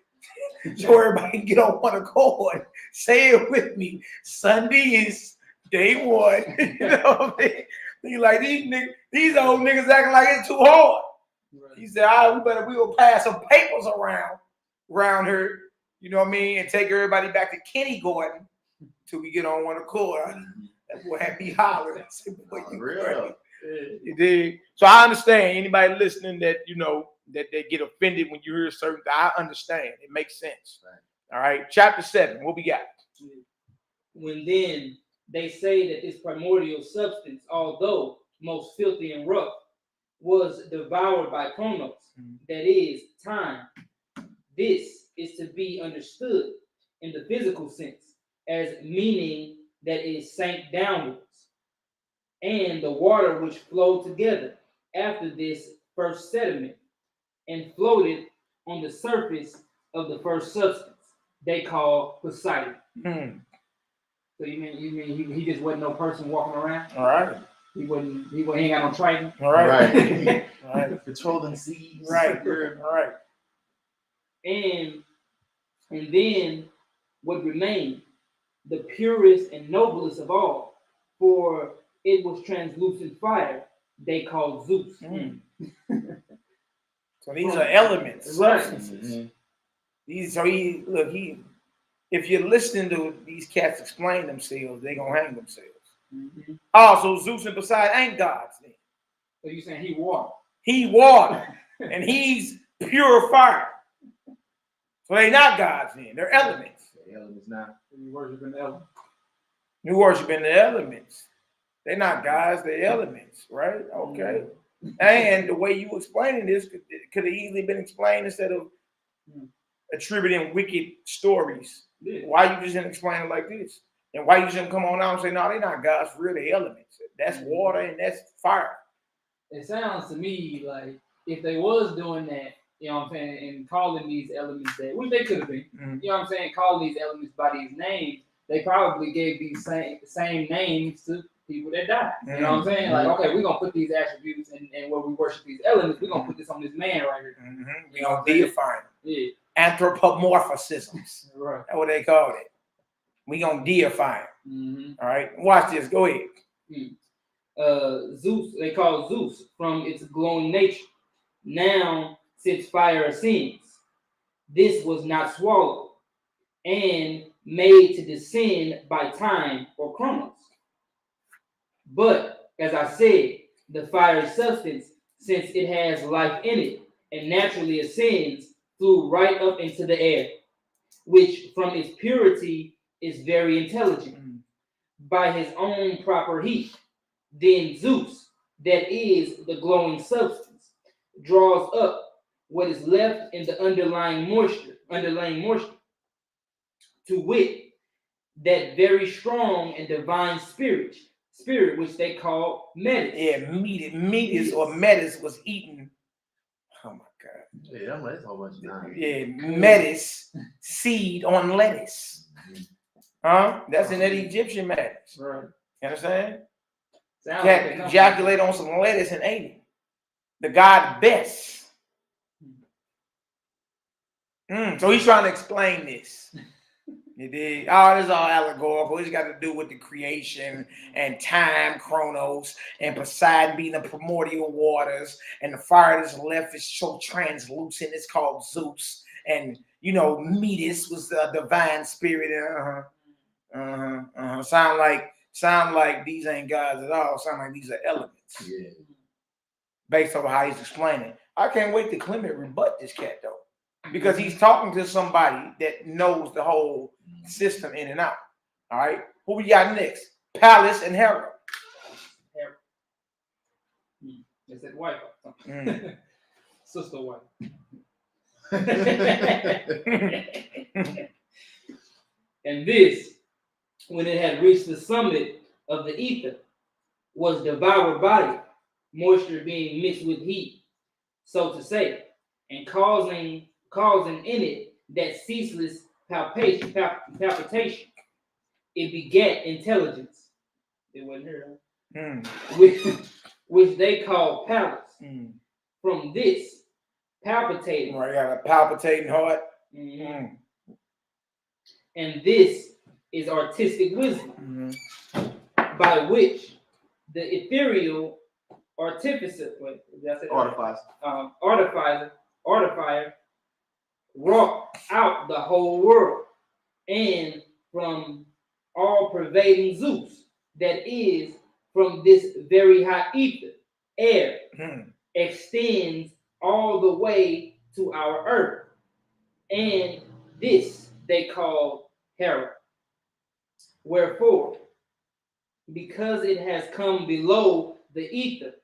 so everybody can get on one accord. Say it with me. Sunday is day 1. You know what I mean? He like, these old niggas acting like it's too hard. He said, all right, we will pass some papers around here, you know what I mean, and take everybody back to Kenny Gordon till we get on one accord. That boy had me hollering. I said, boy, you crazy. You dig? So I understand anybody listening that, you know, that they get offended when you hear certain things. I understand. It makes sense. All right. Chapter 7. What we got? When then they say that this primordial substance, although most filthy and rough, was devoured by chronos, that is, time. This is to be understood in the physical sense as meaning that it sank downwards, and the water which flowed together after this first sediment and floated on the surface of the first substance they call Poseidon. So you mean he just wasn't no person walking around?
All right.
He ain't got no Triton.
All right. All right.
Controlling seas.
Right. All right.
And then what remained, the purest and noblest of all, for it was translucent fire they called Zeus.
So these are elements,
Right.
substances. If you're listening to these cats explain themselves, they're gonna hang themselves.
Mm-hmm.
Also, Zeus and Poseidon ain't gods then.
So you saying he water?
He water, and he's pure fire. So they're not gods then, they're elements.
The elements now.
You worshiping the element.
You worshiping the elements. They're not gods, they're elements, right? Okay. And the way you explaining this could have easily been explained instead of attributing wicked stories.
Yeah.
Why you just didn't explain it like this? And why you shouldn't come on out and say, no, they're not gods for real, they're elements. That's water and that's fire.
It sounds to me like if they was doing that, you know what I'm saying, and calling these elements that, which they could have been, you know what I'm saying, calling these elements by these names, they probably gave these same names to people that died. You know what I'm saying? Like, okay, we're gonna put these attributes and where we worship these elements, we're gonna put this on this man right here.
We're gonna deify him.
Yeah.
Anthropomorphisms.
Right.
That's what they called it. We're gonna deify him. All right. Watch this. Go ahead.
Zeus, they call Zeus from its glowing nature. Now, since fire ascends, this was not swallowed and made to descend by time or chronos. But, as I said, the fiery substance, since it has life in it, and naturally ascends, flew right up into the air, which from its purity is very intelligent, by his own proper heat. Then Zeus, that is the glowing substance, draws up what is left in the underlying moisture, to wit, that very strong and divine spirit which they call Metis.
Yeah, Metis or Metis was eating. Oh my God.
Yeah, that's a whole bunch of time.
Yeah, Metis, seed on lettuce. Huh? That's in that Egyptian Metis.
Right.
You understand?
Sounds
Ejaculate on some lettuce and ate it. The god Bess. So he's trying to explain this. You dig? Oh, this is all allegorical. It's got to do with the creation and time, chronos, and Poseidon being the primordial waters, and the fire that's left is so translucent. It's called Zeus. And you know, Metis was the divine spirit. Sound like these ain't gods at all. Sound like these are elements.
Yeah.
Based on how he's explaining. I can't wait to Clement rebut this cat though. Because he's talking to somebody that knows the whole system in and out. All right. Who we got next? Pallas and Hera.
They said wife. Sister wife. And this, when it had reached the summit of the ether, was devoured by it, moisture being mixed with heat, so to say, and causing in it that ceaseless palpitation. It begat intelligence. It wasn't here, which they call Pallas. From this palpitating.
Right, got a palpitating heart.
And this is artistic wisdom, by which the ethereal artificer, artificer, wrought out the whole world, and from all-pervading Zeus, that is, from this very high ether, air, extends all the way to our earth, and this they call Hera. Wherefore, because it has come below the ether,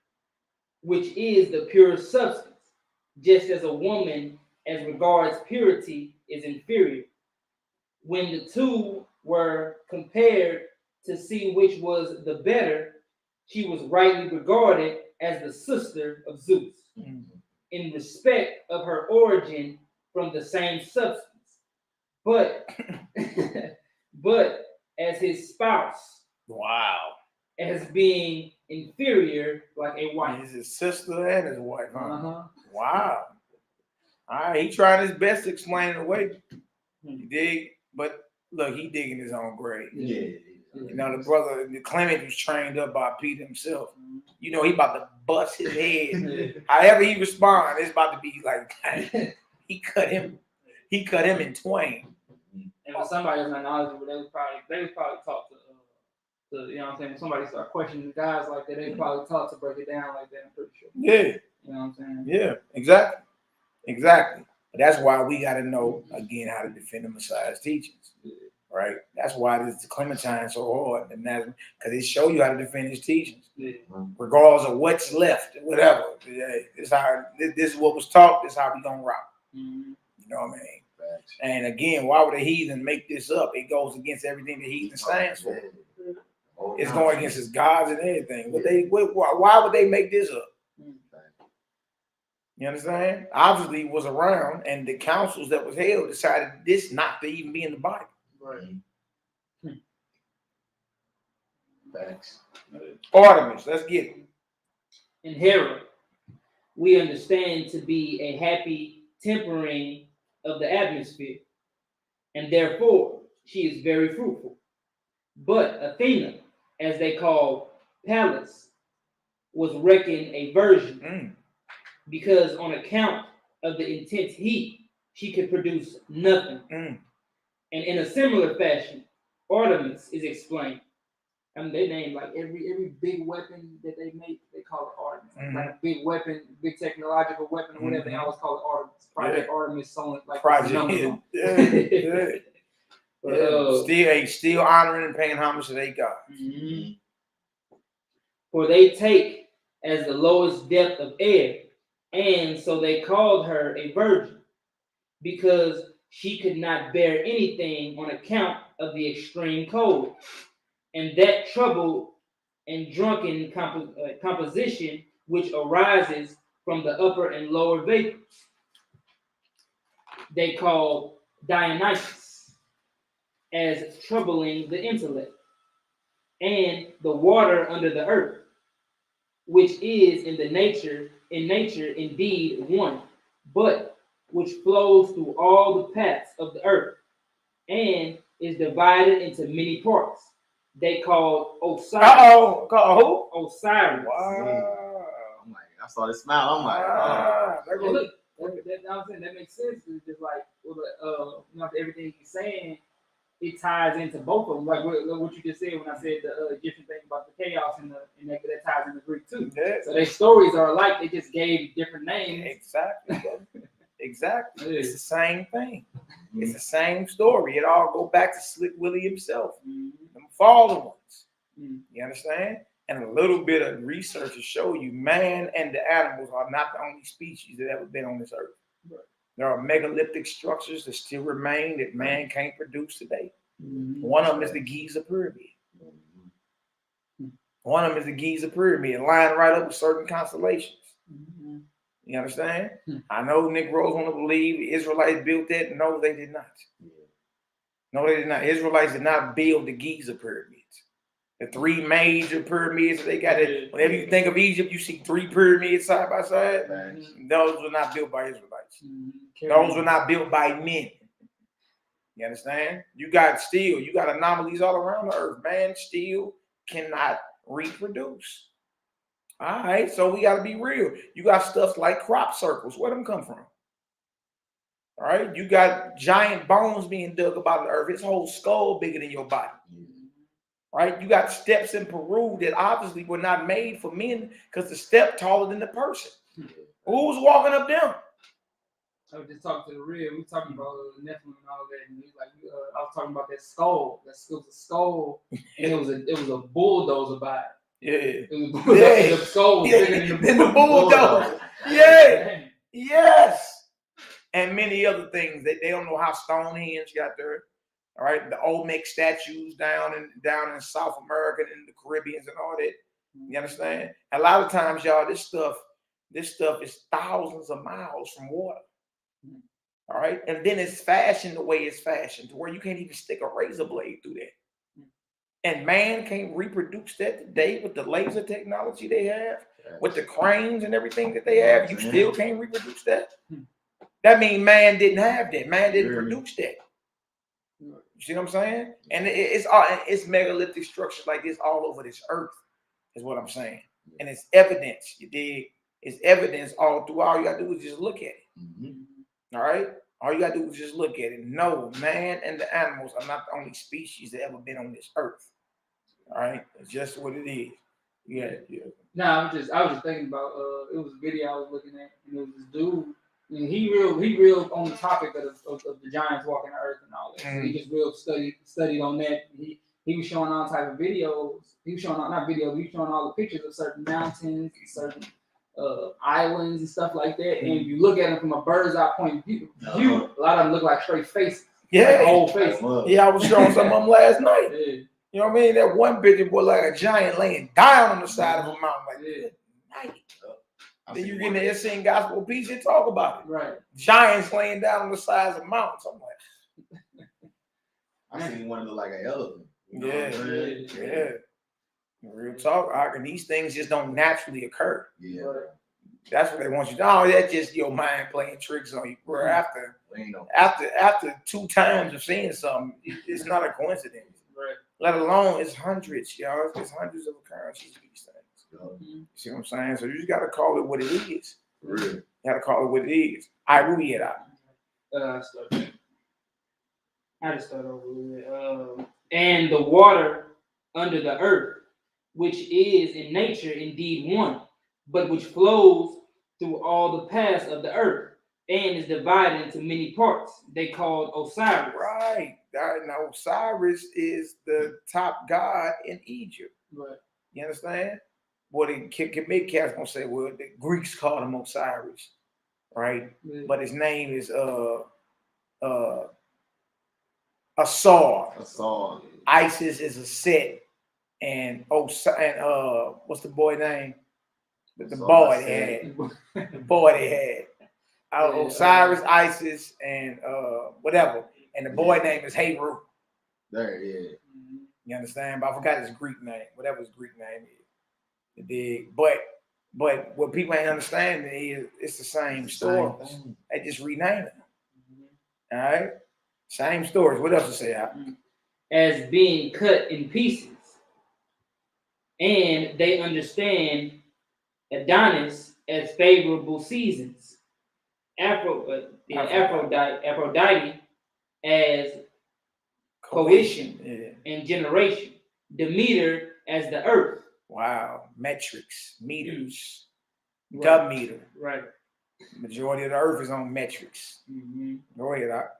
which is the pure substance, just as a woman as regards purity is inferior. When the two were compared to see which was the better, she was rightly regarded as the sister of Zeus, in respect of her origin from the same substance, but as his spouse.
Wow.
As being inferior like a wife.
He's his sister and his wife, huh? Wow. All right, he trying his best to explain it away. You dig? But look, he digging his own grave.
Yeah.
You know, the brother, the Clement was trained up by Peter himself. You know, he about to bust his head. However he respond, it's about to be like he cut him in twain.
And when somebody was not knowledgeable, they was probably taught to you know what I'm saying, when somebody start questioning guys like that, they probably taught to break it down like that, I'm pretty sure.
Yeah.
You know what I'm saying?
Yeah, exactly. But that's why we got to know again how to defend the Messiah's teachings, right? That's why the Clementine so hard, the Nazarene, because it show you how to defend his teachings, regardless of what's left, whatever. This is what was taught. This is how we gonna rock. You know what I mean? And again, why would a heathen make this up? It goes against everything the heathen stands for. It's going against his gods and everything. But why would they make this up? You understand? Obviously, it was around, and the councils that was held decided this not to even be in the Bible.
Right.
Thanks.
Artemis, let's get it.
In Hera, we understand to be a happy tempering of the atmosphere, and therefore she is very fruitful. But Athena, as they call Pallas, was reckoned a virgin. Because on account of the intense heat, she could produce nothing. And in a similar fashion, Artemis is explained. I mean, they name like every big weapon that they make, they call it Artemis. Like a big weapon, big technological weapon or whatever, they always call it Artemis. Project Artemis, something like
Project. Still honoring and paying homage to their God.
For they take as the lowest depth of air. And so they called her a virgin because she could not bear anything on account of the extreme cold. And that trouble and drunken composition which arises from the upper and lower vapors, they called Dionysus as troubling the intellect. And the water under the earth, which is in nature indeed one, but which flows through all the paths of the earth, and is divided into many parts. They called Osiris.
Called who?
Osiris.
Wow.
I'm like, I saw the smile. I'm like,
And look, that makes sense. It's just like, everything he's saying, it ties into both of them. Like what you just said when I said the Egyptian thing about the chaos and that ties into Greek too. Yeah. So their stories are alike. They just gave different names.
Exactly. Exactly. It's the same thing. It's the same story. It all go back to Slick Willie himself. Them fallen ones. You understand? And a little bit of research to show you man and the animals are not the only species that ever been on this earth. Right. There are megalithic structures that still remain that man can't produce today. One of them is the Giza Pyramid. One of them is the Giza Pyramid, lined right up with certain constellations. You understand? I know Nick Rose want to believe the Israelites built that. No, they did not. No, they did not. Israelites did not build the Giza pyramids. The three major pyramids that they got. Whenever you think of Egypt, you see three pyramids side by side. Those were not built by Israelites. Those were not built by men. You understand? You got anomalies all around the earth. Man still cannot reproduce. All right, so we got to be real. You got stuff like crop circles. Where them come from? All right, you got giant bones being dug up out of the earth. His whole skull bigger than your body. Right? You got steps in Peru that obviously were not made for men because the step taller than the person. Who's walking up them?
I was just talking to the real. We were talking about Nephilim and all that, and I was talking about that skull. It was a skull, and it was a bulldozer by it. The skull was bigger than the bulldozer.
Yes. And many other things that they don't know how Stonehenge got there. All right, the Olmec statues down in South America and in the Caribbean and all that. You understand? A lot of times, y'all, this stuff is thousands of miles from water. All right, and then it's fashioned the way it's fashioned to where you can't even stick a razor blade through that. And man can't reproduce that today with the laser technology they have, with the cranes and everything that they have. You still can't reproduce that. That means man didn't have that. Man didn't produce that. You see what I'm saying? And it's megalithic structures like this all over this earth, is what I'm saying. And it's evidence, you dig? It's evidence all through. All you gotta do is just look at it. All right? All you gotta do is just look at it. No, man and the animals are not the only species that ever been on this earth. All right? It's just what it is. Yeah.
No, I was just thinking about it was a video I was looking at, and it was this dude, and he real on the topic of the giants walking the earth and all that. So he just real studied on that. He was showing all type of videos. He was showing not videos. He was showing all the pictures of certain mountains, certain islands and stuff like that. And if you look at them from a bird's eye point of view, a lot of them look like straight faces.
Yeah,
like whole face.
Yeah, I was showing some of them last night.
Yeah.
You know what I mean? That one picture was like a giant laying down on the side of a mountain like that. Night. Then you get in there seeing gospel peace and talk about it.
Right.
Giants laying down on the sides of mountains. I'm like,
I seen one look like an elephant.
yeah. Real talk. And these things just don't naturally occur.
Yeah.
Right.
That's what they want you to know. Oh, that's just your mind playing tricks on you. Bro, after 2 times of seeing something, it's not a coincidence.
Right.
Let alone it's hundreds, y'all. It's hundreds of occurrences of these things. You see what I'm saying? So you just gotta call it what it is.
Really?
You gotta call it what it is. I will get out.
I just start over with it. And the water under the earth, which is in nature indeed one, but which flows through all the paths of the earth and is divided into many parts. They called Osiris.
Right. Now Osiris is the top god in Egypt.
Right.
You understand? What the cats gonna say? Well, the Greeks called him Osiris, right?
Yeah.
But his name is Asar. Isis is a set, and what's the boy name? The boy they had. The boy they had. Osiris, Isis, and whatever. And the boy name is Heru.
There, yeah.
You understand? But I forgot his Greek name. Whatever his Greek name is. But what people ain't understanding is it's the same story. They just rename it. All right? Same stories. What else to say out?
As being cut in pieces. And they understand Adonis as favorable seasons. Aphrodite as coition and generation. Demeter as the earth.
Wow. Metrics, meters,
Right.
meter.
Right.
Majority of the earth is on metrics. Go ahead, Doc.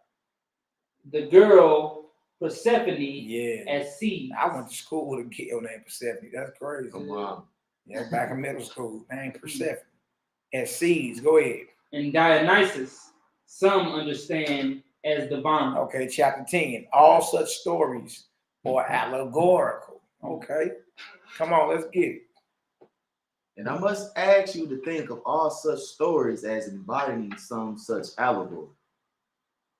The girl Persephone as seed.
I went to school with a girl named Persephone. That's crazy.
Wow.
Yeah, back in middle school, named Persephone. As seeds. Go ahead.
And Dionysus, some understand as divine.
Okay, chapter 10. All such stories are allegorical. Okay. Come on, let's get it.
And I must ask you to think of all such stories as embodying some such allegory.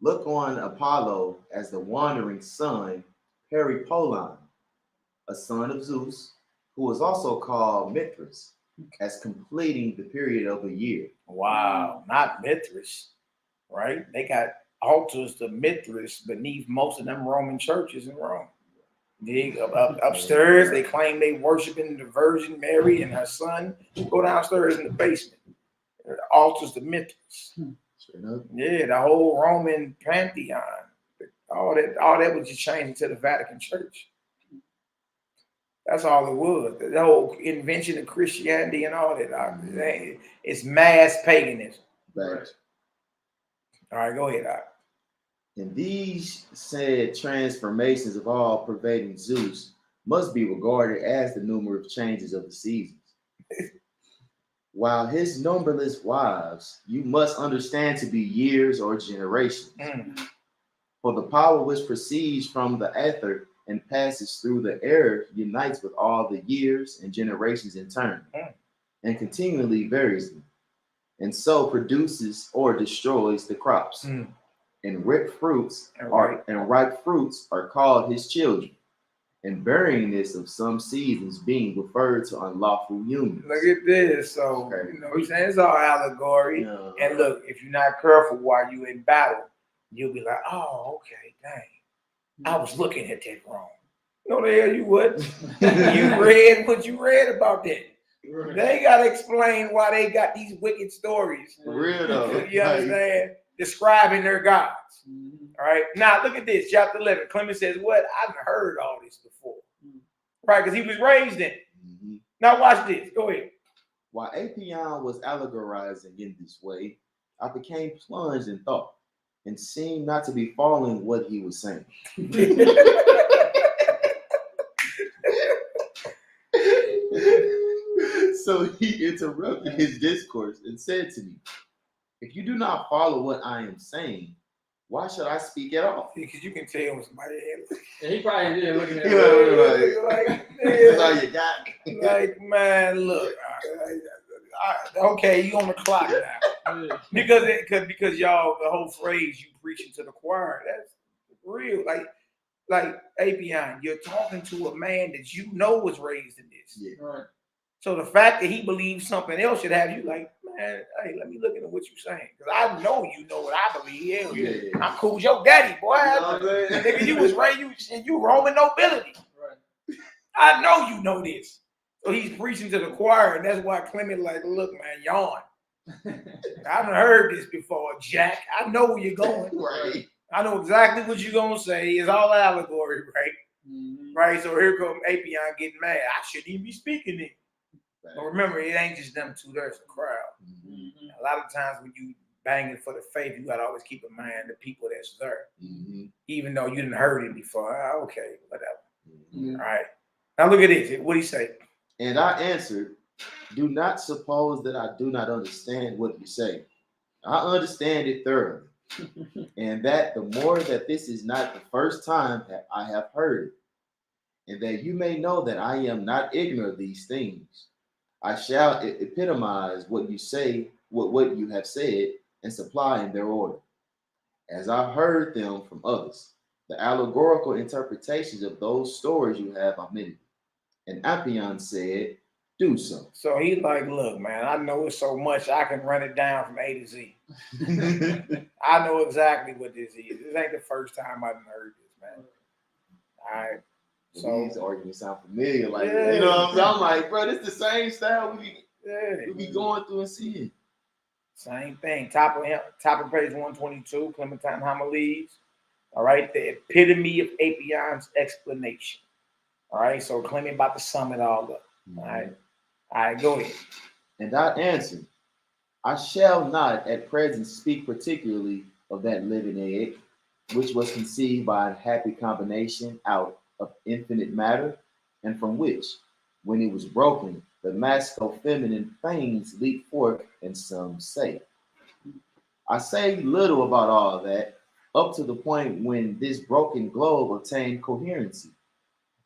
Look on Apollo as the wandering son, Peripollon, a son of Zeus, who was also called Mithras, as completing the period of a year.
Wow, not Mithras, right? They got altars to Mithras beneath most of them Roman churches in Rome. Upstairs, they claim they worshiping the Virgin Mary and her son. Go downstairs in the basement. Altars to Mithras. Yeah, the whole Roman pantheon. All that was just changed to the Vatican Church. That's all it was. The whole invention of Christianity and all that. It's mass paganism.
Right.
All right, go ahead, Doc.
And these said transformations of all pervading Zeus must be regarded as the numerous changes of the seasons. While his numberless wives, you must understand to be years or generations. For the power which proceeds from the ether and passes through the air unites with all the years and generations in turn, and continually varies them, and so produces or destroys the crops. And ripe fruits are called his children, and barrenness of some seasons being referred to unlawful unions.
Look at this. So, you know what I'm saying? It's all allegory. And look, if you're not careful while you're in battle, you'll be like, oh, okay, dang. I was looking at that wrong. No, the hell you would. You read what you read about that.
Right.
They gotta explain why they got these wicked stories.
For real though.
You understand? Describing their gods. All right. Now look at this, chapter 11. Clement says, "What? I've heard all this before." Right, because he was raised in it. Now watch this. Go ahead.
While Apion was allegorizing in this way, I became plunged in thought and seemed not to be following what he was saying. So he interrupted his discourse and said to me, "If you do not follow what I am saying, why should I speak at all?"
Because you can tell when somebody
And he probably did looking at
That's all you got.
like, man, look. Okay, you on the clock now. Because y'all, the whole phrase you preaching to the choir, that's real. Like Apion, you're talking to a man that you know was raised in this.
Yeah.
Right.
So the fact that he believes something else should have you like, man, hey, let me look into what you're saying. Because I know you know what I believe. Hell,
Yeah.
I'm cool with your daddy, boy.
You know what I'm saying?
Nigga, you was raised, you Roman nobility.
Right.
I know you know this. So he's preaching to the choir, and that's why Clement like, look, man, yawn. I haven't heard this before, Jack. I know where you're going.
Right.
I know exactly what you're gonna say. It's all allegory, right? Right. So here comes Apion getting mad. I shouldn't even be speaking it. But remember, it ain't just them two. There's a crowd. A lot of times when you banging for the faith, you gotta always keep in mind the people that's there, even though you didn't heard it before. Okay, whatever. All right. Now look at this. What do he say?
And I answered, "Do not suppose that I do not understand what you say. I understand it thoroughly, and that the more that this is not the first time that I have heard it, and that you may know that I am not ignorant of these things, I shall epitomize what you say, what you have said, and supply in their order, as I've heard them from others, the allegorical interpretations of those stories you have omitted." And Apion said, "Do so."
So he's like, look, man, I know it so much I can run it down from A to Z. I know exactly what this is. This ain't the first time I've heard this, man. All right. So
these arguments sound familiar, like
Yeah.
you know what I'm saying? I'm like, bro, this the same style we
yeah,
be going through and seeing.
same thing. Top of page 122, Clementine Homilies. All right, the epitome of Apion's explanation. All right, so Clement about to sum it all up. All right, go ahead.
And I answered, "I shall not at present speak particularly of that living egg, which was conceived by a happy combination out of infinite matter, and from which, when it was broken, the masculine-feminine things leaped forth, and some say. I say little about all that, up to the point when this broken globe obtained coherency,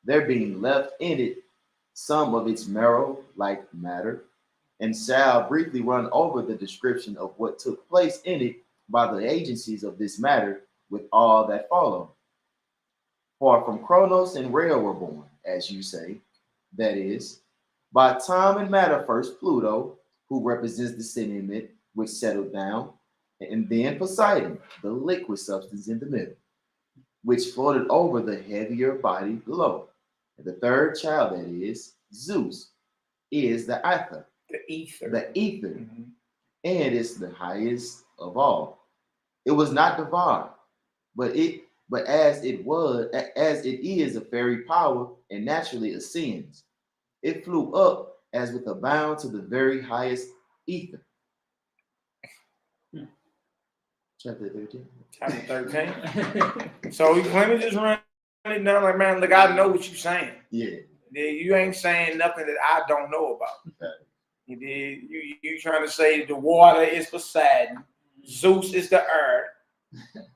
there being left in it some of its marrow-like matter, and shall briefly run over the description of what took place in it by the agencies of this matter, with all that followed. For from Chronos and Rhea were born, as you say, that is, by time and matter first Pluto, who represents the sentiment which settled down, and then Poseidon, the liquid substance in the middle, which floated over the heavier body below. And the third child, that is, Zeus, is the ether.
The ether.
The ether, and it's the highest of all. It was not devoured, but as it is a fairy power and naturally ascends, it flew up as with a bound to the very highest ether. Chapter 13.
Chapter 13. So Clement just run it down like, man, look, I know what you're saying.
Yeah.
You ain't saying nothing that I don't know about.
Okay.
You trying to say the water is Poseidon, Zeus is the earth.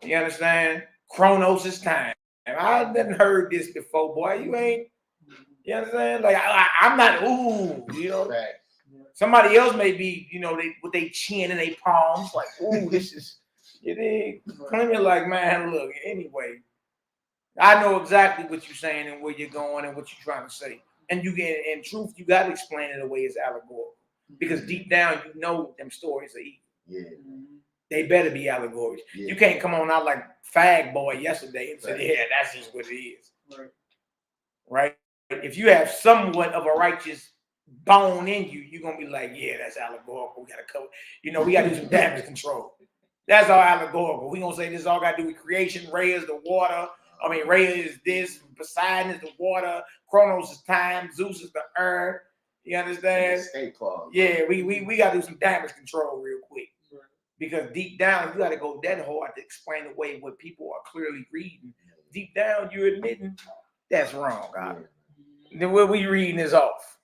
You understand? Chronos is time. And I didn't heard this before, boy. You ain't. You understand? Like I'm not. Ooh, you know.
Facts.
Somebody else may be, you know, with their chin and their palms, like, ooh, this is. You dig? Clement like, man, look. Anyway, I know exactly what you're saying and where you're going and what you're trying to say. And you get, in truth, you got to explain it the way it's allegorical. Because deep down, you know them stories are evil.
Yeah.
They better be allegories.
Yeah.
You can't come on out like Fag Boy yesterday and say,
Right.
yeah, that's just what it is.
Right.
Right? If you have somewhat of a righteous bone in you, you're going to be like, yeah, that's allegorical. We got to cover. You know, we got to do some damage control. That's all allegorical. We're going to say this all got to do with creation. Rhea is the water. I mean, Rhea is this. Poseidon is the water. Kronos is time. Zeus is the earth. You understand?
Escape clause.
Yeah, we got to do some damage control real quick.
Right.
Because deep down, you got to go that hard to explain away what people are clearly reading. Deep down, you're admitting that's wrong, God. Then what we reading is off.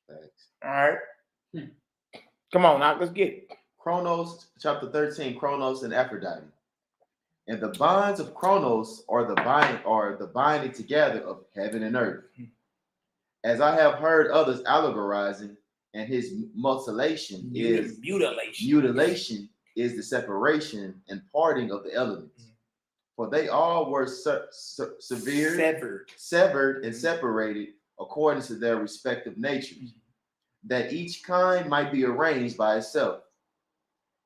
Thanks.
All right. Come on, now let's get it.
Chronos, chapter 13, Chronos and Aphrodite. And the bonds of Chronos are the binding together of heaven and earth. As I have heard others allegorizing, and his mutilation is the separation and parting of the elements. For they all were severed and separated according to their respective natures, that each kind might be arranged by itself.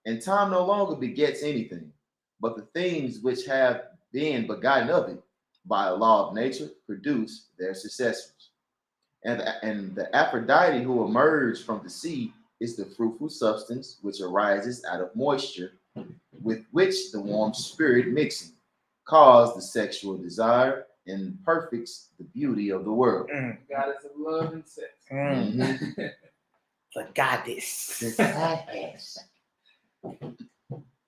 And time no longer begets anything, but the things which have been begotten of it by a law of nature produce their successors. And the Aphrodite who emerged from the sea is the fruitful substance which arises out of moisture, with which the warm spirit mixing causes the sexual desire and perfects the beauty of the world.
Goddess of love and sex.
The goddess.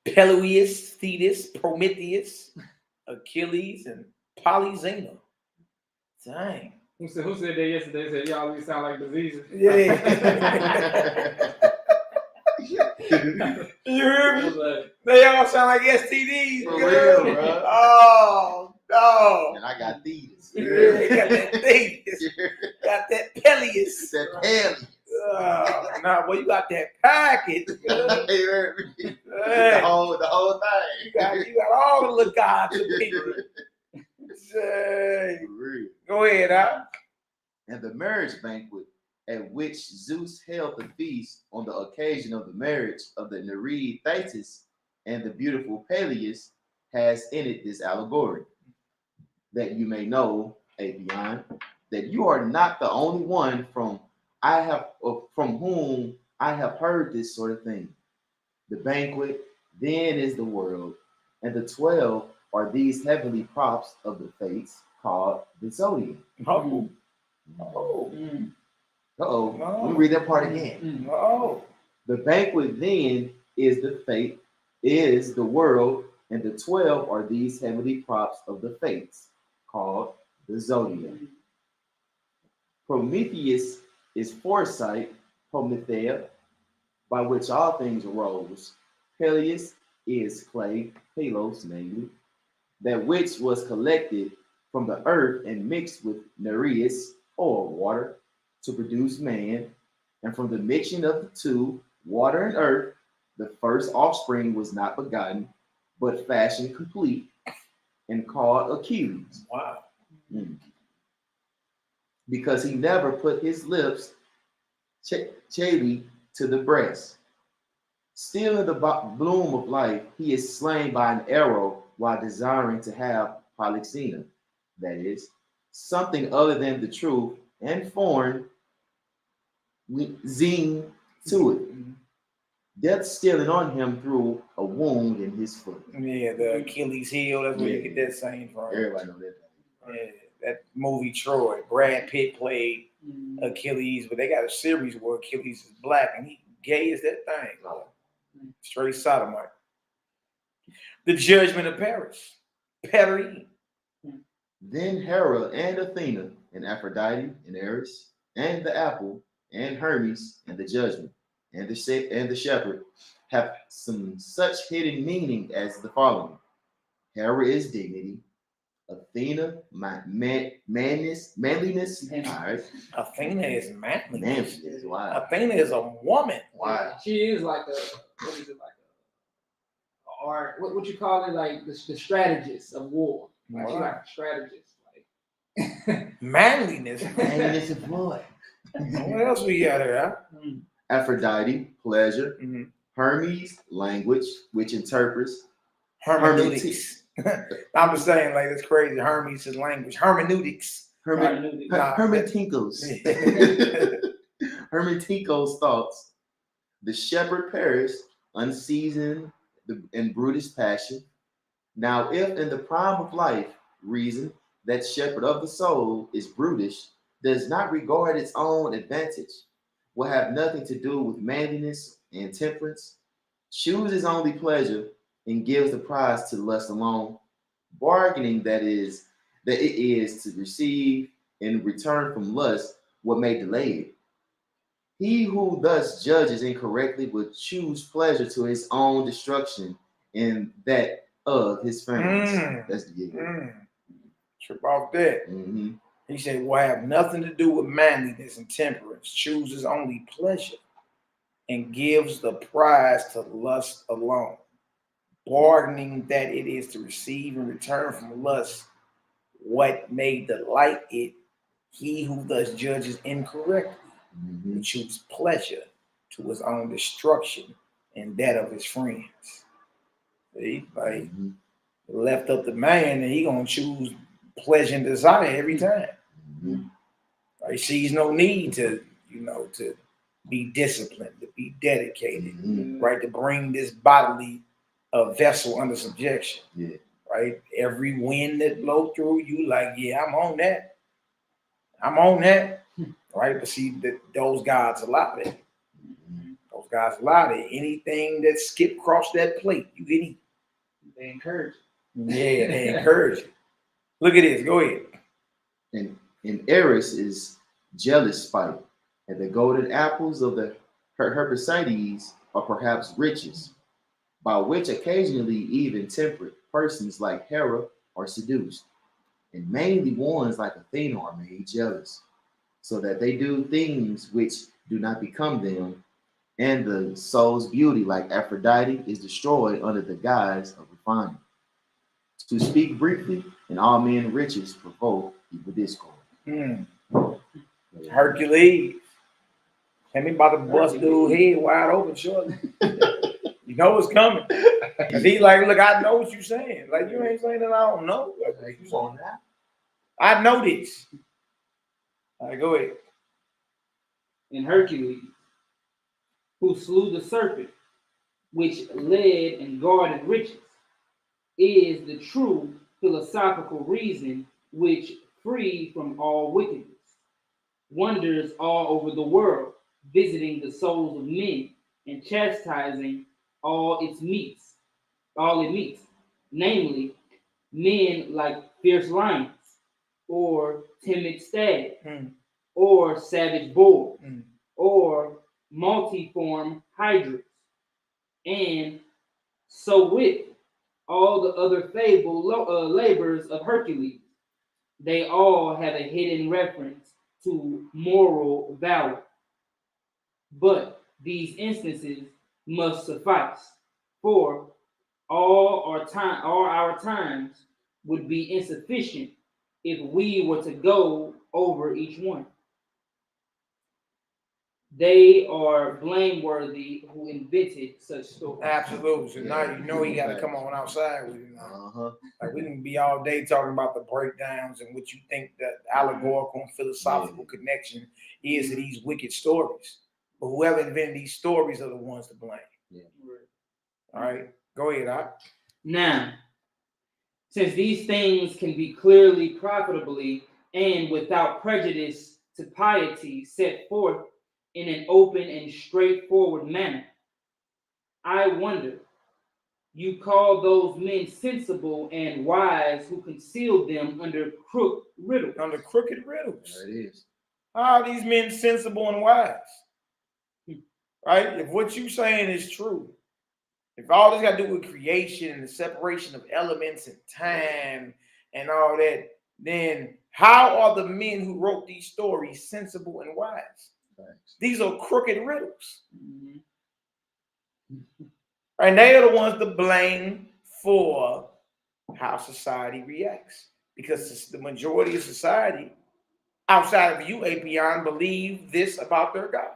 Peleus, Thetis, Prometheus, Achilles, and Polyxena. Dang.
Who said that yesterday? They said y'all these sound like diseases.
Yeah. You hear me?
Like,
They all sound like STDs.
For
girl.
real, bro.
Oh, no.
And I got these.
Yeah, got that Thetis. Got that Peleus.
That Haley.
Oh, nah, well, you got that package. Girl.
You heard me?
Hey.
The whole thing.
You got all the little gods of people. Say,
For real.
go ahead, huh?
And the marriage banquet at which Zeus held the feast on the occasion of the marriage of the Nereid Thetis and the beautiful Peleus has in it this allegory, that you may know, Apion, that you are not the only one from whom I have heard this sort of thing. The banquet then is the world, and the 12 are these heavenly props of the fates called the zodiac.
Oh.
Uh-oh.
No.
Let me read that part again.
Oh.
The banquet then is the fate, is the world, and the 12 are these heavenly props of the fates called the zodiac. Prometheus is foresight, Promethea, by which all things arose. Peleus is clay, Pelos, namely, that which was collected from the earth and mixed with Nereus, or water, to produce man. And from the mixing of the two, water and earth, the first offspring was not begotten, but fashioned complete, and called Achilles.
Wow.
Because he never put his lips chally to the breast. Still in the bloom of life, he is slain by an arrow while desiring to have Polyxena, that is, something other than the truth, and foreign zine to it. Death stealing on him through a wound in his foot.
Yeah, the Achilles heel, that's where you get that saying from.
Everybody know that.
Yeah, that movie Troy, Brad Pitt played Achilles, but they got a series where Achilles is black and he gay as that thing. Straight sodomite. The judgment of Paris. Perry.
Then Hera and Athena and Aphrodite and Eris and the apple and Hermes and the judgment and the shepherd have some such hidden meaning as the following. Hera is dignity. Athena, manliness. All right.
Athena is manliness.
Manliness. Wow.
Athena is a woman.
Wow.
she is like what is it, like a art, what you call it, like the strategist of war. Like, she's like a strategist. Like
Manliness.
Manliness of boy.
What else we got here, huh?
Aphrodite, pleasure. Hermes, language, which interprets
Hermeneutics. I'm just saying, like, it's crazy. Hermes is language. Hermeneutics.
Hermeticals. Hermeticals thoughts. The shepherd perished, unseasoned and brutish passion. Now, if in the prime of life, reason, that shepherd of the soul is brutish, does not regard its own advantage, will have nothing to do with manliness and temperance, chooses only pleasure, and gives the prize to lust alone, bargaining that it is to receive in return from lust what may delay it. He who thus judges incorrectly will choose pleasure to his own destruction and that of his friends. That's the
Trip off that. He said, will have nothing to do with manliness and temperance, chooses only pleasure, and gives the prize to lust alone, bargaining that it is to receive in return from lust what may delight it. He who thus judges incorrectly will choose pleasure to his own destruction and that of his friends. See, like, left up the man, and he gonna choose pleasure and desire every time. He sees no need to, to be disciplined, to be dedicated, right? To bring this bodily vessel under subjection, right? Every wind that blow through you, like, yeah, I'm on that. Right? But see, those gods allow that. Those guys allow that. Anything that skip across that plate, you can eat.
They encourage it.
Yeah, they encourage it. Look at this. Go ahead.
And Eris is jealous spite, and the golden apples of the Herbicydes are perhaps riches, by which occasionally even temperate persons like Hera are seduced, and mainly ones like Athena are made jealous, so that they do things which do not become them, and the soul's beauty, like Aphrodite, is destroyed under the guise of refinement. To speak briefly, in all men riches provoke evil discord.
Hercules. And he about to bust dude's head wide open shortly. You know it's coming. Cause he like, look, I know what you're saying. Like, you ain't saying that I don't know. Like, you on that? I know this. All right, go ahead.
And Hercules, who slew the serpent, which led and guarded riches, is the true philosophical reason which, free from all wickedness, wanders all over the world, visiting the souls of men and chastising all it meets, namely men like fierce lions, or timid stag, or savage bull, or multiform hydras, and so with all the other fable labors of Hercules, they all have a hidden reference to moral valor. But these instances must suffice, for all our times would be insufficient if we were to go over each one. They are blameworthy who invented such stories.
Absolutely. So now you know he got to come on outside with it now. Like, we can be all day talking about the breakdowns and what you think the allegorical and philosophical connection is to these wicked stories. But whoever invented these stories are the ones to blame. All right, go ahead, Doc.
Now, since these things can be clearly, profitably, and without prejudice to piety set forth in an open and straightforward manner, I wonder, you call those men sensible and wise who conceal them under crooked riddles.
Under crooked riddles.
There it is.
How are these men sensible and wise? Right? If what you're saying is true, if all this got to do with creation and the separation of elements and time and all that, then how are the men who wrote these stories sensible and wise?
Thanks.
These are crooked riddles. And they are the ones to blame for how society reacts. Because the majority of society outside of you, Apion, believe this about their gods.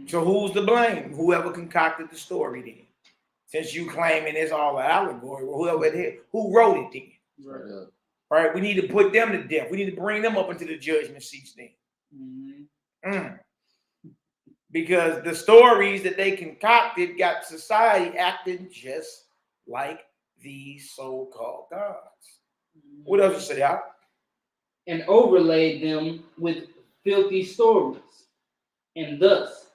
So who's to blame? Whoever concocted the story then. Since you claiming it's all an allegory, well, whoever it is, who wrote it then?
Right.
Right? We need to put them to death. We need to bring them up into the judgment seats then. Because the stories that they concocted got society acting just like these so-called gods. What else you say, Al?
And overlaid them with filthy stories, and thus,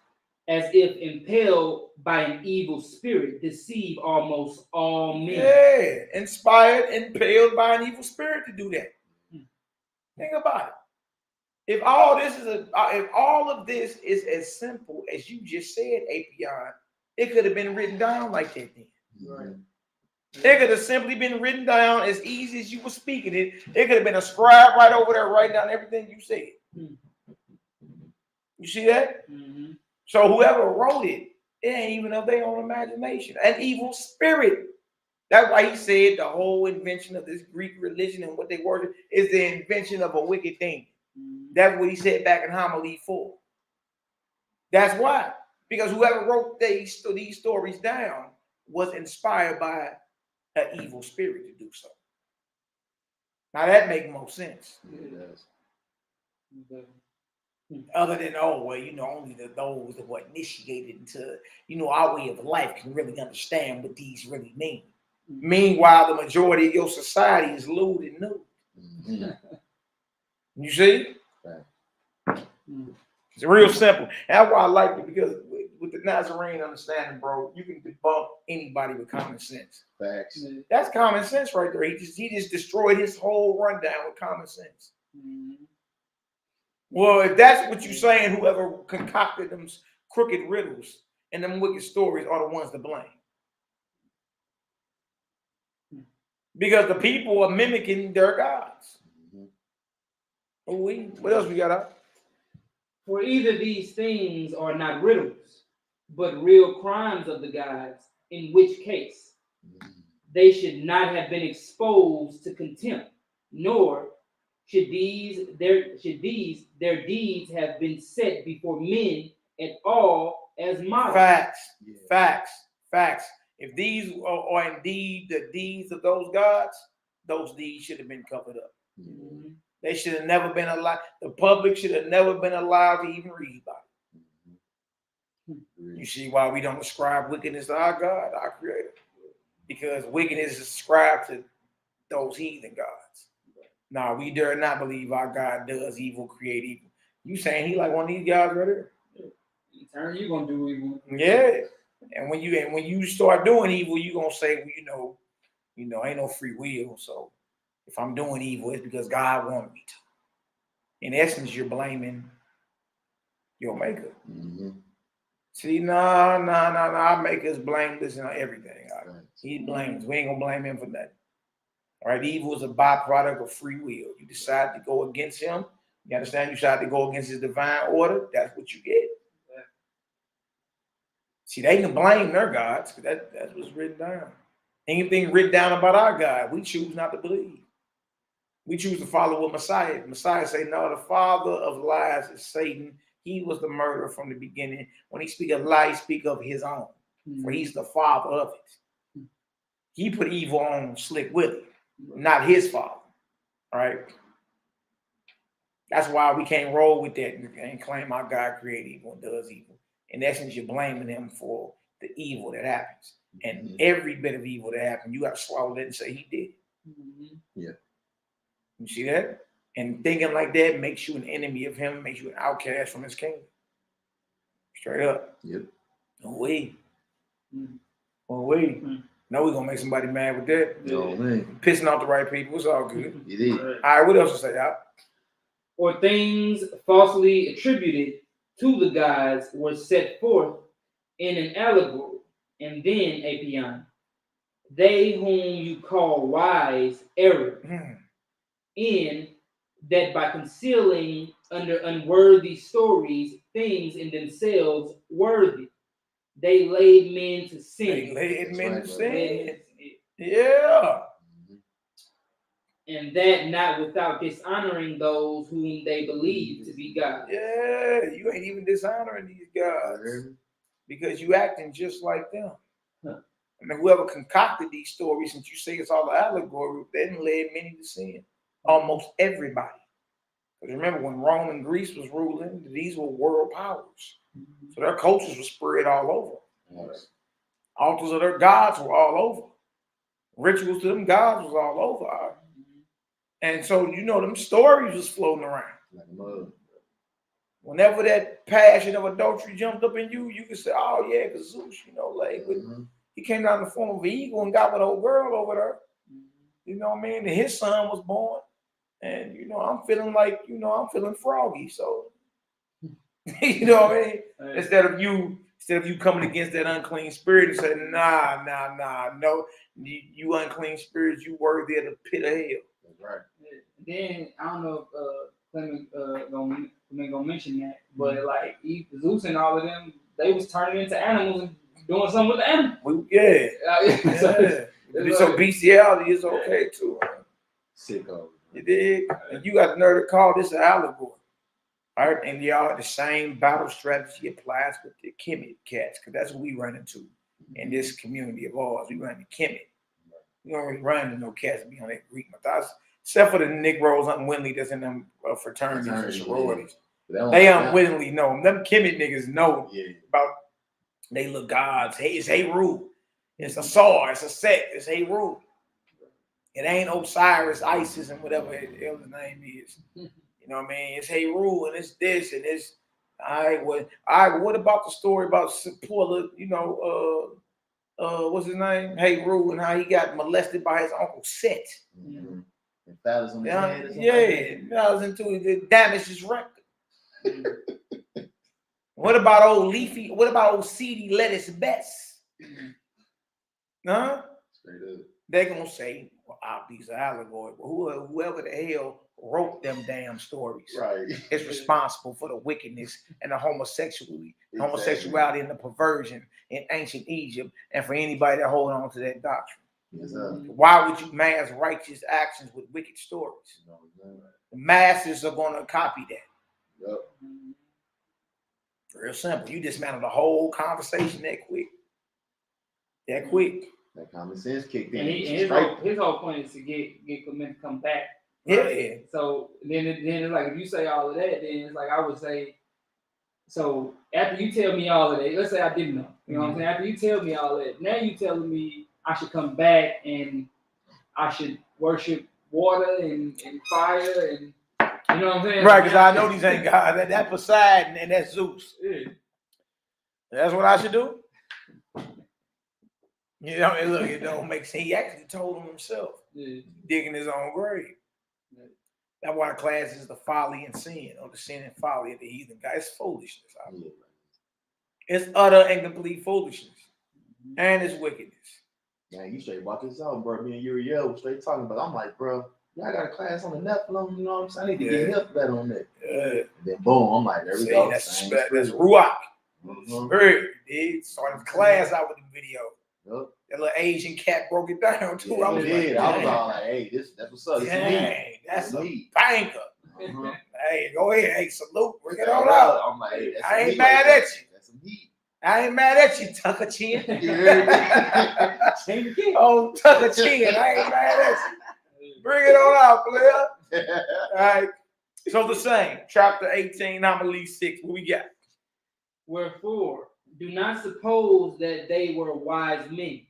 as if impelled by an evil spirit, deceive almost all men.
Yeah, inspired, impelled by an evil spirit to do that. Think about it. If all of this is as simple as you just said, Apion, it could have been written down like that then.
Right.
It could have simply been written down as easy as you were speaking it. It could have been a scribe right over there writing down everything you said. You see that? So whoever wrote it, it ain't even of their own imagination. An evil spirit. That's why he said the whole invention of this Greek religion and what they worship is the invention of a wicked thing. That's what he said back in Homily 4. That's why. Because whoever wrote these stories down was inspired by an evil spirit to do so. Now that makes more sense.
It does.
Other than, only those that were initiated into, our way of life can really understand what these really mean. Meanwhile, the majority of your society is lewd and nude. You see?
Right.
It's real simple. That's why I like it, because with the Nazarene understanding, bro, you can debunk anybody with common sense.
Facts.
That's common sense right there. He just destroyed his whole rundown with common sense. Well, if that's what you're saying, whoever concocted them crooked riddles and them wicked stories are the ones to blame. Because the people are mimicking their gods. What else we got out?
For either these things are not riddles, but real crimes of the gods, in which case they should not have been exposed to contempt, nor should their deeds have been set before men at all as models.
Facts. If these are indeed the deeds of those gods, those deeds should have been covered up. They should have never been allowed. The public should have never been allowed to even read about it. You see why we don't ascribe wickedness to our God, our Creator? Because wickedness is ascribed to those heathen gods. Now, we dare not believe our God does evil, create evil. You saying he like one of these guys right here?
In turn, you gonna do evil.
Yeah. And when you start doing evil, you gonna say, well, ain't no free will. So if I'm doing evil, it's because God wanted me to. In essence, you're blaming your maker. See, no, our maker's blameless in everything. He blames. We ain't gonna blame him for nothing. All right, evil is a byproduct of free will. You decide to go against him. You understand? You decide to go against his divine order. That's what you get. See, they can blame their gods, because that's what's written down. Anything written down about our God, we choose not to believe. We choose to follow what Messiah. Messiah say, no, the father of lies is Satan. He was the murderer from the beginning. When he speak of lies, speak of his own. For he's the father of it. He put evil on Slick Willie, not his father. All right? That's why we can't roll with that and claim our God created evil and does evil. In essence, you're blaming him for the evil that happens. And every bit of evil that happened, you got to swallow that and say he did.
Yeah.
You see that? And thinking like that makes you an enemy of him, makes you an outcast from his kingdom. Straight up.
Yep.
No way. No way. No, we're going to make somebody mad with that.
No way.
Pissing off the right people. It's all good.
It is.
All right, what else to say, y'all?
Or things falsely attributed to the gods were set forth in an allegory, and then Apion. They whom you call wise error, in that by concealing under unworthy stories things in themselves worthy, they laid men to sin.
They laid men to sin. Yeah.
and that not without dishonoring those whom they believe to be God.
Yeah, you ain't even dishonoring these gods because you acting just like them.
Huh.
I mean, whoever concocted these stories, since you say it's all an allegory, they didn't led many to sin. Almost everybody. Because remember, when Rome and Greece was ruling, these were world powers. So their cultures were spread all over.
Yes.
Altars of their gods were all over. Rituals to them gods was all over. And so, you know, them stories was floating around.
Like a mug.
Whenever that passion of adultery jumped up in you, you could say, oh, yeah, because Zeus, you know, like, he came down in the form of an eagle and got with an old girl over there. You know what I mean? And his son was born. And, you know, I'm feeling like, you know, I'm feeling froggy. So, you know what I mean? Instead of you coming against that unclean spirit and saying, nah, no, you unclean spirits, you worthy of the pit of hell.
That's right.
Then I don't know if Clement gonna mention that, but like Zeus and all of them, they was turning into animals and doing something with the animals.
So bestiality is okay too.
Sicko.
You dig? And you got the nerve to call this an allegory. All right, and y'all, the same battle strategy applies with the Kemet cats, because that's what we run into in this community of ours. We run into Kemet. We don't really run into no cats that be on that Greek mythos, except for the Negroes unwittingly that's in them fraternities and sororities. They unwittingly know them. Them Kemet niggas know about they little gods. Hey, it's Heru. It's a Sar. It's a Set. It's Heru. It ain't Osiris, Isis, and whatever his name is. You know what I mean? It's Heru and it's this and it's all right. What about the story about Sepulveda? You know, what's his name? Heru, and how he got molested by his uncle Set.
Mm-hmm. And fellas on his head.
That was into it. Damaged his record. What about old Leafy? What about old Seedy Lettuce Bess? Huh?
Straight up.
They're gonna say, well, these are allegory. But whoever the hell wrote them damn stories is responsible for the wickedness and the homosexuality and the perversion in ancient Egypt, and for anybody that hold on to that doctrine.
Yes,
why would you mask righteous actions with wicked stories? The masses are gonna copy that.
Yep.
Real simple. You dismantle the whole conversation that quick. That quick.
That common sense kicked in.
And his whole point is to get Clement to come back. Right?
Yeah.
So then it's like, if you say all of that, then it's like I would say, so after you tell me all of that, let's say I didn't know. You know what I'm saying? After you tell me all that, now you telling me I should come back and I should worship water and fire and you know what I'm saying?
Right, because I know these ain't God. That Poseidon and that's Zeus.
Yeah.
That's what I should do. You know, and look, it don't make sense. He actually told him himself, digging his own grave. Yeah. That's why the class is the folly and sin, or the sin and folly of the heathen guy. It's foolishness. It's utter and complete foolishness. And it's wickedness.
Man, you straight walk this out, bro. Me and Uriel was straight talking about. I'm like, bro, I got a class on the Nephilim, you know what I'm saying? I need to get help that on that. And then boom, I'm like, there we go.
That's Ruach. Dude, started the class out with the video.
Yep.
That little Asian cat broke it down too.
Yeah, I was all like, hey, that's what's up.
Dang, that's a banker. Hey, go ahead. Hey, salute. Bring it on
out.
out.
I'm like, hey,
I ain't mad at you.
That's some heat.
I ain't mad at you, Tucker Chin. Oh, Tucker Chin. I ain't mad at you. Bring it on out, player. All right. So the same. Chapter 18, Homily 6. What we got?
Wherefore, do not suppose that they were wise men,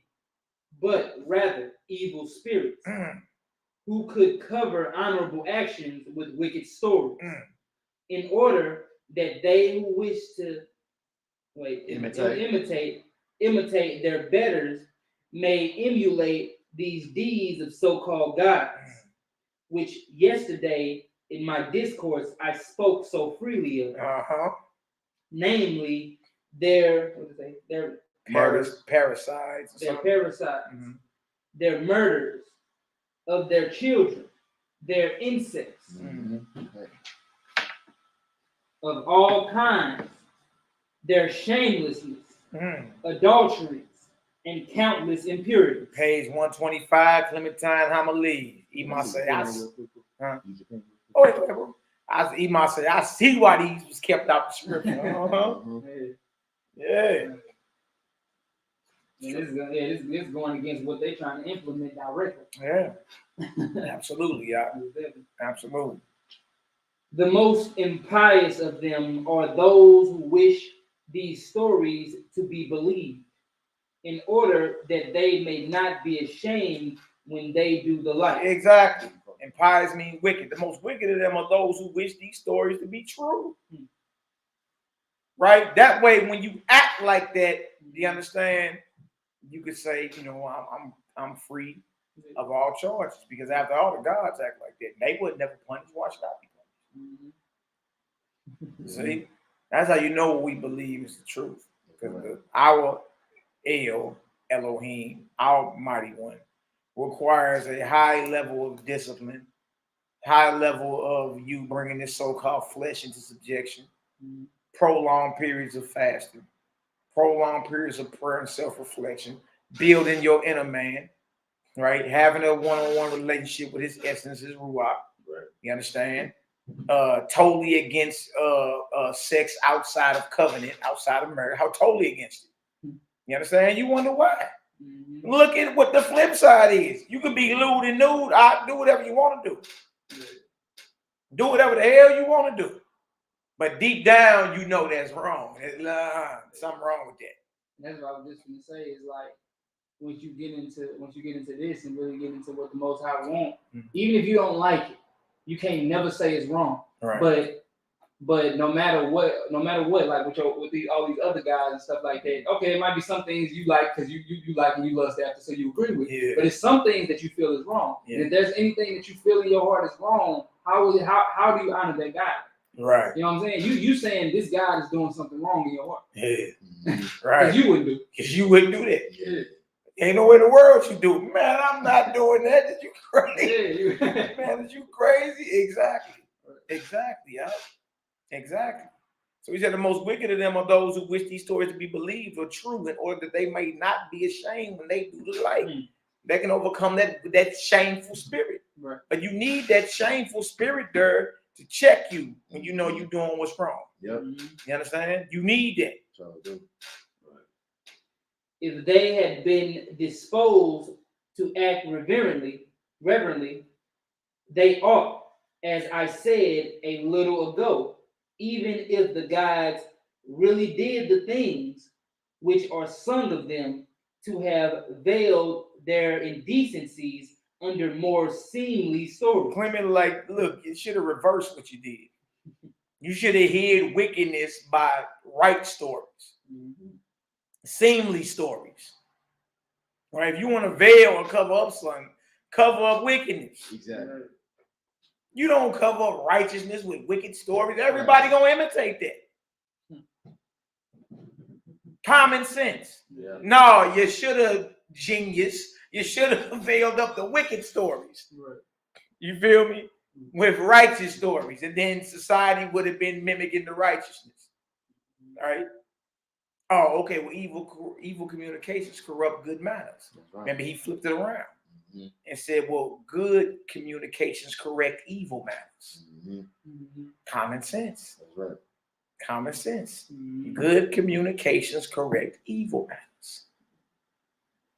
but rather evil spirits, who could cover honorable actions with wicked stories, in order that they who wish to imitate their betters may emulate these deeds of so-called gods, which yesterday in my discourse I spoke so freely of, namely their
parasites,
their murders of their children, their incest of all kinds, their shamelessness, adulteries, and countless impurities.
Page 125, Clementine Homilies. Oh, wait, bro. I see why these was kept out the scripture. Yeah.
This is going against what they're trying to implement directly.
Yeah. Absolutely, yeah. Absolutely.
The most impious of them are those who wish these stories to be believed, in order that they may not be ashamed when they do the like.
Exactly. Impious mean wicked. The most wicked of them are those who wish these stories to be true. Right? That way, when you act like that, you understand, you could say, you know, I'm free of all charges, because after all, the gods act like that. They would never punish. Why should I be punished? See? That's how you know what we believe is the truth. Because our Elohim, our mighty one, requires a high level of discipline, high level of you bringing this so-called flesh into subjection, prolonged periods of fasting, prolonged periods of prayer and self-reflection, building your inner man, right? Having a one-on-one relationship with his essence, his ruach. Right. You understand? Totally against sex outside of covenant, outside of marriage. How totally against it. You understand? You wonder why. Look at what the flip side is. You can be lewd and nude. Do whatever you want to do. Do whatever the hell you want to do. But deep down, you know that's wrong. Something wrong with that.
That's what I was just going to say. Is like once you get into this and really get into what the Most High want, even if you don't like it, you can't never say it's wrong. Right. But no matter what, like with all these other guys and stuff like that, okay, it might be some things you like because you like and you lust after, so you agree with. Yeah. But it's some things that you feel is wrong. Yeah. And if there's anything that you feel in your heart is wrong, how do you honor that guy? Right. You know what I'm saying? You saying this guy is doing something wrong in your heart. Yeah. Right. Because you wouldn't do. Because you wouldn't do that. Yeah. Ain't no way in the world you do. Man, I'm not doing that. Did you crazy? Yeah, man, did you crazy? Exactly. Exactly, yeah. Exactly. So he said the most wicked of them are those who wish these stories to be believed or true, in order that they may not be ashamed when they do the like. They can overcome that shameful spirit. Right. But you need that shameful spirit there to check you when you know you're doing what's wrong. Yep. You understand? You need that. So, if they had been disposed to act reverently, they ought, as I said a little ago, even if the gods really did the things which are sung of them, to have veiled their indecencies under more seemly stories.
Clement, like, look, you should have reversed what you did. You should have hid wickedness by right stories, seemly stories. Right? If you want to veil or cover up something, cover up wickedness. Exactly. You don't cover up righteousness with wicked stories. Everybody gonna imitate that. Common sense. Yeah. No, you should have, genius. You should have veiled up the wicked stories. Right. You feel me? With righteous stories, and then society would have been mimicking the righteousness. All right. Oh, okay. Well, evil communications corrupt good manners. Right. Remember, he flipped it around and said, "Well, good communications correct evil manners." Common sense. That's right. Common sense. Good communications correct evil manners.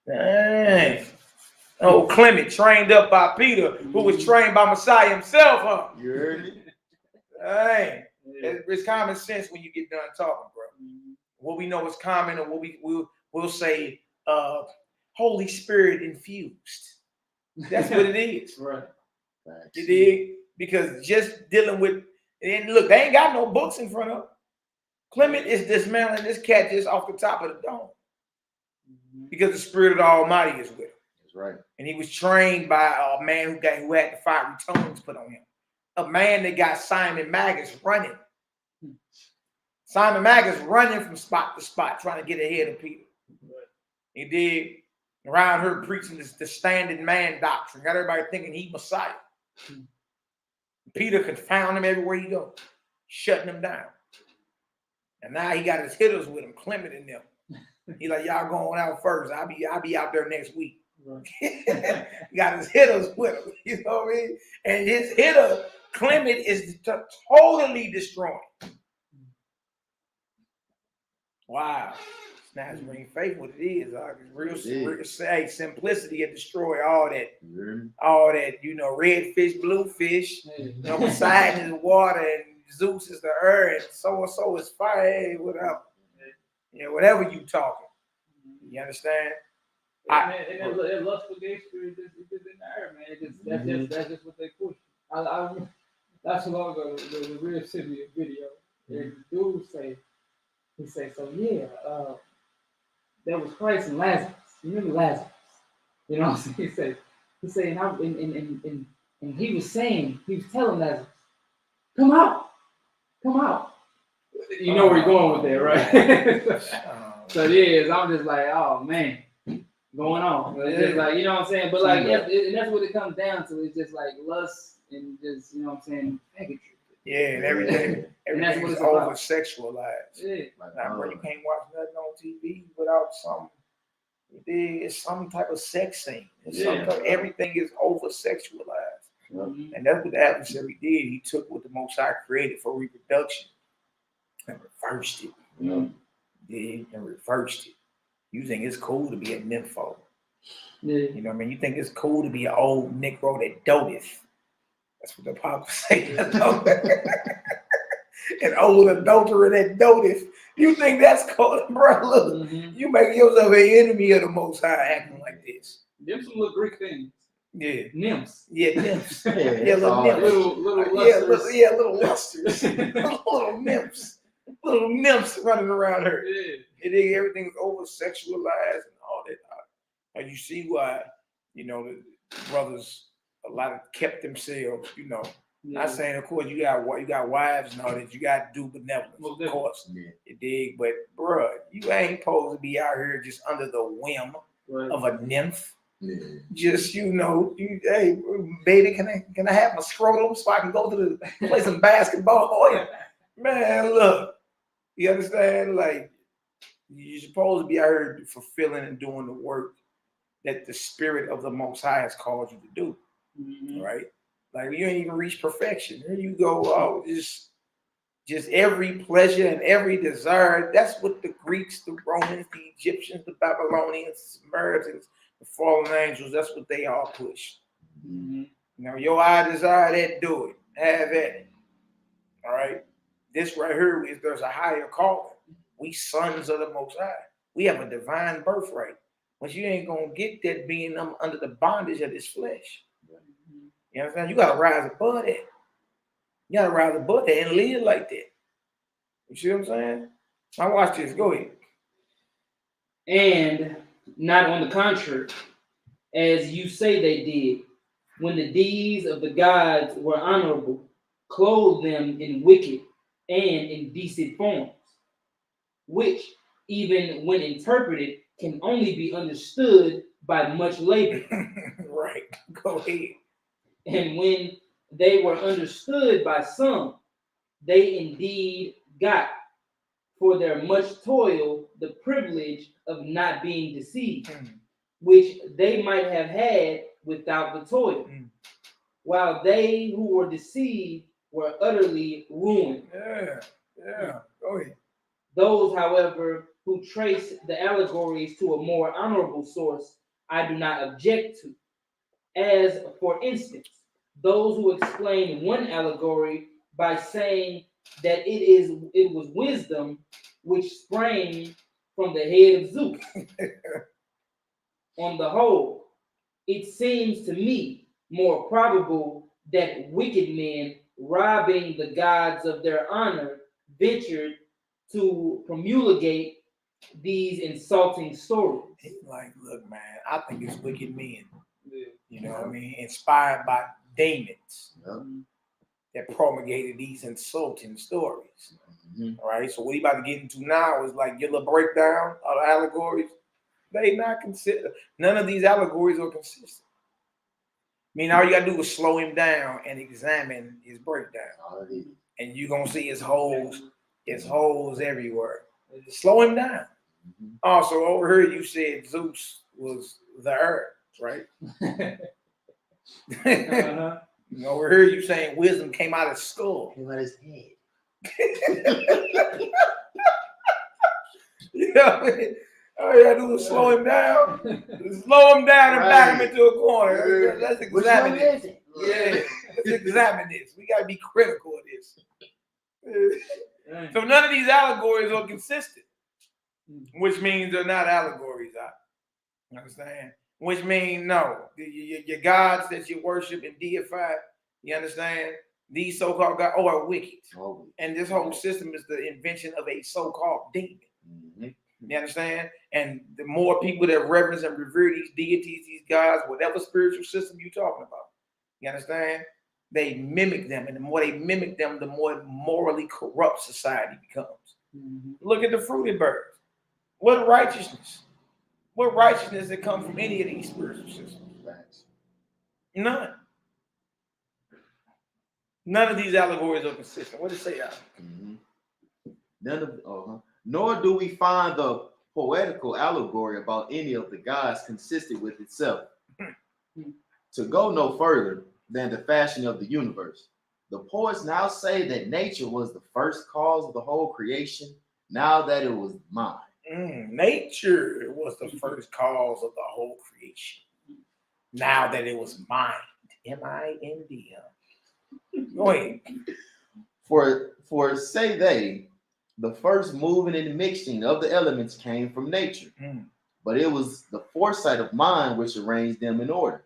Dang. Oh, Clement, trained up by Peter, who was trained by Messiah himself, huh? You heard me? Dang. It's common sense when you get done talking, bro. What we know is common, or what we'll say, Holy Spirit infused. That's what it is. Right. You dig? Because just dealing with, and look, they ain't got no books in front of them. Clement is dismantling this cat just off the top of the dome. Because the Spirit of the Almighty is with him. That's right. And he was trained by a man who had the fiery tongues put on him. A man that got Simon Magus running. Simon Magus running from spot to spot, trying to get ahead of Peter. He did. Around her preaching the standing man doctrine. Got everybody thinking he Messiah. Peter confound him everywhere he goes, shutting him down. And now he got his hitters with him, Clement and them. He like, y'all going out first. I'll be out there next week.
Right.
Got his hitters with him. You know what I mean? And his hitter, Clement, is totally destroying. Wow. Nazarene faith, what it is, real say simplicity and destroy all that, you know, red fish, blue fish, you know, Poseidon is water and Zeus is the earth, and so is fire, hey, whatever. You know, whatever you talking. You understand?
And that lustful gay spirit is just in the air, man. That's just what they push. I not too long ago, the real city video, and the dude he say, so yeah, there was Christ and Lazarus. You remember Lazarus? You know what I'm saying? He said, and he was telling Lazarus, come out. You know where you're going with that, right? So yeah, I'm just like, oh man, going on. It's just like, you know what I'm saying? But like, and that's what it comes down to. It's just like lust and just, you know what I'm saying, bigotry.
Yeah, and everything is over sexualized. Yeah. Like, bro, you can't watch nothing on TV without it's some type of sex scene. Everything is over sexualized. Mm-hmm. And that's what the adversary did. He took what the Most High created for reproduction and reversed it. And reversed it. You think it's cool to be a nympho. Yeah. You know what I mean? You think it's cool to be an old Negro that doteth. That's what the Bible says. An old adulterer that doteth. You think that's cool, bro? Look, you make yourself an enemy of the Most High acting like this.
Them some little Greek things.
Yeah.
Nymphs.
Yeah, nymphs.
Little lusters.
Little lusters. Little nymphs. Little nymphs running around her. Yeah. And then everything's over sexualized and all that. And you see why, you know, the brothers, a lot of kept themselves, you know. Yeah. Not saying, of course, you got wives and all that. You got to do benevolence, of course. Yeah. You dig? But, bruh, you ain't supposed to be out here just under the whim of a nymph. Yeah. Just, you know, hey, baby, can I have my scrotum so I can go to play some basketball? Oh, man, look. You understand? Like, you're supposed to be out here fulfilling and doing the work that the Spirit of the Most High has called you to do. Mm-hmm. Right? Like, you ain't even reached perfection. Here you go, just every pleasure and every desire. That's what the Greeks, the Romans, the Egyptians, the Babylonians, the Samaritans, the fallen angels, that's what they all push. Mm-hmm. You know, your eye desire that, do it. Have at it. All right? This right here is there's a higher calling. We sons of the Most High. We have a divine birthright. But you ain't going to get that being under the bondage of this flesh. You understand? You got to rise above that. You got to rise above that and live like that. You see what I'm saying? Now watch this. Go ahead.
And not on the contrary, as you say they did, when the deeds of the gods were honorable, clothed them in wicked and indecent forms, which, even when interpreted, can only be understood by much labor.
Right. Go ahead.
And when they were understood by some, they indeed got, for their much toil, the privilege of not being deceived, which they might have had without the toil, while they who were deceived were utterly ruined.
Yeah. Go ahead.
Those, however, who trace the allegories to a more honorable source, I do not object to. As, for instance, those who explain one allegory by saying that it was wisdom which sprang from the head of Zeus. On the whole, it seems to me more probable that wicked men, robbing the gods of their honor, ventured to promulgate these insulting stories.
Like, look, man, I think it's wicked men. You know what I mean? Inspired by demons that promulgated these insulting stories. All right. So what he about to get into now is like your little breakdown of the allegories. They not consider. None of these allegories are consistent. I mean, all you gotta do is slow him down and examine his breakdown, and you're gonna see his holes everywhere. Slow him down. Also, over here you said Zeus was the earth, right? Over here you saying wisdom came out of his skull.
Came out his head.
You know what I mean? All you gotta do is slow him down. Slow him down and back him into a corner. Let's examine this. Yeah, let's examine this. We gotta be critical of this. So none of these allegories are consistent, which means they're not allegories. You understand? Which means no, your gods that you worship and deify, you understand? These so-called gods are wicked. And this whole system is the invention of a so-called demon. You understand? And the more people that reverence and revere these deities, these gods, whatever spiritual system you're talking about, you understand? They mimic them. And the more they mimic them, the more morally corrupt society becomes. Look at the fruity birds. What righteousness? What righteousness that comes from any of these spiritual systems? None. None of these allegories are consistent. What does it say out?
None of nor do we find the poetical allegory about any of the gods consistent with itself. To go no further than the fashion of the universe, the poets now say that nature was the first cause of the whole creation, now that it was mind.
Nature was the first cause of the whole creation, now that it was mind. M-I-N-D. Go ahead.
For say they, the first moving and mixing of the elements came from nature, but it was the foresight of mind which arranged them in order.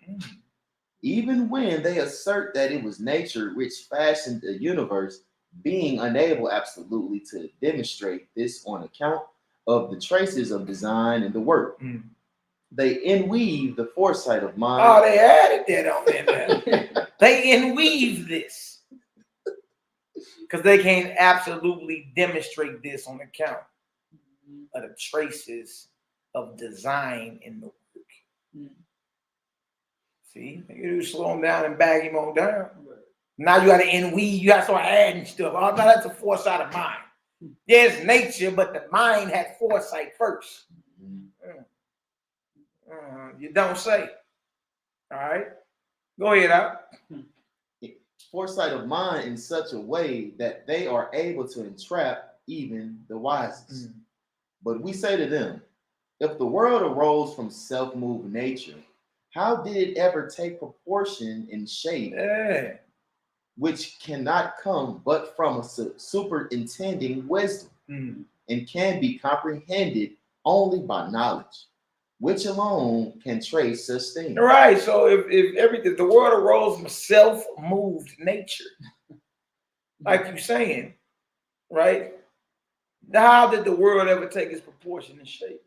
Even when they assert that it was nature which fashioned the universe, being unable absolutely to demonstrate this on account of the traces of design in the work, they inweave the foresight of mind.
Oh, they added that on there. They inweave this. Because they can't absolutely demonstrate this on account of the traces of design in the work. See, you slow him down and bag him on down. Now you got to inweave, you got to start adding stuff. Oh, now that's a foresight of mind. There's nature, but the mind had foresight first. You don't say. All right, go ahead, out.
Foresight of mind in such a way that they are able to entrap even the wisest. But we say to them, if the world arose from self-moved nature, how did it ever take proportion in shape, which cannot come but from a superintending wisdom, and can be comprehended only by knowledge, which alone can trace such things?
Right. So if the world arose from self-moved nature, like you're saying, right? How did the world ever take its proportion and shape?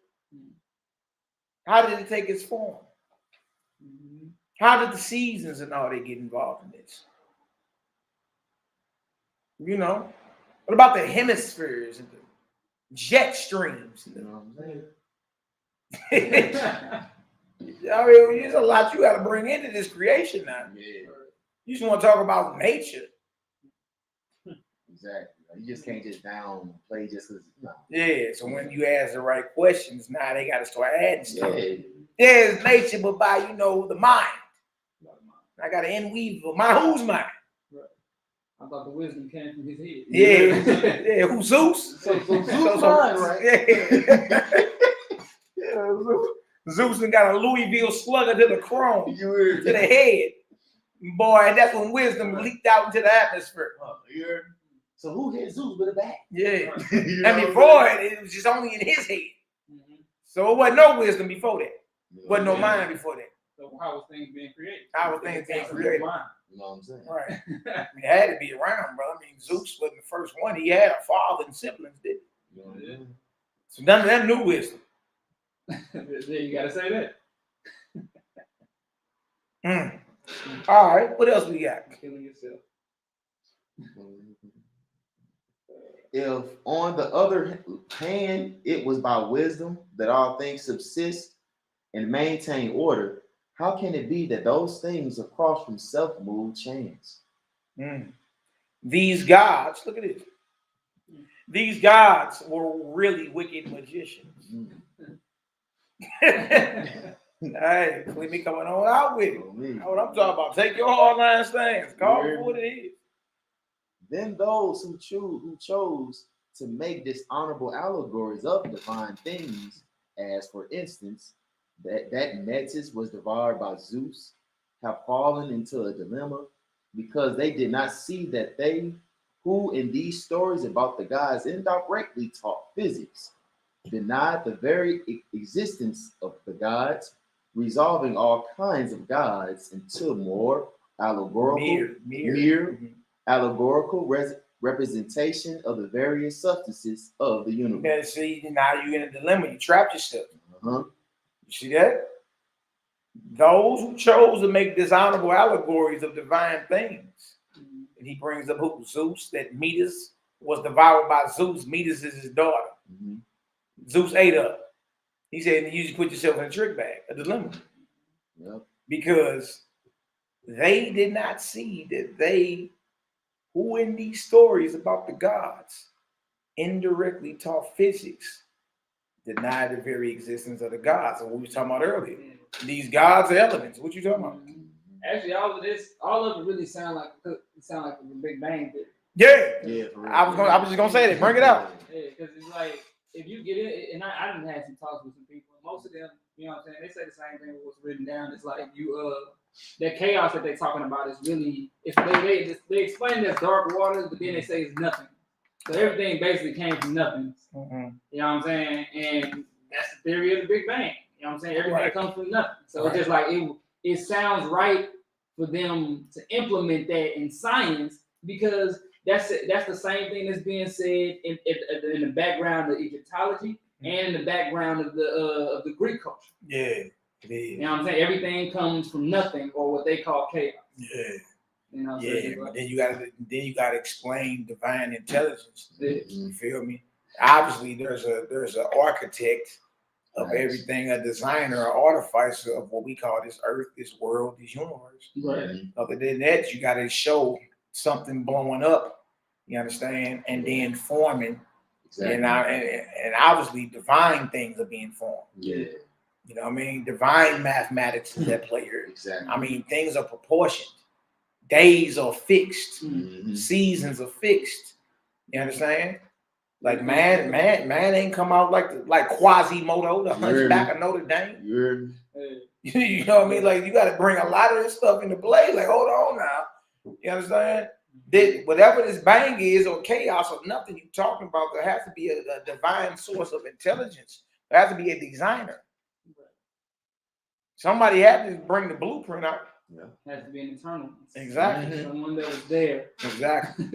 How did it take its form? How did the seasons and all they get involved in this? You know, what about the hemispheres and the jet streams? You know what I'm saying? I mean, there's a lot you got to bring into this creation now. You just want to talk about nature.
Exactly. You just can't just downplay just because.
Yeah. So when you ask the right questions, now they got to start adding stuff. There's nature, but by the mind. I got to interweave whose mind?
I thought the wisdom came from his head.
Yeah. Who's Zeus?
So Zeus mind, right?
Zeus and got a Louisville slugger to the chrome, to the head. Boy, that's when wisdom leaked out into the atmosphere.
So who hit Zeus with a bat?
Yeah. And before it was just only in his head. So it wasn't no wisdom before that. Wasn't no mind before that.
So how was things being created?
How was things being created?
You know what I'm saying?
Right. It had to be around, bro. I mean, Zeus wasn't the first one. He had a father and siblings, did he? So none of them knew wisdom.
Yeah, you gotta say that.
All right, what else we got?
Killing yourself.
If on the other hand, it was by wisdom that all things subsist and maintain order, how can it be that those things are crossed from self-moved chance?
These gods, look at this. These gods were really wicked magicians. Hey, let me coming on out with it. That's what I'm talking about. Take your hardline stance. Call it for what it is.
Then those who chose to make dishonorable allegories of divine things, as for instance, that Metis was devoured by Zeus, have fallen into a dilemma because they did not see that they who in these stories about the gods indirectly taught physics denied the very existence of the gods, resolving all kinds of gods into more allegorical, mere allegorical representation of the various substances of the universe.
Yeah, see, now you're in a dilemma. You trapped yourself. You see that? Those who chose to make dishonorable allegories of divine things. And he brings up who? Zeus, that Metis was devoured by Zeus. Metis is his daughter. Zeus ate her. He said, you just put yourself in a trick bag, a dilemma. Because they did not see that they, who in these stories about the gods indirectly taught physics, denied the very existence of the gods. And what we were talking about earlier. These gods are elements. What you talking about?
Actually, all of it really sound like the Big Bang Theory.
Yeah. I was just gonna say that. Bring it out.
Yeah, because it's like if you get it, and I done had some talks with some people. Most of them, you know what I'm saying, they say the same thing with what's written down. It's like that chaos that they're talking about is really, if they explain it as dark waters, but then they say it's nothing. So everything basically came from nothing. You know what I'm saying? And that's the theory of the Big Bang. You know what I'm saying? Everything comes from nothing. So it's just like it sounds right for them to implement that in science, because that's the same thing that's being said in the background of Egyptology and in the background of the Greek culture. Yeah. You know what I'm saying? Everything comes from nothing, or what they call chaos. Yeah. You know what I'm saying?
But then you gotta explain divine intelligence. You feel me? Obviously, there's an architect of everything, a designer, an artificer of what we call this earth, this world, this universe. Other than that, you gotta show something blowing up. You understand? And then forming. And obviously, divine things are being formed. You know what I mean? Divine mathematics is at play here. I mean, things are proportioned. Days are fixed. Seasons are fixed. You understand? Like man ain't come out like Quasimodo, the Hunchback of Notre Dame. You know what I mean? Like, you got to bring a lot of this stuff into play. Like, hold on now. You understand? Whatever this bang is, or chaos, or nothing you're talking about, there has to be a divine source of intelligence. There has to be a designer. Somebody had to bring the blueprint out.
Has to be an eternal.
Exactly.
Someone that was there.
Exactly.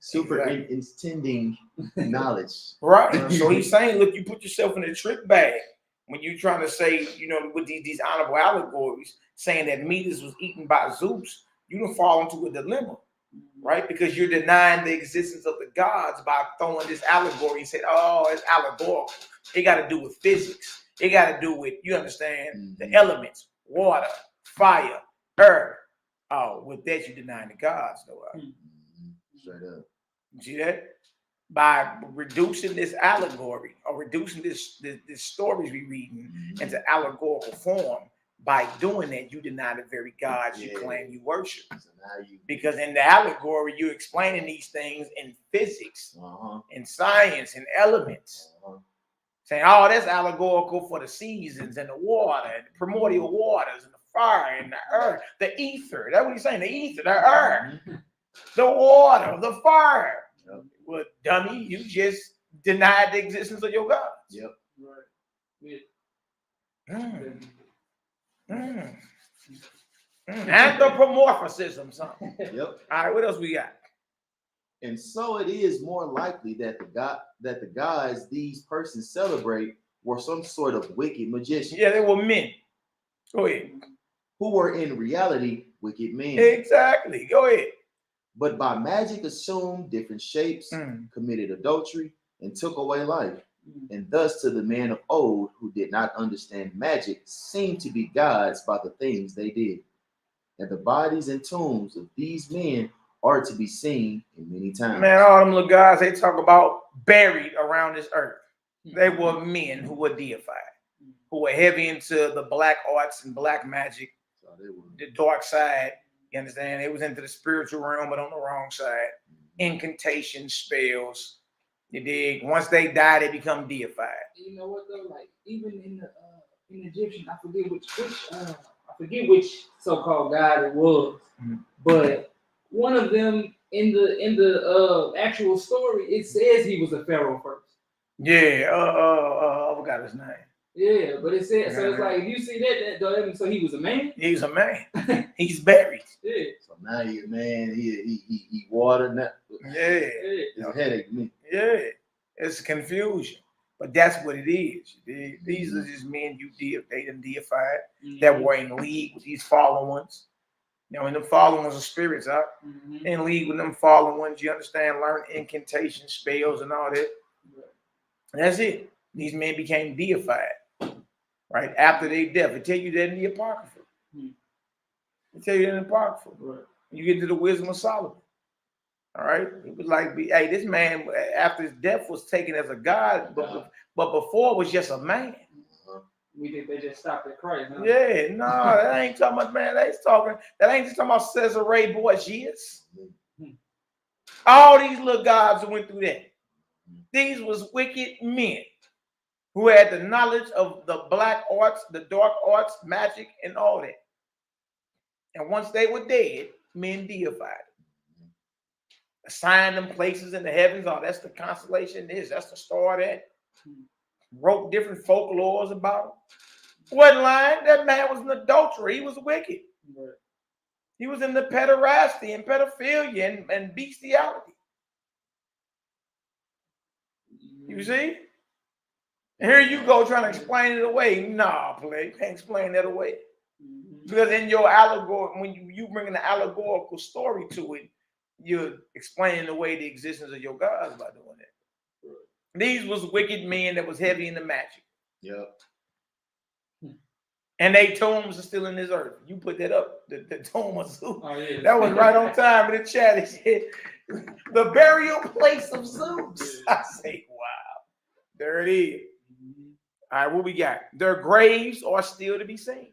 Superintending knowledge.
Right. So he's saying, look, you put yourself in a trick bag when you're trying to say, you know, with these honorable allegories, saying that Metis was eaten by Zeus, you don't fall into a dilemma, right? Because you're denying the existence of the gods by throwing this allegory and saying, oh, it's allegorical. It got to do with physics. It got to do with, you understand, the elements, water, fire, earth. Oh, with that, you're denying the gods, though.
Straight up.
You see that? By reducing this allegory, or reducing this stories we reading into allegorical form, by doing that, you deny the very gods you claim you worship. So because in the allegory, you're explaining these things in physics, in science, in elements. Saying, oh, that's allegorical for the seasons and the water, and the primordial waters, and the fire, and the earth, the ether. That's what he's saying, the ether, the earth, the water, the fire. Well, dummy, you just denied the existence of your gods. Anthropomorphism, something. All right, what else we got?
And so it is more likely that the gods these persons celebrate were some sort of wicked magicians.
Yeah, they were men. Go ahead.
Who were in reality wicked men.
Exactly. Go ahead.
But by magic assumed different shapes, committed adultery, and took away life. And thus to the men of old who did not understand magic seemed to be gods by the things they did. And the bodies and tombs of these men are to be seen in many times.
Man, all them little guys they talk about buried around this earth. They were men who were deified, who were heavy into the black arts and black magic,
So they were,
the dark side. You understand? It was into the spiritual realm, but on the wrong side. Incantation, spells. You dig? Once they die, they become deified.
You know what though? Like even in the Egyptian, I forget which so-called god it was, but one of them in the actual story, it says he was a pharaoh first.
Yeah, I forgot his name.
Yeah, but it said so. It's like if you see that so he was a man.
He's a man. He's buried.
Yeah.
so now he a man, he water now.
Yeah.
It's a headache to me.
Yeah. It's confusion. But that's what it is. These are just men they done deified that were in league with these fallen ones. You know, and the fallen ones are spirits out in league with them fallen ones. You understand? Learn incantation, spells, and all that. And that's it. These men became deified, right? After their death. It tell you that in the Apocrypha. It tell you that in the Apocrypha. Right. You get to the wisdom of Solomon. All right. It was like, hey, this man, after his death, was taken as a god, but before was just a man.
We think they just stopped at Christ, huh?
Yeah, no, that ain't talking about, man. That ain't just talking about Cesare Borgias. All these little gods who went through that. These was wicked men who had the knowledge of the black arts, the dark arts, magic, and all that. And once they were dead, men deified. Assigned them places in the heavens. Oh, that's the constellation. That's the star that. Wrote different folklores about him. Wasn't lying. That man was an adulterer. He was wicked. Right. He was in the pederasty and pedophilia and bestiality. You see? And here you go trying to explain it away. Nah, play. You can't explain that away. Because in your allegory, when you bring an allegorical story to it, you're explaining away the existence of your gods by doing that. These was wicked men that was heavy in the magic.
Yep.
And they tombs are still in this earth. You put that up, the tomb of Zeus.
Oh, yeah.
That was right on time in the chat. It said, the burial place of Zeus. I say, wow. There it is. All right, what we got? Their graves are still to be seen.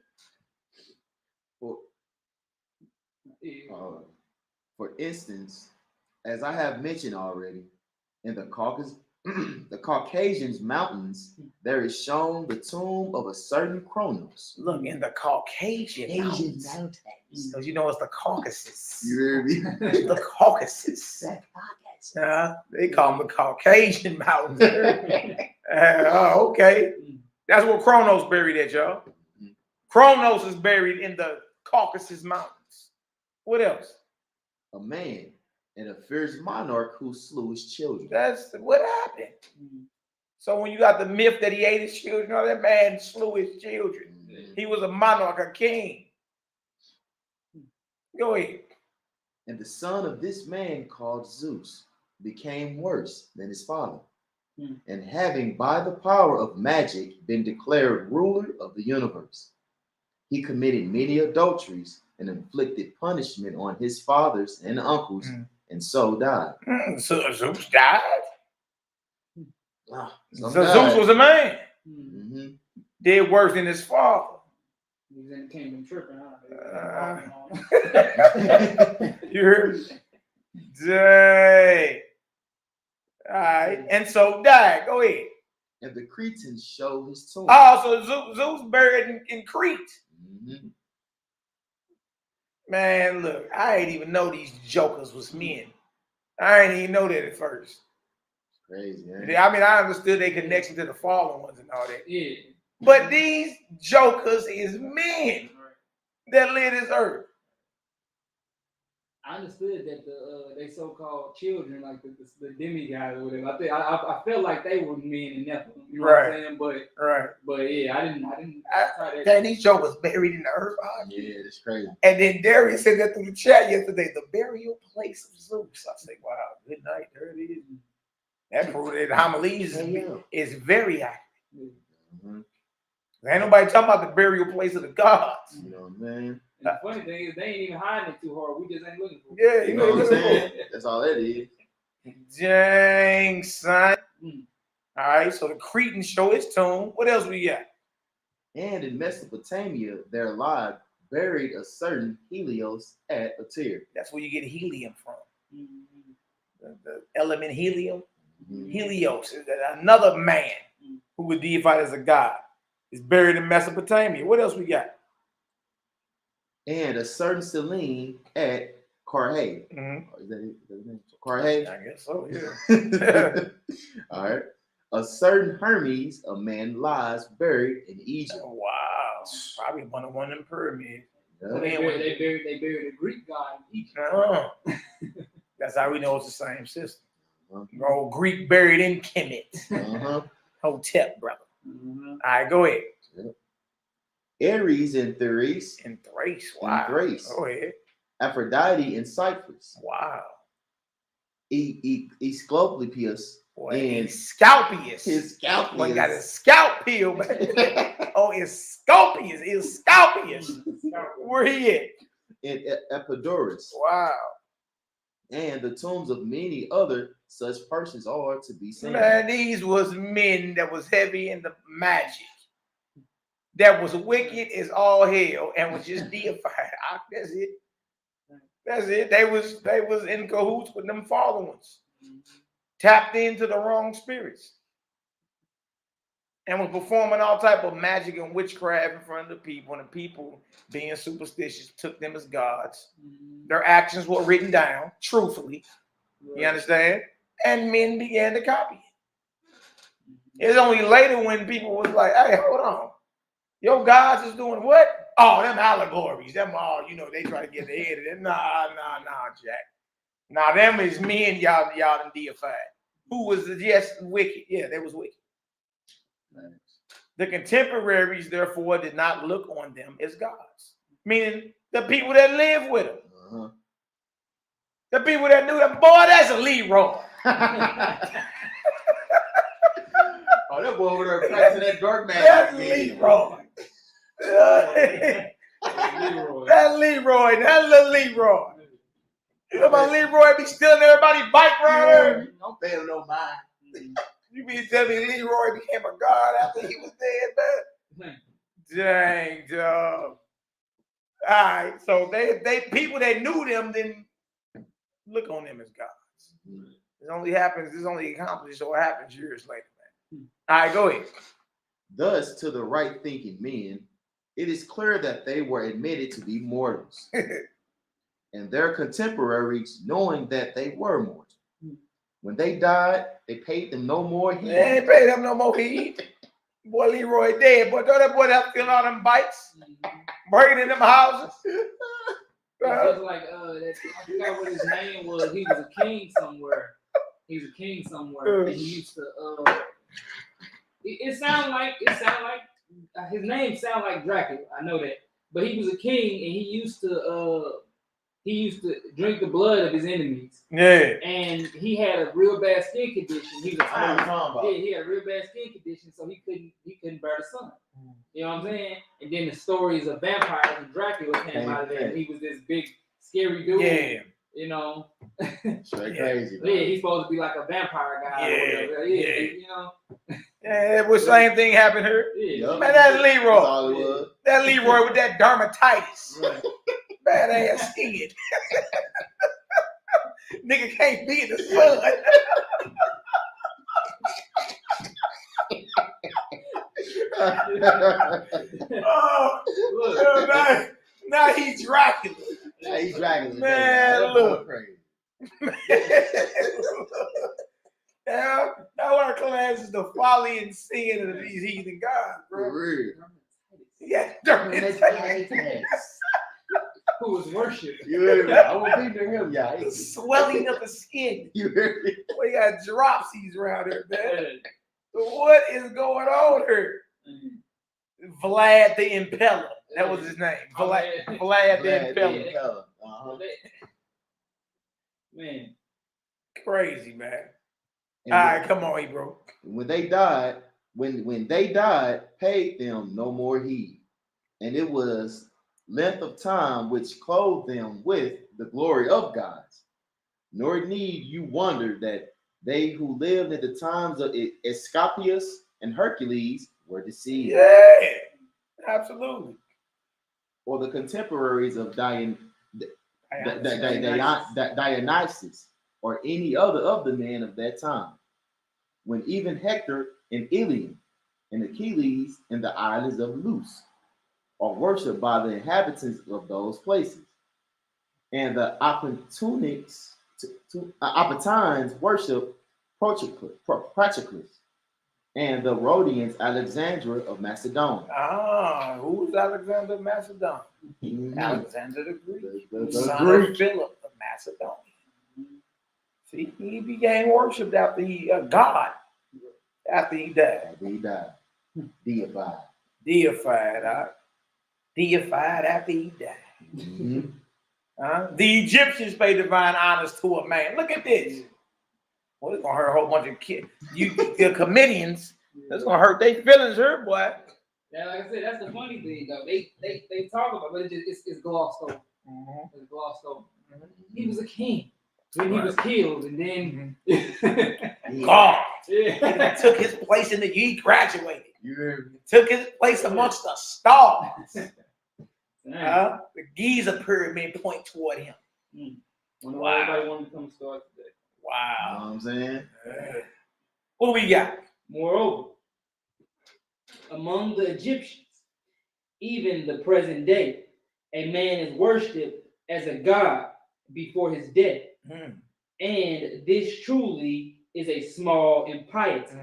For instance, as I have mentioned already, in the Caucasian mountains, there is shown the tomb of a certain Kronos.
Look, in the Caucasian mountains. Because you know it's the Caucasus.
You hear me?
The Caucasus. They call them the Caucasian mountains. Okay. That's where Kronos buried at, y'all. Kronos is buried in the Caucasus Mountains. What else?
A man and a fierce monarch who slew his children.
That's what happened. So when you got the myth that he ate his children, you know, that man slew his children. He was a monarch, a king. Go ahead.
And the son of this man called Zeus became worse than his father. And having by the power of magic been declared ruler of the universe, he committed many adulteries and inflicted punishment on his fathers and uncles, and so died.
So Zeus died?
So
Zeus was a man. Did worse than his father.
He's in the kingdom tripping,
You heard me? Dang. All right. And so died. Go ahead.
And the Cretans showed his tomb.
Oh, so Zeus buried in Crete. Man, look, I ain't even know these jokers was men. I ain't even know that at first.
Crazy, man.
I mean, I understood their connection to the fallen ones and all that.
Yeah.
But these jokers is men that live this earth.
I understood that they so-called children, like the demigods or whatever. I felt like they were men and Nephilim. You know what I'm saying? But yeah, I didn't try that.
Dang, these jokers buried in the earth.
Yeah, that's crazy.
And then Darius said that through the chat yesterday, the burial place of Zeus. I say, wow, good night. There it is. That proved that homilies is very accurate. Ain't nobody talking about the burial place of the gods.
You know what I'm saying?
And the funny thing is, they ain't even hiding it too hard. We just ain't looking for it.
Yeah,
You know what I'm saying? That's all that is.
Dang, son. All right, so the Cretans show its tomb. What else we got?
And in Mesopotamia, there lied buried a certain Helios at a tier.
That's where you get helium from. The element helium. Helios is another man who was deified as a god. Is buried in Mesopotamia. What else we got?
And a certain Selene at Carhae. Is that it? Carhae?
I guess so, yeah.
All right. A certain Hermes, a man lies buried in Egypt.
Oh, wow. Probably one of them pyramids.
Yeah.
They buried a Greek god in Egypt.
That's how we know it's the same system. Old Greek buried in Kemet. Hotep, brother. All right, go ahead.
Ares in Thrace.
In Thrace, wow. Go ahead.
Aphrodite in Cyprus.
Wow.
Asclepius.
And Scalpius.
His Scalpius.
Boy, got his scalp peeled, man. Oh, it's Scalpius. It's Scalpius. Where he at?
In Epidaurus.
Wow.
And the tombs of many other such persons are to be seen.
Man, these was men that was heavy in the magic. That was wicked as all hell and was just deified. That's it. That's it. They was in cahoots with them fallen ones. Tapped into the wrong spirits. And was performing all type of magic and witchcraft in front of the people. And the people, being superstitious, took them as gods. Their actions were written down, truthfully. You understand? And men began to copy it. It's only later when people was like, hey, hold on. Your gods is doing what? Oh, them allegories. Them all, they try to get ahead of it. Nah, Jack. Nah, them is men y'all done deified. Who was wicked? Yeah, they was wicked. The contemporaries, therefore, did not look on them as gods. Meaning the people that lived with them. The people that knew them. Boy, that's a Leroy.
Oh, that boy over there practicing that dark magic.
That's Leroy. That's Leroy. That's little Leroy. You know about Leroy be stealing everybody's bike ride?
I'm paying no mind.
You mean to tell me Leroy became a god after he was dead, man? Dang, dog. All right, so they people that knew them didn't look on them as gods. This only accomplishes or happens years later, man. All right, go ahead.
Thus, to the right thinking men, it is clear that they were admitted to be mortals. And their contemporaries, knowing that they were mortal. When they died, they paid them no more heed.
They ain't paid them no more heed. Boy, Leroy dead. Boy, don't that boy have to steal all them bikes? Breaking in them houses?
Just like I forgot what his name was. He was a king somewhere. And he used to it sound like his name sound like Dracula. I know that. But he was a king and he used to drink the blood of his enemies. Yeah. And he had a real bad skin condition. He had a real bad skin condition, so he couldn't bear the sun. You know what I'm saying? And then the stories of vampires and Dracula came out of there. And he was this big, scary dude. Yeah. You know.
Straight crazy.
Yeah, he's supposed to be like a vampire guy. Yeah. You know.
Yeah, it was same thing happened here. Yeah. Man, that's Leroy. That Leroy with that dermatitis. Right. Badass skin. Nigga can't be in the sun. Now he's Dracula.
Yeah, he's Dracula.
Man, look. Now our class is the folly and sin of these heathen gods, bro.
For real.
Yeah, dermatitis.
Who was worshipped.
You heard me? I won't be near him, y'all.
The swelling of the skin.
You heard me?
We got dropsies around here, man. What is going on here? Vlad the Impaler. That was his name. Vlad the Impaler. Man. Crazy, man. And all right, come on, bro.
When they died, paid them no more heed. And it was length of time which clothed them with the glory of gods. Nor need you wonder that they who lived in the times of Asclepius and Hercules were deceived.
Yeah, absolutely.
Or the contemporaries of Dionysus, or any other of the men of that time, when even Hector and Ilium and Achilles and the islands of Luz are worshipped by the inhabitants of those places, and the Opportunes worship Patroclus, and the Rhodians Alexander of Macedonia.
Ah, who's Alexander of Macedonia?
Mm-hmm.
Alexander the Greek,
The
son
Greek.
of Philip of Macedonia. See, he became worshipped after he God after he died.
After he died. Deified.
Deified after he died.
Mm-hmm.
The Egyptians pay divine honors to a man. Look at this. Well, it's gonna hurt a whole bunch of kids. The comedians. That's gonna hurt their feelings, here, boy.
Yeah, like I said, that's the funny thing though. They talk about, but it's glossed over.
Mm-hmm.
It's glossed over. He was a king. Then he was killed, and then
God.
Yeah.
Took his place in the. He graduated.
Yeah.
Took his place amongst the stars.
Damn.
The Giza pyramid point toward him.
Wow. Everybody wanted to come start today.
You know
Wow.
what I'm saying?
What we got?
Moreover, among the Egyptians, even the present day, a man is worshipped as a god before his death. And this truly is a small impiety,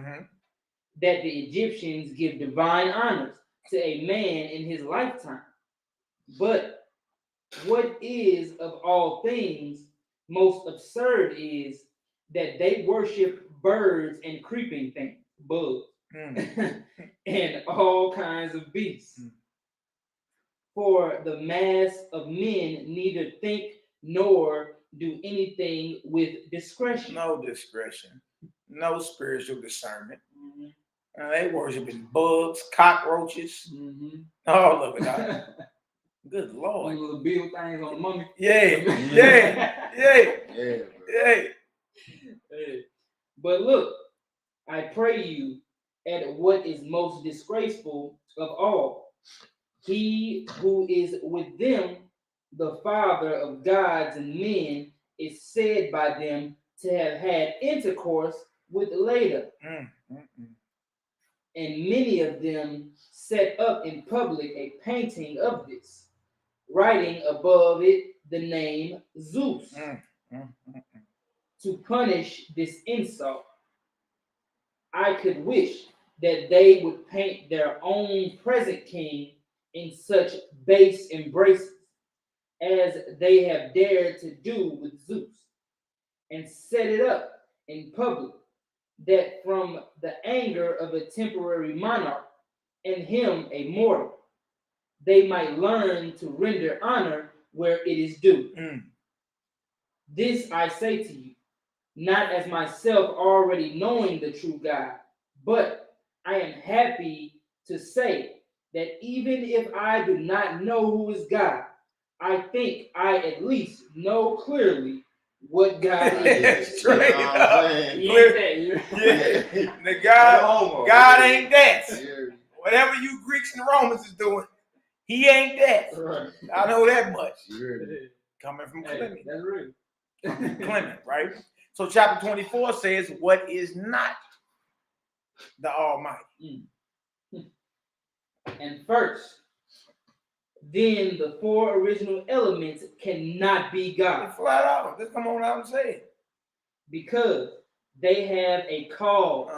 that the Egyptians give divine honors to a man in his lifetime. But what is of all things most absurd is that they worship birds and creeping things, bugs, and all kinds of beasts. For the mass of men neither think nor do anything with discretion.
No discretion. No spiritual discernment. They worshiping bugs, cockroaches, all of it. Good Lord.
Little bill things on the mummy.
Yeah.
But look, I pray you at what is most disgraceful of all. He who is with them, the father of gods and men, is said by them to have had intercourse with Leda. And many of them set up in public a painting of this, writing above it the name Zeus, to punish this insult. I could wish that they would paint their own present king in such base embraces as they have dared to do with Zeus, and set it up in public, that from the anger of a temporary monarch and him a mortal, they might learn to render honor where it is due. This I say to you, not as myself already knowing the true God, but I am happy to say that even if I do not know who is God, I think I at least know clearly what God is.
Straight up. The God ain't that. Whatever you Greeks and Romans is doing, he ain't that.
Right.
I know that much. Coming from
Hey,
Clement.
that's real.
Clement, right? So chapter 24 says, what is not the Almighty?
And first, then the four original elements cannot be God.
Flat out. Just come on out and say it.
Because they have a cause.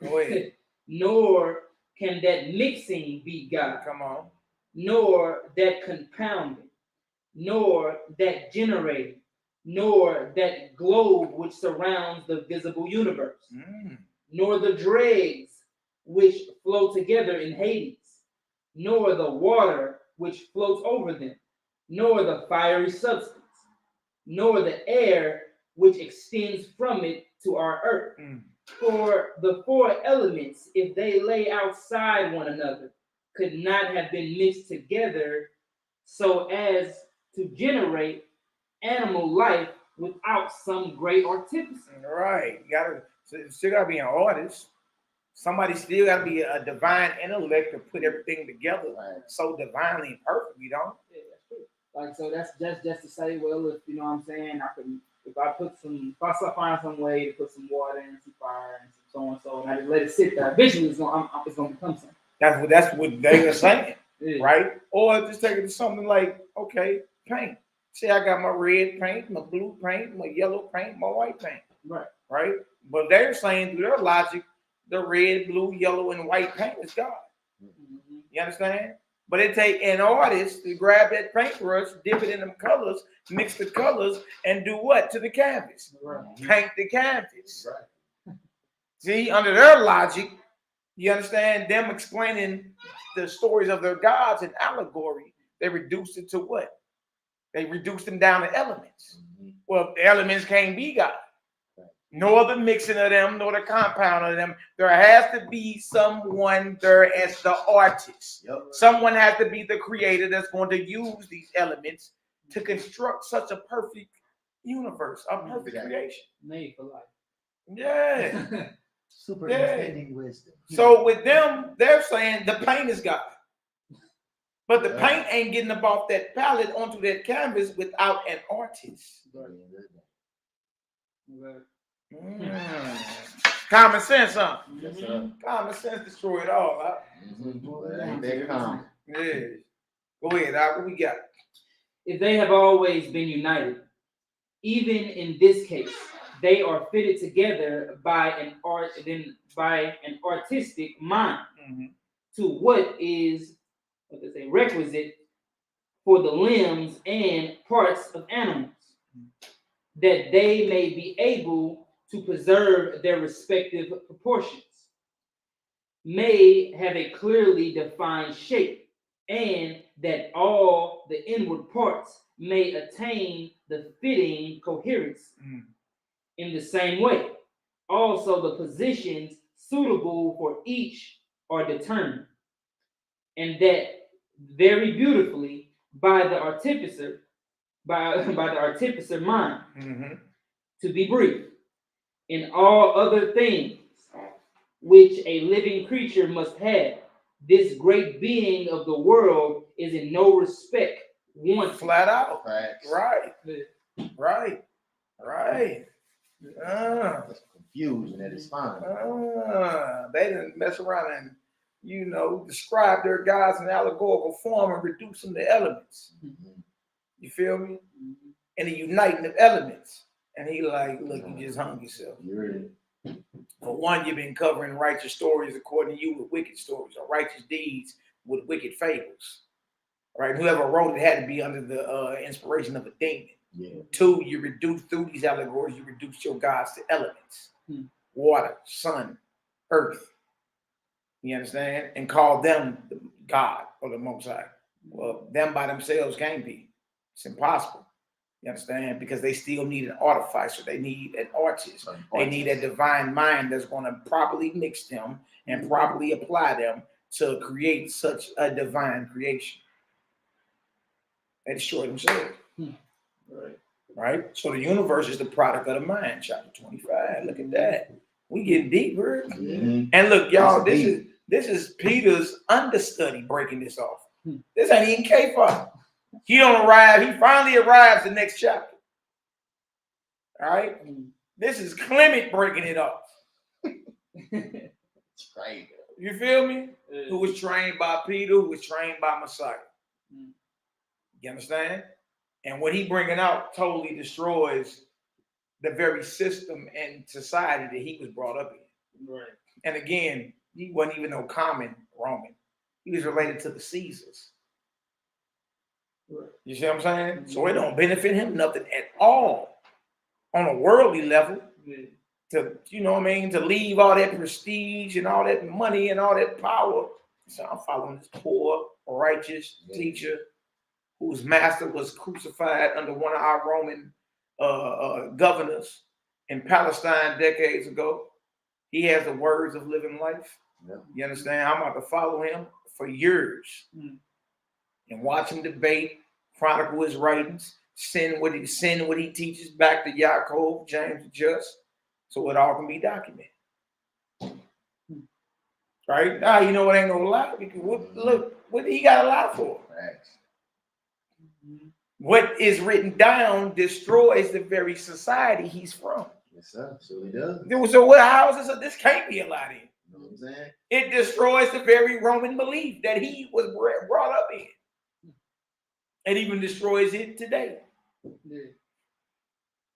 Go ahead.
Nor can that mixing be God.
Come on.
Nor that compounding. Nor that generating. Nor that globe which surrounds the visible universe. Nor the dregs which flow together in Hades. Nor the water which floats over them, nor the fiery substance, nor the air which extends from it to our earth. For the four elements, if they lay outside one another, could not have been mixed together so as to generate animal life without some great artificer.
Right. Still gotta be an artist. Somebody still gotta be a divine intellect to put everything together so divinely and perfectly, don't?
Yeah, that's true. Like, so that's just to say, well, if you know what I'm saying, if I find some way to put some water and some fire and some so and so, and I just let it sit there, eventually it's gonna become something.
That's what they were saying,
Yeah.
right? Or just take it to something like, okay, paint. Say I got my red paint, my blue paint, my yellow paint, my white paint. Right? But they're saying through their logic, the red, blue, yellow, and white paint is God.
Mm-hmm.
You understand? But it take an artist to grab that paintbrush, dip it in them colors, mix the colors, and do what to the canvas?
Right.
Paint the canvas.
Right.
See, under their logic, you understand them explaining the stories of their gods in allegory, they reduced it to what? They reduced them down to elements.
Mm-hmm.
Well, the elements can't be God. No other mixing of them, nor the compound of them. There has to be someone there as the artist.
Yep.
Someone has to be the creator that's going to use these elements to construct such a perfect universe, a perfect creation.
Made for life.
Yeah.
Superintending wisdom.
So with them, they're saying the paint is God. But the paint ain't getting up off that palette onto that canvas without an artist. Common sense, huh?
Yes, sir.
Common sense destroy it all, huh?
They're common.
Yeah. Go ahead, Doc. What we got?
If they have always been united, even in this case, they are fitted together by an artistic mind to what is requisite for the limbs and parts of animals, that they may be able to preserve their respective proportions, may have a clearly defined shape, and that all the inward parts may attain the fitting coherence. In the same way, also the positions suitable for each are determined, and that very beautifully by the artificer mind. To be brief, in all other things which a living creature must have, this great being of the world is in no respect one.
Flat out.
Facts.
Right.
Yeah.
Right.
That's confusion at its finest.
They didn't mess around and, describe their gods in allegorical form and reduce them to elements. You feel me? And the uniting of elements. And he like, look, you just hung yourself. For one, you've been covering righteous stories according to you with wicked stories, or righteous deeds with wicked fables. Right? Whoever wrote it had to be under the inspiration of a demon.
Yeah.
Two, you reduce through these allegories, you reduce your gods to elements. Water, sun, earth. You understand? And call them the God or the Most High. Well, them by themselves can't be. It's impossible. You understand? Because they still need an artificer. They need an artist. They need a divine mind that's going to properly mix them and properly apply them to create such a divine creation. They destroy themselves. Right? So the universe is the product of the mind. Chapter 25. Look at that. We get deeper. And look, y'all, this is Peter's understudy breaking this off. This ain't even K-Pop. He finally arrives the next chapter. All right? This is Clement breaking it off.
Right.
You feel me? Who was trained by Peter, who was trained by Messiah. You understand? And what he bringing out totally destroys the very system and society that he was brought up in.
Right.
And again, he wasn't even no common Roman. He was related to the Caesars. You see what I'm saying? So it don't benefit him nothing at all on a worldly level to, to leave all that prestige and all that money and all that power. So I'm following this poor, righteous teacher whose master was crucified under one of our Roman governors in Palestine decades ago. He has the words of living life. You understand? I'm about to follow him for years and watch him debate, chronicle his writings, send what he teaches back to Yaakov, James the Just, so it all can be documented. Right? Now you know it ain't no lie. Because what he got a lie for? What is written down destroys the very society he's from.
Yes, sir. So he does.
So what? How is this? This can't be a lie then.
You know what I'm saying?
It destroys the very Roman belief that he was brought up in. It even destroys it today.
Yeah.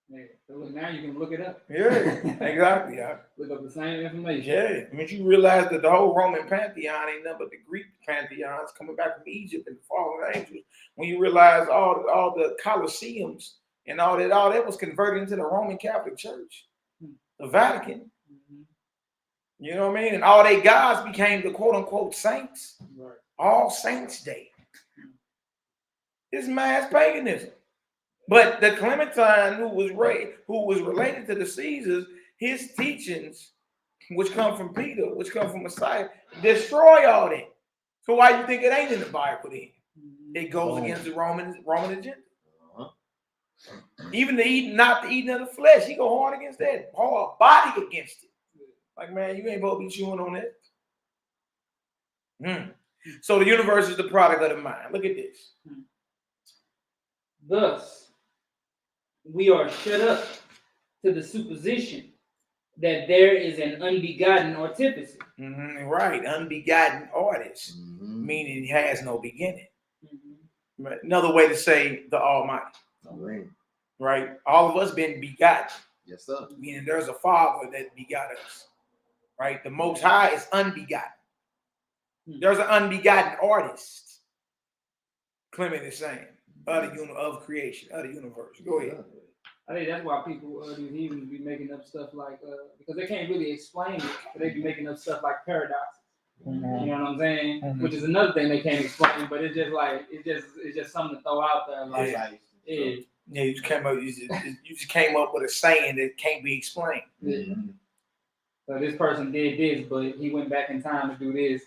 Yeah. So look, now you can look it up.
Yeah, exactly. Yeah.
Look up the same information.
Yeah. I mean, you realize that the whole Roman pantheon ain't nothing but the Greek pantheons coming back from Egypt and the fallen angels. When you realize all the Colosseums and all that was converted into the Roman Catholic Church, the Vatican. You know what I mean? And all they gods became the quote unquote saints.
Right.
All Saints Day. It's mass paganism. But the Clementine who was related to the Caesars, his teachings, which come from Peter, which come from Messiah, destroy all that. So why you think it ain't in the Bible then? It goes against the Roman agenda. Even not the eating of the flesh, he go hard against that. Hard body against it. Like, man, you ain't supposed to be chewing on that. So the universe is the product of the mind. Look at this.
Thus, we are shut up to the supposition that there is an unbegotten artificer.
Right, unbegotten artist, meaning he has no beginning. Another way to say the Almighty. Right? All of us been begotten.
Yes, sir.
Meaning there's a Father that begot us. Right? The Most High is unbegotten. There's an unbegotten artist. Clement is saying, of creation, of the universe. Go ahead.
I think that's why people, these heathens, be making up stuff like, because they can't really explain it, but they be making up stuff like paradoxes. You know what I'm saying? Which is another thing they can't explain, but it's just like it's just something to throw out there. Like,
yeah, you just came up with a saying that can't be explained.
So this person did this, but he went back in time to do this,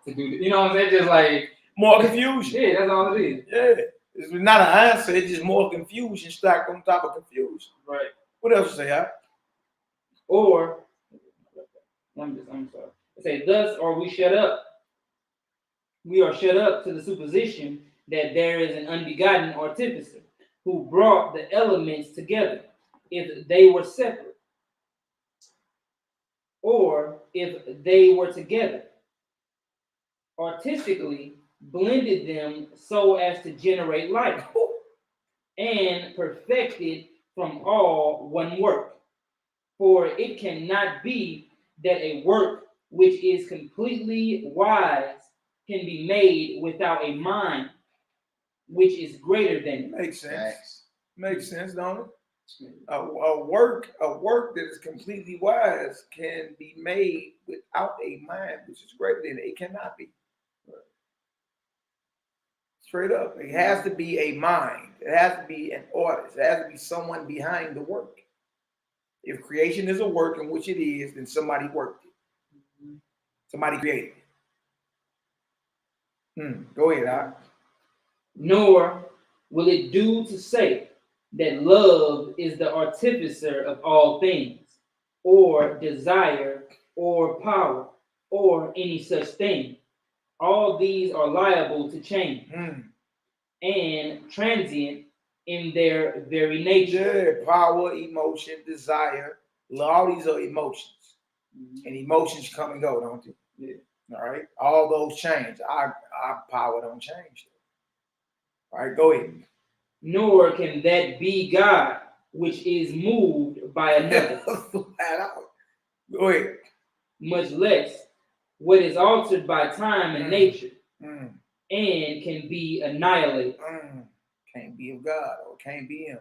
to do this. You know what I'm saying? Just like
more confusion.
Yeah, that's all it is.
Yeah. It's not an answer, it's just more confusion stacked on top of confusion.
Right.
What else you say, huh?
Or I'm sorry. I say, thus are we shut up. We are shut up to the supposition that there is an unbegotten artificer who brought the elements together if they were separate, or if they were together, artistically blended them so as to generate life, and perfected from all one work. For it cannot be that a work which is completely wise can be made without a mind which is greater than it.
Makes sense. Makes sense, don't it? A work that is completely wise can be made without a mind which is greater than it. It cannot be. Straight up. It has to be a mind. It has to be an artist. It has to be someone behind the work. If creation is a work, in which it is, then somebody worked it. Somebody created it. Go ahead, Al.
Nor will it do to say that love is the artificer of all things, or desire, or power, or any such thing. All these are liable to change and transient in their very nature.
Yeah, power, emotion, desire. All these are emotions. And emotions come and go, don't they? Yeah. All right. All those change. Our power don't change. All right, go ahead.
Nor can that be God, which is moved by another.
Flat out. Go ahead.
Much less what is altered by time and nature, and can be annihilated.
Can't be of God, or can't be him.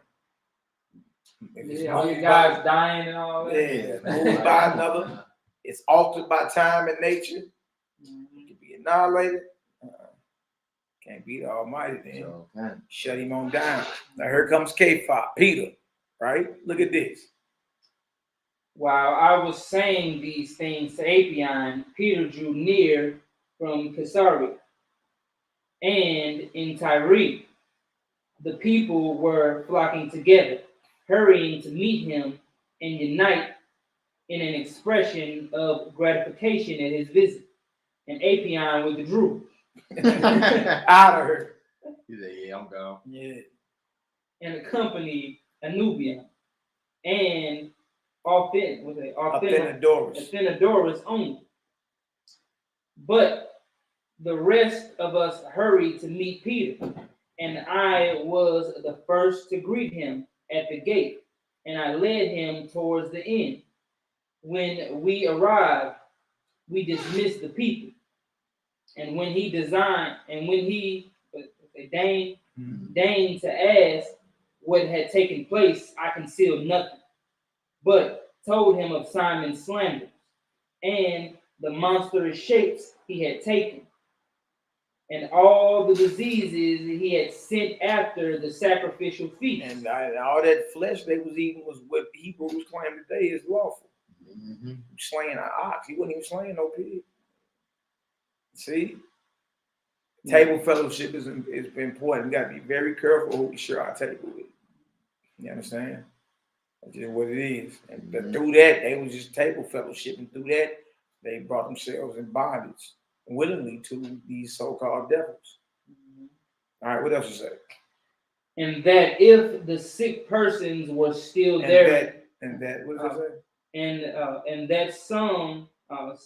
Yeah, all you guys dying and all that.
Yeah, moved by another. It's altered by time and nature. It can be annihilated. Can't be the Almighty then. Shut him on down. Now here comes K-Fop, Peter, right? Look at this.
While I was saying these things to Apion, Peter drew near from Caesarea And in Tyre, the people were flocking together, hurrying to meet him and unite in an expression of gratification at his visit. And Apion withdrew.
Out of her.
He said, yeah, I'm gone.
Yeah.
And accompanied Anubian and Athenodorus only. But the rest of us hurried to meet Peter, and I was the first to greet him at the gate, and I led him towards the inn. When we arrived, we dismissed the people, and when he deigned to ask what had taken place, I concealed nothing, but told him of Simon's slanders and the monstrous shapes he had taken, and all the diseases he had sent after the sacrificial feast.
And all that flesh they was eating was what Hebrews claim today is lawful.
Mm-hmm.
Slaying an ox, he wasn't even slaying no pig. See, table fellowship is important. We got to be very careful who we share our table with. You understand? That's just what it is. And through that, they was just table fellowship, and through that, they brought themselves in bondage willingly to these so-called devils. All right, what else you say?
And that if the sick persons were still there,
and that what does it say?
And that some of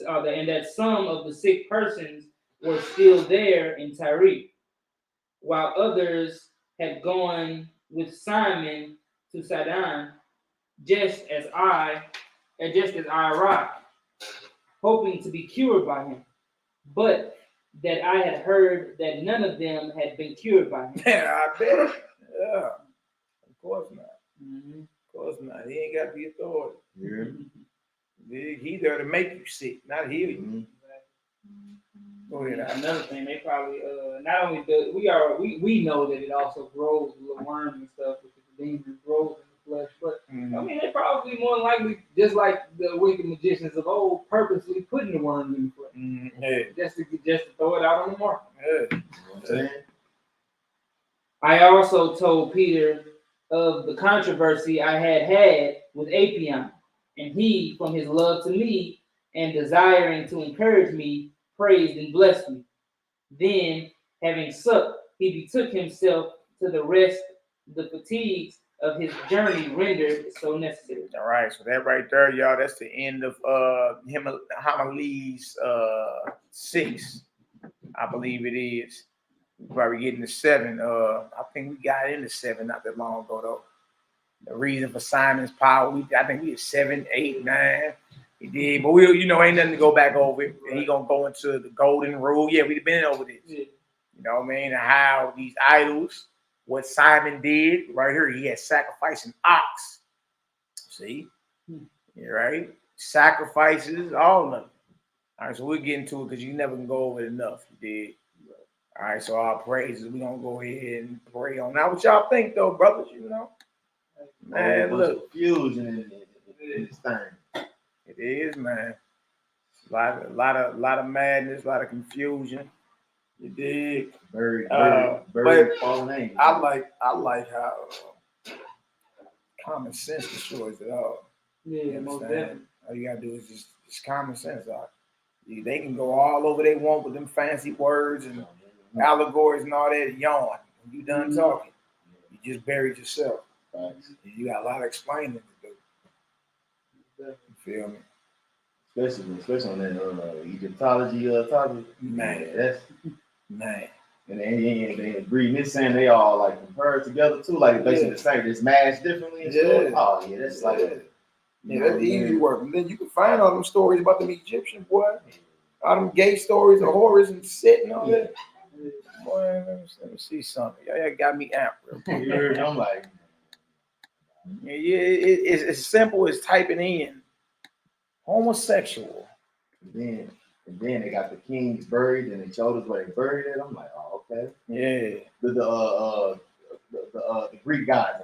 the sick persons were still there in Tyre, while others had gone with Simon to Sidon, just as I arrived, hoping to be cured by him, but that I had heard that none of them had been cured by him.
Yeah, I bet. Yeah, of course not.
Mm-hmm.
Of course not. He ain't got the authority.
Yeah.
He there to make you sick, not heal you.
Mm-hmm.
Go ahead.
Another thing, they probably not only do we know that it also grows little worms and stuff, because the demons grows in the flesh, but I mean they probably more likely, just like the wicked magicians of old, purposely putting the worms in the flesh, just to throw it out on the market.
Yeah.
I also told Peter of the controversy I had with Apion, and he, from his love to me and desiring to encourage me, praised and blessed me. Then, having supped, he betook himself to the rest. The fatigues of his journey rendered so necessary.
All right, so that right there, y'all, that's the end of Homilies 6, I believe it is. We're probably getting to 7. I think we got into 7 not that long ago, though. The reason for Simon's power, I think we had 7, 8, 9. He did, but we, ain't nothing to go back over it. And he gonna go into the golden rule. Yeah, we've been over this. Yeah. You know what I mean? And how these idols, what Simon did right here, he had sacrificed an ox. See? Yeah, right? Sacrifices, all of them. All right, so we'll get into it because you never can go over it enough. You did. All right, so our praises, we're gonna go ahead and pray on. Now, what y'all think though, brothers? Man, look.
Fusion in this thing.
It is, man. A lot of madness, a lot of confusion. You dig?
Very fallen angels.
I like how common sense destroys it all.
Yeah, most definitely.
All you gotta do is just common sense out. They can go all over they want with them fancy words and allegories and all that. Yawn. When you done talking, you just buried yourself. You got a lot of explaining to do. You feel me?
Especially on that Egyptology topic.
Man,
that's
man.
And they agree. This saying they all like compared together too, like basically the same. It's matched differently.
Yeah.
Oh yeah, that's like
that's easy work. And then you can find all them stories about them Egyptians, boy. All them gay stories of Horus and Set and all that. Boy, let me see something. Y'all got me amped real quick.
I'm like,
it's as simple as typing in homosexual.
And then they got the kings buried, and they showed us where they buried it. I'm like, oh, okay.
Yeah.
The Greek gods.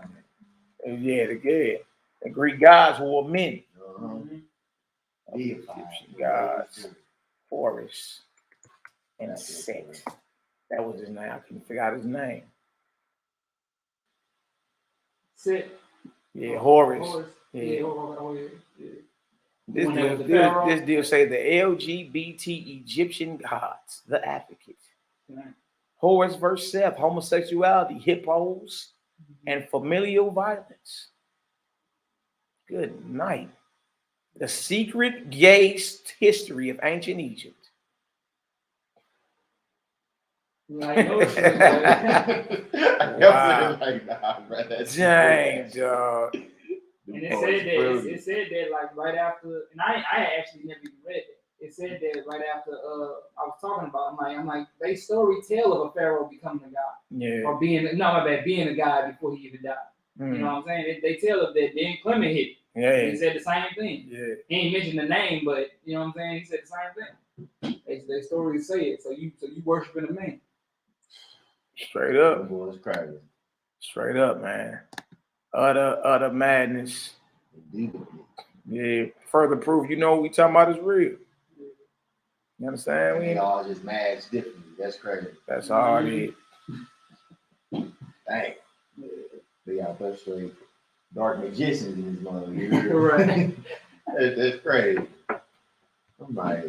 Yeah, the Greek gods wore men.
The
Egyptian gods, Horus, and Set. That was his name. I couldn't figure out his name.
Set.
Yeah, Horus.
Yeah. Yeah.
This deal say the LGBT Egyptian gods, the advocate.
Right.
Horus verse Seth, homosexuality, hippos, and familial violence. Good night. The secret gay history of ancient Egypt.
Like, no shit,
Wow.
Dang,
Dang, dog.
And it said that like right after, and I actually never even read it. It said that right after I was talking about, I'm like they story tell of a pharaoh becoming a god,
Yeah.
or being a god before he even died. You know what I'm saying? They tell of that. Then Clement hit.
Yeah.
He said the same thing.
Yeah.
He ain't mentioned the name, but you know what I'm saying. He said the same thing. They stories say it. So you worshiping a man.
Straight up.
Boy, it's crazy.
Straight up, man. Utter madness. Yeah. Further proof, you know what we talking about is real. You understand?
We all just mad differently. That's crazy.
That's all it is.
Dang. They got a straight dark magicians in this mother.
Right.
That's crazy. I'm like,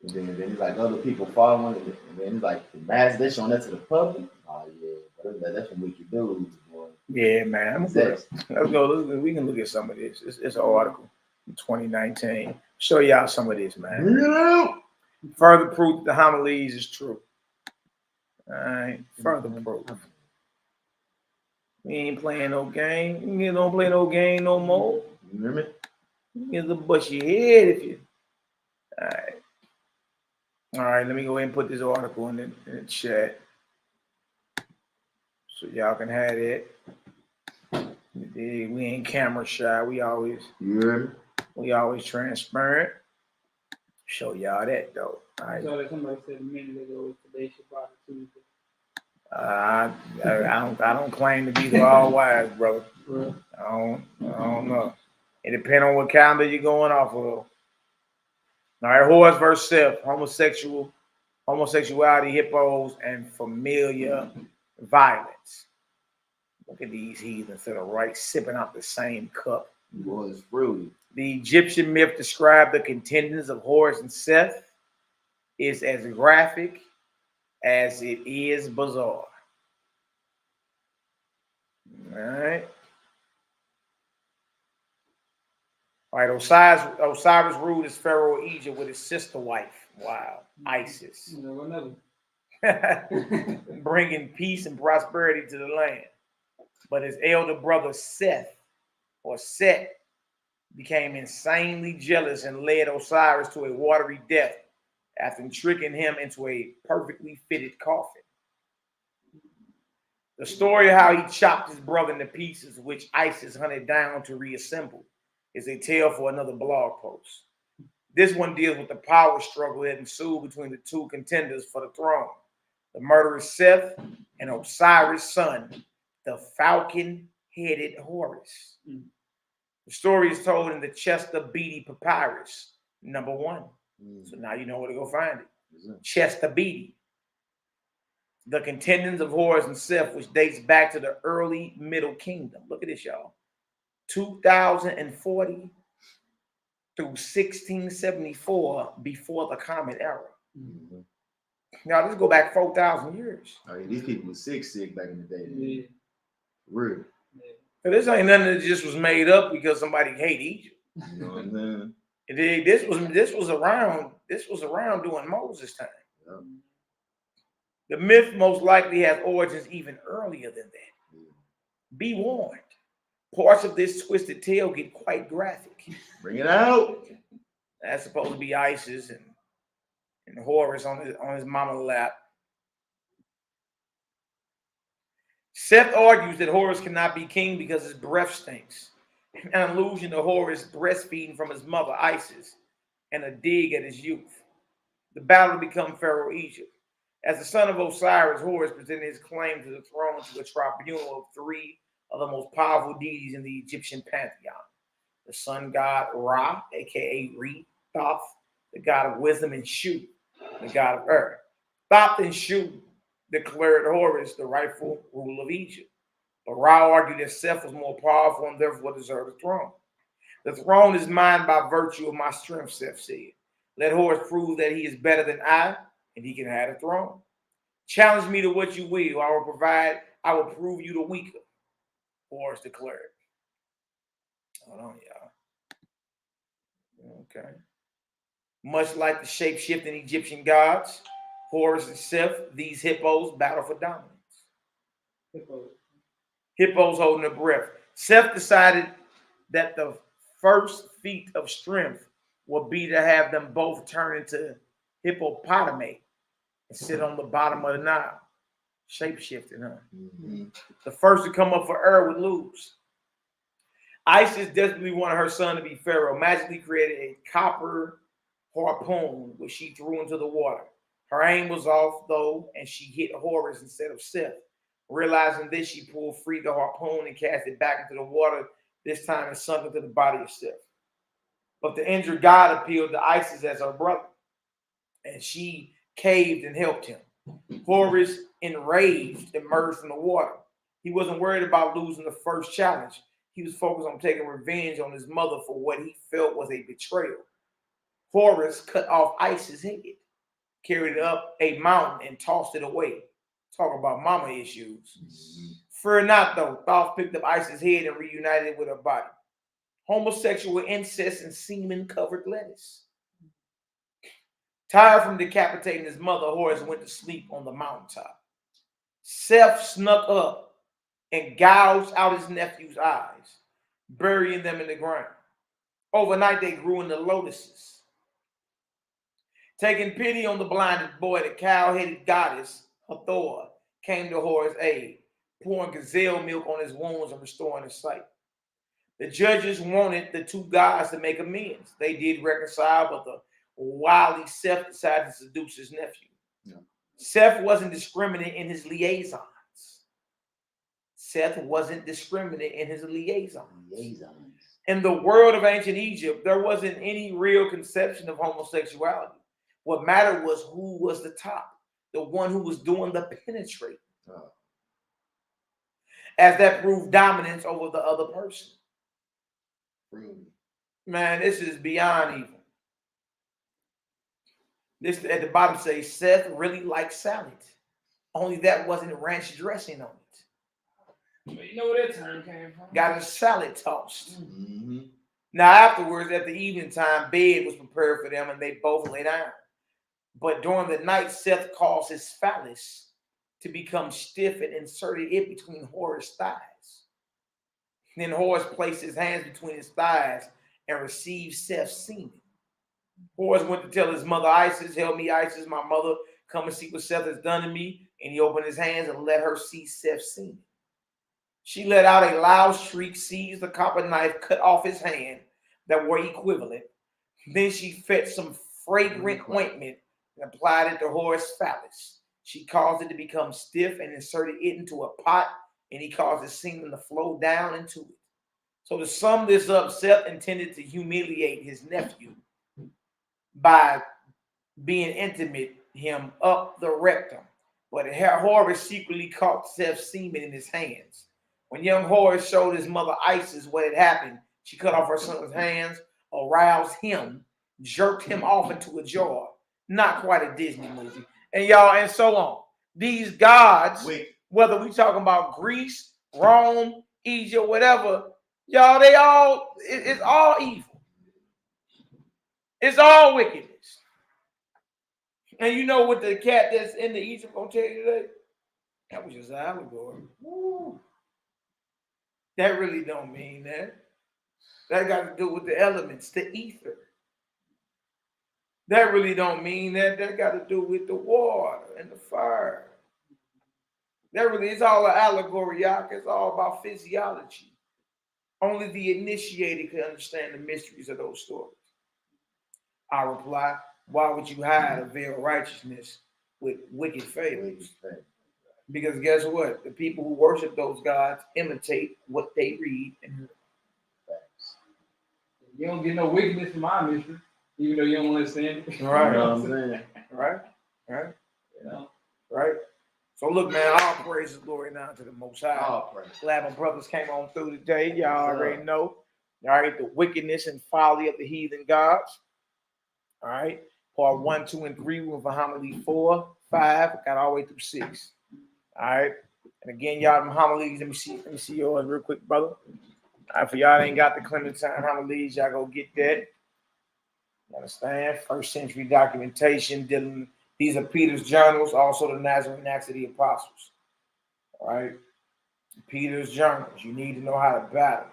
and then it's like other people following it, and then it's like the mass, they're showing that to the public. Oh yeah, that's some wicked dudes, boy.
Yeah, man. Let's go. We can look at some of this. It's an article from 2019. Show y'all some of this, man.
Yeah.
Further proof that the homilies is true. All right. Further proof. We ain't playing no game. You don't play no game no more.
You hear me?
You get the bush your head if you. All right. All right. Let me go ahead and put this article in the chat so y'all can have it. We ain't camera shy. We always transparent. Show y'all that though. All right.
So somebody said a minute ago today should buy the Tuesday.
I don't claim to be the all wise, brother.
Right.
I don't know. It depends on what calendar you're going off of. All right, Horus verse Seth, homosexuality, hippos, and familiar violence. Look at these heathens that are right sipping out the same cup.
Boy, it's fruity.
The Egyptian myth described the contenders of Horus and Seth is as graphic as it is bizarre. All right. All right, Osiris ruled as Pharaoh of Egypt with his sister wife. Wow, Isis. Bringing peace and prosperity to the land. But his elder brother Seth, or Set, became insanely jealous and led Osiris to a watery death after tricking him into a perfectly fitted coffin. The story of how he chopped his brother into pieces, which Isis hunted down to reassemble, is a tale for another blog post. This one deals with the power struggle that ensued between the two contenders for the throne, the murderous Seth and Osiris' son, the falcon-headed Horus. The story is told in the Chester Beatty Papyrus, #1. So now you know where to go find it. Chester Beatty. The contenders of Horus and Seth, which dates back to the early Middle Kingdom. Look at this, y'all. 2040 through 1674 before the Common Era. Now, this go back 4,000 years.
Oh, yeah, these people were sick back in the day.
Yeah.
Real.
So this ain't nothing that just was made up because somebody hate Egypt.
You know what I'm saying?
This was around during Moses' time.
Yeah.
The myth most likely has origins even earlier than that.
Yeah.
Be warned, parts of this twisted tale get quite graphic.
Bring it out.
That's supposed to be Isis and Horus on his mama's lap. Seth argues that Horus cannot be king because his breath stinks, an allusion to Horus breastfeeding from his mother Isis, and a dig at his youth. The battle to become Pharaoh of Egypt. As the son of Osiris, Horus presented his claim to the throne to a tribunal of 3 of the most powerful deities in the Egyptian pantheon. The sun god Ra, aka Re, Thoth, the god of wisdom, and Shu, the god of Earth. Thoth and Shu declared Horus the rightful ruler of Egypt. But Ra argued that Seth was more powerful and therefore deserved the throne. The throne is mine by virtue of my strength, Seth said. Let Horus prove that he is better than I, and he can have the throne. Challenge me to what you will. I will prove you the weaker, Horus declared. Hold on, y'all. Okay. Much like the shape-shifting Egyptian gods, Horus and Seth, these hippos battle for dominance. Hippos holding their breath. Seth decided that the first feat of strength would be to have them both turn into hippopotami and sit on the bottom of the Nile. Shape-shifting, huh? Mm-hmm. The first to come up for air would lose. Isis desperately wanted her son to be pharaoh, magically created a copper harpoon, which she threw into the water. Her aim was off, though, and she hit Horus instead of Seth. Realizing this, she pulled free the harpoon and cast it back into the water. This time it sunk into the body of Seth. But the injured god appealed to Isis as her brother, and she caved and helped him. Horus, enraged, emerged from the water. He wasn't worried about losing the first challenge. He was focused on taking revenge on his mother for what he felt was a betrayal. Horus cut off Isis' head, carried it up a mountain, and tossed it away. Talk about mama issues. Mm-hmm. Fear not, though. Thoth picked up Isis' head and reunited it with her body. Homosexual incest and semen-covered lettuce. Tired from decapitating his mother, Horus went to sleep on the mountaintop. Seth snuck up and gouged out his nephew's eyes, burying them in the ground. Overnight, they grew into lotuses. Taking pity on the blinded boy, the cow-headed goddess, Hathor, came to Horus' aid, pouring gazelle milk on his wounds and restoring his sight. The judges wanted the two gods to make amends. They did reconcile, but the wily Seth decided to seduce his nephew. Yeah. Seth wasn't discriminate in his liaisons. In the world of ancient Egypt, there wasn't any real conception of homosexuality. What mattered was who was the top, the one who was doing the penetrating. Oh. As that proved dominance over the other person. Man, this is beyond evil. This at the bottom says Seth really liked salad. Only that wasn't ranch dressing on it.
You know where that term came from?
Got a salad tossed. Mm-hmm. Now afterwards, at the evening time, bed was prepared for them and they both lay down. But during the night, Seth caused his phallus to become stiff and inserted it between Horus' thighs. Then Horus placed his hands between his thighs and received Seth's semen. Horus went to tell his mother Isis, "Help me, Isis, my mother, come and see what Seth has done to me." And he opened his hands and let her see Seth's semen. She let out a loud shriek, seized the copper knife, cut off his hand that were equivalent. Then she fetched some fragrant ointment and applied it to Horus' phallus. She caused it to become stiff and inserted it into a pot, and he caused his semen to flow down into it. So to sum this up, Seth intended to humiliate his nephew by being intimate him up the rectum. But Horus secretly caught Seth's semen in his hands. When young Horus showed his mother Isis what had happened, she cut off her son's hands, aroused him, jerked him off into a jar. Not quite a Disney movie. And y'all, and so on. These gods, whether we talking about Greece, Rome, Egypt, whatever, y'all, it's all evil. It's all wickedness. And you know what the cat that's in the Egypt gonna tell you today? That was just an allegory. Woo. That really don't mean that. That got to do with the elements, the ether. That really don't mean that. That got to do with the water and the fire. That really is all an allegory, YAH'KI. It's all about physiology. Only the initiated can understand the mysteries of those stories. I reply, why would you hide a veil of righteousness with wicked fables? Because guess what? The people who worship those gods imitate what they read and hear.
You don't get no wickedness from my mystery, even though you don't understand it.
Right.
You know what I'm saying?
Right? Right?
You know?
Right? So look, man, all praise and glory now to the Most High.
All praise.
Glad my brothers came on through today. Y'all
Yes,
already
sir.
know. All right, the wickedness and folly of the heathen gods. All right, part 1, 2, and 3 with homily 4, 5, got all the way through 6. All right, and again, y'all, them homilies. Let me see yours real quick, brother. All right, for y'all that ain't got the Clementine Homilies, y'all go get that. You understand? First century documentation dealing. These are Peter's journals, also the Nazarene Acts of the Apostles. All right, Peter's journals. You need to know how to battle.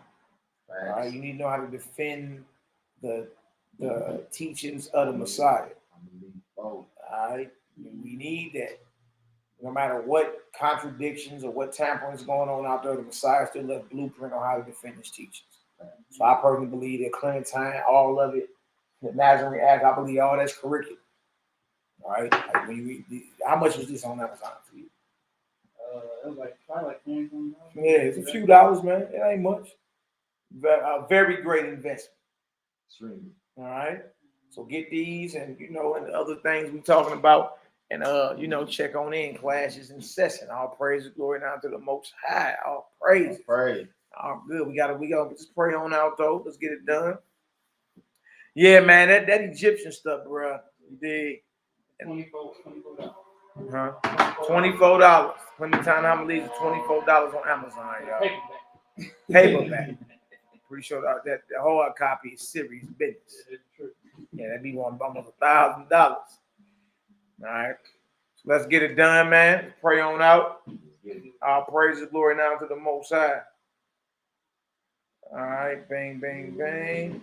All right, you need to know how to defend the teachings of the Messiah. All right, we need that. No matter what contradictions or what tampering is going on out there, the Messiah still left blueprint on how to defend his teachings. So I personally believe that Clementine, all of it, the Nazarene Act, I believe all that's curriculum. All right, like when you read, how much was this on Amazon for you?
It was like probably like $20.
Yeah, it's a few dollars, man. It ain't much. A very great investment.
Extremely.
All right. So get these and and the other things we talking about. And check on in. Classes in session. All praise and glory now to the Most High. All praise.
Praise.
All good. We gotta just pray on out though. Let's get it done. Yeah, man. That Egyptian stuff, bro. You dig?
$24.
Huh? $24. Clementine Homilies are $24 on Amazon, y'all. Paperback. Pretty sure that the whole copy is serious business. Yeah, that'd be almost $1,000. All right. So let's get it done, man. Let's pray on out. All praise and glory now to the Most High. All right. Bang, bang, bang.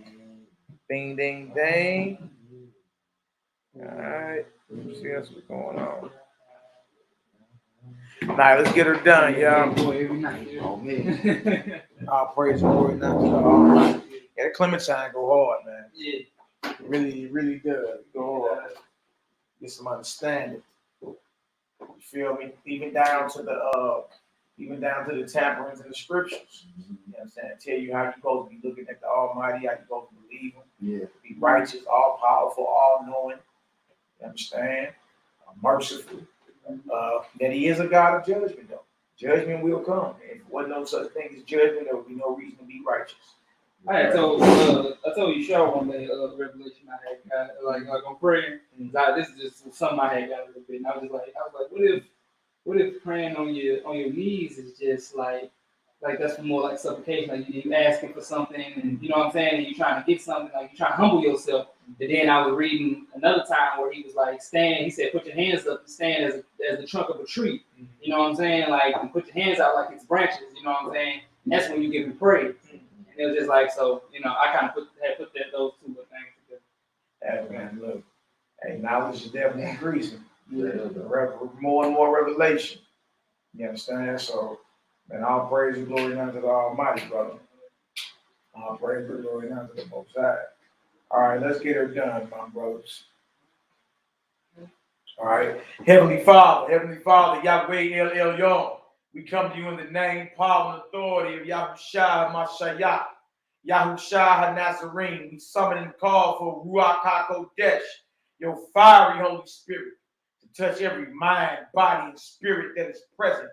Ding, ding, ding. All right. Let's see what's going on. All right, let's get her done, y'all.
Every night.
Oh, man.
All praise and glory now to the Almighty. Yeah, the Clementine go hard, man.
Yeah.
It really does. Go hard. Get some understanding. You feel me? Even down to the tamperings in the scriptures. You know what I'm saying? Tell you how you're supposed to be looking at the Almighty, how you're supposed to believe him.
Yeah.
Be righteous, all powerful, all knowing. You understand? Merciful. That he is a God of judgment, though. Judgment will come. If there wasn't no such thing as judgment, there would be no reason to be righteous.
I told you, Shaw, one day, the revelation I had got, like I'm praying. This is just something I had got a little bit, and I was like, what if praying on your knees is just like that's more like supplication, like you asking for something, and you know what I'm saying, and you're trying to get something, like you're trying to humble yourself. And then I was reading another time where he was like, stand. He said, put your hands up and stand as the trunk of a tree. You know what I'm saying? Like, and put your hands out like it's branches. You know what I'm saying? And that's when you give me praise. And it was just like, so, I kind of put those two things together.
Hey, man, look. Hey, knowledge is definitely increasing. More and more revelation. You understand? So, man, all praise and glory now to the Almighty, brother. All praise and glory now to the Most High. All right, let's get her done, my brothers. All right. Heavenly Father, Yahweh El Elyon, we come to you in the name, power, and authority of Yahushua HaMashiach, Yahushua HaNazarene. We summon and call for Ruach HaKodesh, your fiery Holy Spirit, to touch every mind, body, and spirit that is present,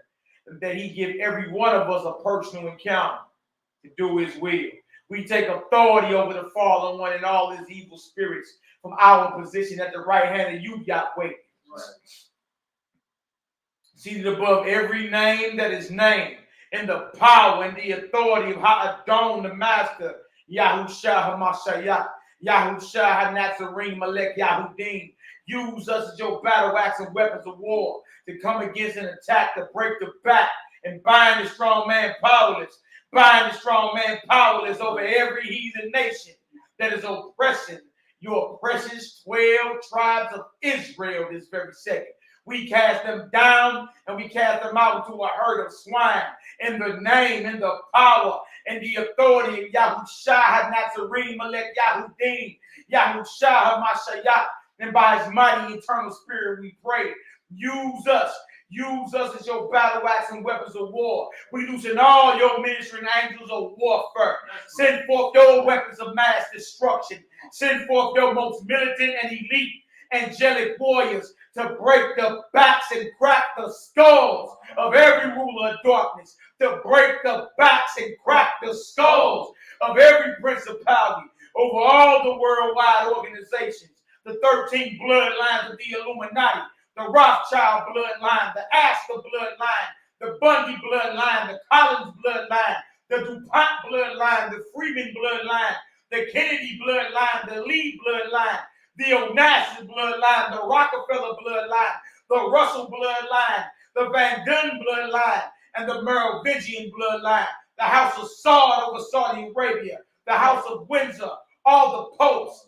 and that he give every one of us a personal encounter to do his will. We take authority over the fallen one and all his evil spirits from our position at the right hand of you, Yahweh. Seated above every name that is named, in the power and the authority of Ha'adon, the Master, Yahushua HaMashiach, Yahushua HaNazarene, Malek Yahudim. Use us as your battle axe and weapons of war to come against and attack, to break the back and bind the strong man powerless. Bind the strong man powerless over every heathen nation that is oppressing your precious 12 tribes of Israel this very second. We cast them down and we cast them out into a herd of swine in the name, in the power, and the authority of Yahushua HaNazarene, Malek Yahudim, Yahushua HaMashiach, and by his mighty eternal spirit we pray. Use us as your battle axe and weapons of war. We loosen all your ministering angels of warfare. Send forth your weapons of mass destruction. Send forth your most militant and elite angelic warriors to break the backs and crack the skulls of every ruler of darkness, to break the backs and crack the skulls of every principality over all the worldwide organizations, the 13 bloodlines of the Illuminati, the Rothschild bloodline, the Astor bloodline, the Bundy bloodline, the Collins bloodline, the DuPont bloodline, the Freeman bloodline, the Kennedy bloodline, the Lee bloodline, the Onassis bloodline, the Rockefeller bloodline, the Russell bloodline, the Van Dunn bloodline, and the Merovingian bloodline, the House of Saud over Saudi Arabia, the House of Windsor, all the popes,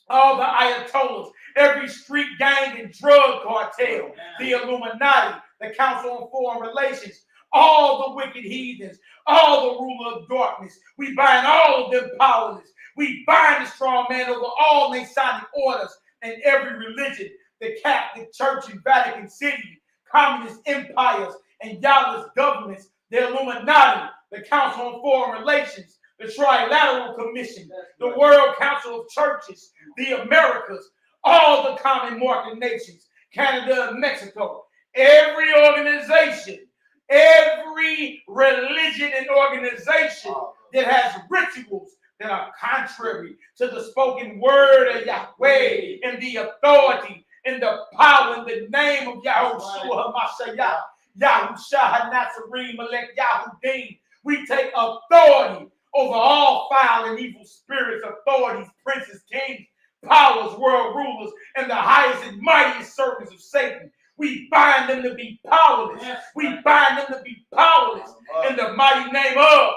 all the Ayatollahs, every street gang and drug cartel, the Illuminati, the Council on Foreign Relations, all the wicked heathens, all the ruler of darkness. We bind all of them powerless. We bind the strong man over all Masonic orders and every religion, the Catholic Church in Vatican City, communist empires and Yahweh's governments, the Illuminati, the Council on Foreign Relations, the Trilateral Commission, the World Council of Churches, the Americas, all the common market nations, Canada and Mexico, every organization, every religion and organization that has rituals that are contrary to the spoken word of Yahweh and the authority and the power in the name of Yahushua HaMashiach, Yahushua Nazarene, MALAKIMAC. We take authority over all foul and evil spirits, authorities, princes, kings, powers, world rulers, and the highest and mightiest servants of Satan. We bind them to be powerless. We bind them to be powerless in the mighty name of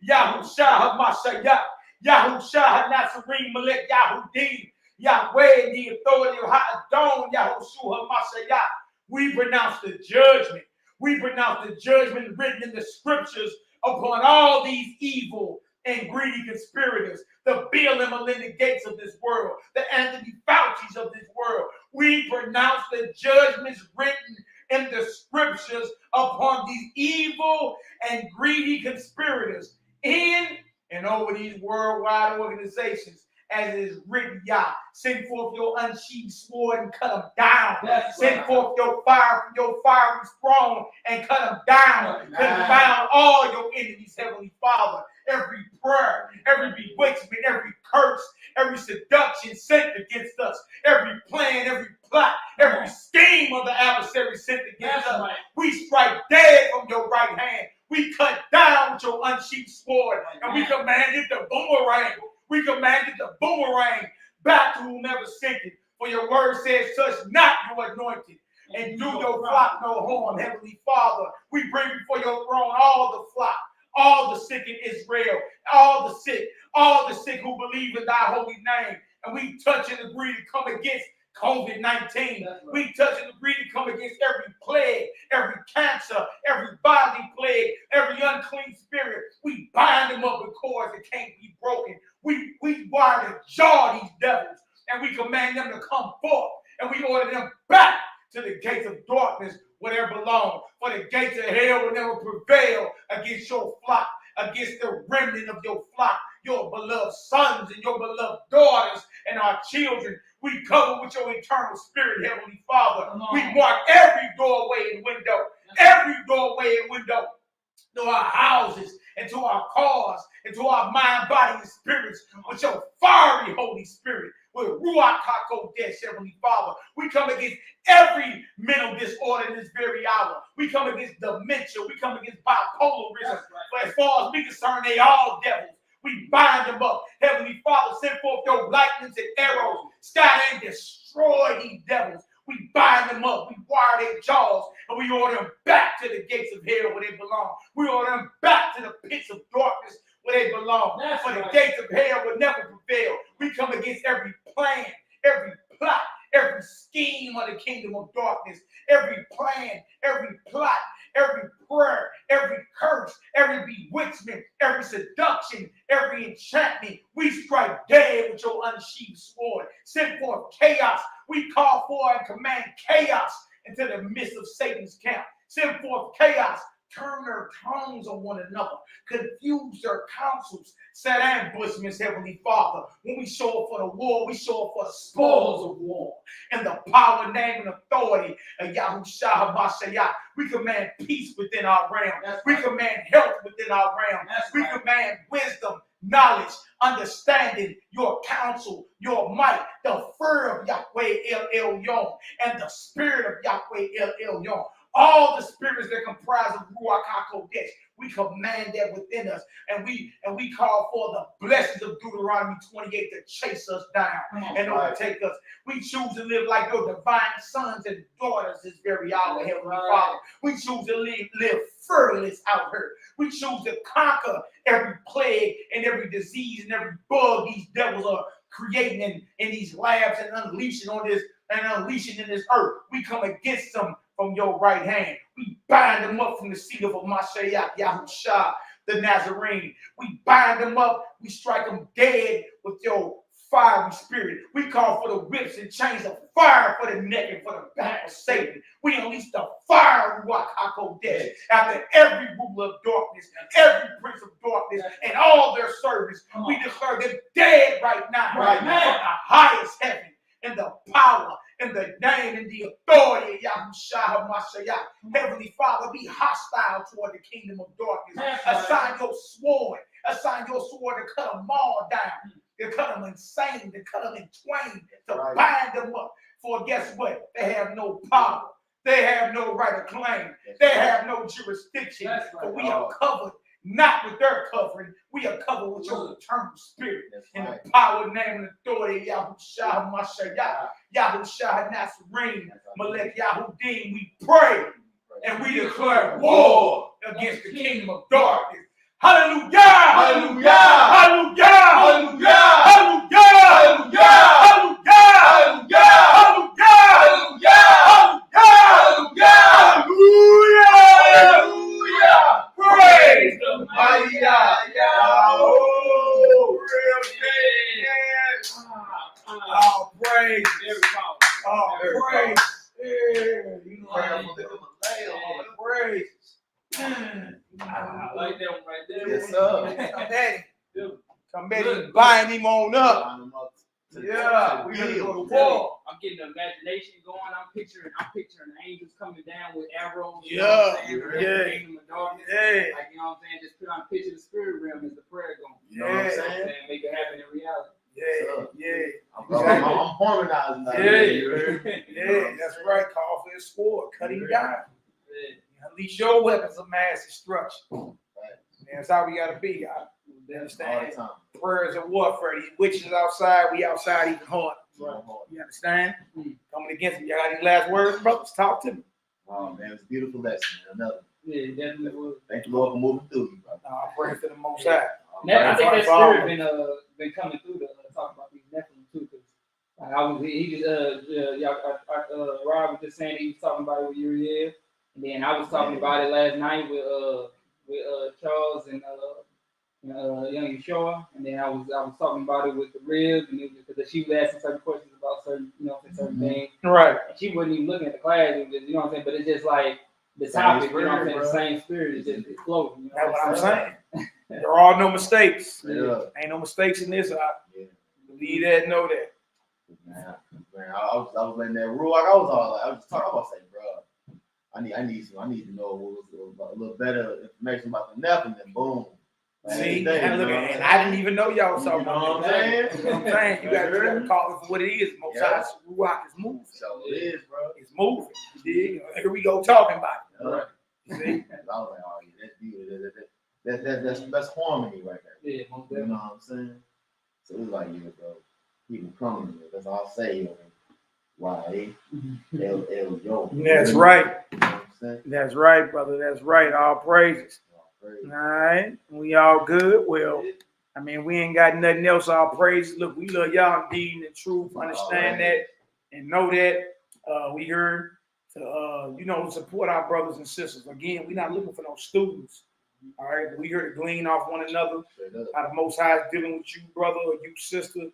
Yahushua HaMashiach, Yahushua Nazarene, Malek Yahudim, Yahweh, and the authority of Ha'adon, Yahushua HaMashiach. We pronounce the judgment. We pronounce the judgment written in the scriptures upon all these evil and greedy conspirators, the Bill and Melinda Gates of this world, the Anthony Fauci's of this world. We pronounce the judgments written in the scriptures upon these evil and greedy conspirators in and over these worldwide organizations. As it is written, Yah, send forth your unsheathed sword and cut them down. Send forth your fire from your fiery throne and cut them down. Confound all your enemies, Heavenly Father. Every prayer, every bewitchment, every curse, every seduction sent against us, every plan, every plot, every scheme of the adversary sent against us. We strike dead from your right hand. We cut down with your unsheathed sword, and we command it to boomerang. We command it to boomerang back to whomever sent it. For your word says, touch not your anointed, and do your flock no harm, Heavenly Father. We bring before your throne all the flock, all the sick in Israel, all the sick who believe in thy holy name. And we touch and agree to come against COVID-19. We touch and agree to come against every plague, every cancer, every bodily plague, every unclean spirit. We bind them up with cords that can't be broken. We wire to jar these devils, and we command them to come forth, and we order them back to the gates of darkness where they belong. For the gates of hell will never prevail against your flock, against the remnant of your flock, your beloved sons and your beloved daughters and our children. We cover with your eternal spirit, Heavenly Father. We mark every doorway and window to our houses and to our cars and to our mind, body, and spirits with your fiery Holy Spirit, with Ruach HaKodesh, Heavenly Father. We come against every mental disorder in this very hour. We come against dementia. We come against bipolarism. But as far as we concerned, they all devils. We bind them up. Heavenly Father, send forth your lightnings and arrows. Scatter and destroy these devils. We bind them up. We wire their jaws. And we order them back to the gates of hell where they belong. We order them back to the pits of darkness where they belong. For the gates of hell will never prevail. We come against every plan, every plot, every scheme of the kingdom of darkness. Every plan, every plot, every prayer, every curse, every bewitchment, every seduction, every enchantment. We strike dead with your unsheathed sword. Send forth chaos. We call for and command chaos into the midst of Satan's camp. Send forth chaos turn their tongues on one another, confuse their counsels, set ambushments, Heavenly Father. When we show up for the war, we show up for the spoils of war. In the power, name, and authority of Yahushua HaMashiach, we command peace within our realm. We command health within our realm. We command wisdom, knowledge, understanding, your counsel, your might, the fear of Yahweh El Elyon, and the spirit of Yahweh El Elyon. All the spirits that comprise of Ruach HaKodesh, we command that within us, and we call for the blessings of Deuteronomy 28 to chase us down and overtake us. We choose to live like your divine sons and daughters this very hour, Heavenly Father. We choose to live fearless out here. We choose to conquer every plague and every disease and every bug these devils are creating in these labs and unleashing on this and unleashing in this earth. We come against them from your right hand. We bind them up from the seat of Mashiach, Yahushua, the Nazarene. We bind them up. We strike them dead with your fiery spirit. We call for the whips and chains of fire for the neck and for the back of Satan. We unleash the fire of Ruach HaKodesh after every ruler of darkness, every prince of darkness, and all their servants. We declare them dead right now, from the highest heaven, in the power, in the name, and the authority of Yahushua HaMashiach. Heavenly Father, be hostile toward the kingdom of darkness. Assign your sword to cut them all down, to cut them insane, to cut them in twain, to bind them up. For guess what? They have no power. They have no right of claim. They have no jurisdiction. But we are covered, not with their covering. We are covered with your eternal spirit. In the power, name, and authority of Yahushua HaMashiach, Yahushua Nazarene, Malek Yahudim, we pray and we declare war against the kingdom of darkness. Hallelujah! Hallelujah! Hallelujah! Hallelujah! Hallelujah! Hallelujah! Hallelujah! Hallelujah! Hallelujah! Hallelujah! Praise the mighty Yah! Oh, oh, praise! Oh, praise! Praise!
I like that one right there.
Yes, sir.
Come at him, bind him on up. Yeah, we gonna go to war.
I'm getting the imagination going. I'm picturing angels coming down with arrows.
Yeah,
Like, you know what I'm saying? Just put on picture the spirit realm as the prayer going. You know what I'm saying? Make it happen in reality.
I'm
harmonizing that.
Yeah, that's right. Call for his sword, cut him down. Unleash your weapons of mass destruction. That's how we gotta be. You understand? Prayers of warfare. These witches outside, we outside even hard. You understand? Coming against them. Y'all got any last words, brothers? Talk to me.
Oh man, it's a beautiful lesson. Another.
Yeah, definitely was.
Thank you, Lord, for moving through you, brother.
I'm praying for the Most High.
I think that spirit been coming through to talk about these Nephilim too, because Rob was just saying he was talking about it with Uriel, and then I was talking about it last night with Charles and young Yeshua, and then I was talking about it with the Ribs, and because she was asking certain questions about certain things, right? And she wasn't even looking at the class, it was just, you know what I'm saying? But it's just like the topic, you know what I'm saying? The same spirit is just floating. You know
That's what I'm saying. There are no mistakes.
Yeah.
Ain't no mistakes in this. I believe that, know that.
Man, I was letting that rule. Like I was just talking about saying, bro, I need to know a little better information about the Nephilim, and boom.
See, and I didn't even know y'all was talking about that. You know what I'm saying? You gotta call it for what it is. Most times, Ruach is moving.
So it is, bro.
It's moving. You dig? Here we go talking about it.
Right.
See?
I was like, oh yeah, that's harmony right there.
Yeah,
you know what I'm saying? So it was like, yeah, bro. People coming here. That's all I say.
That's right. That's right, brother. That's right. All praises. All right. We all good. Well, I mean, we ain't got nothing else. All praises. Look, we love y'all indeed in the truth. Understand that and know that. We here to support our brothers and sisters. Again, we're not looking for no students. All right. We here to glean off one another. How the Most High is dealing with you, brother, or you, sister.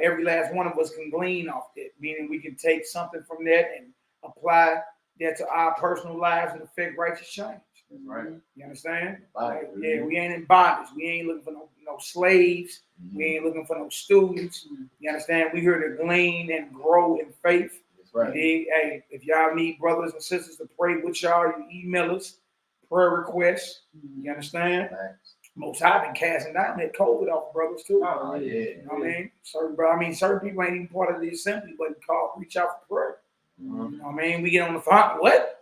Every last one of us can glean off that, meaning we can take something from that and apply that to our personal lives and affect righteous change.
That's right.
You understand?
Right.
Yeah, we ain't in bondage. We ain't looking for no slaves. We ain't looking for no students. You understand? We here to glean and grow in faith.
That's right.
Hey, if y'all need brothers and sisters to pray with y'all, you email us prayer requests. You understand?
Thanks.
Most High been casting down that COVID off brothers too.
Oh, yeah.
You know what I mean? Certain people ain't even part of the assembly, but reach out for prayer. You know what I mean? We get on the phone. What?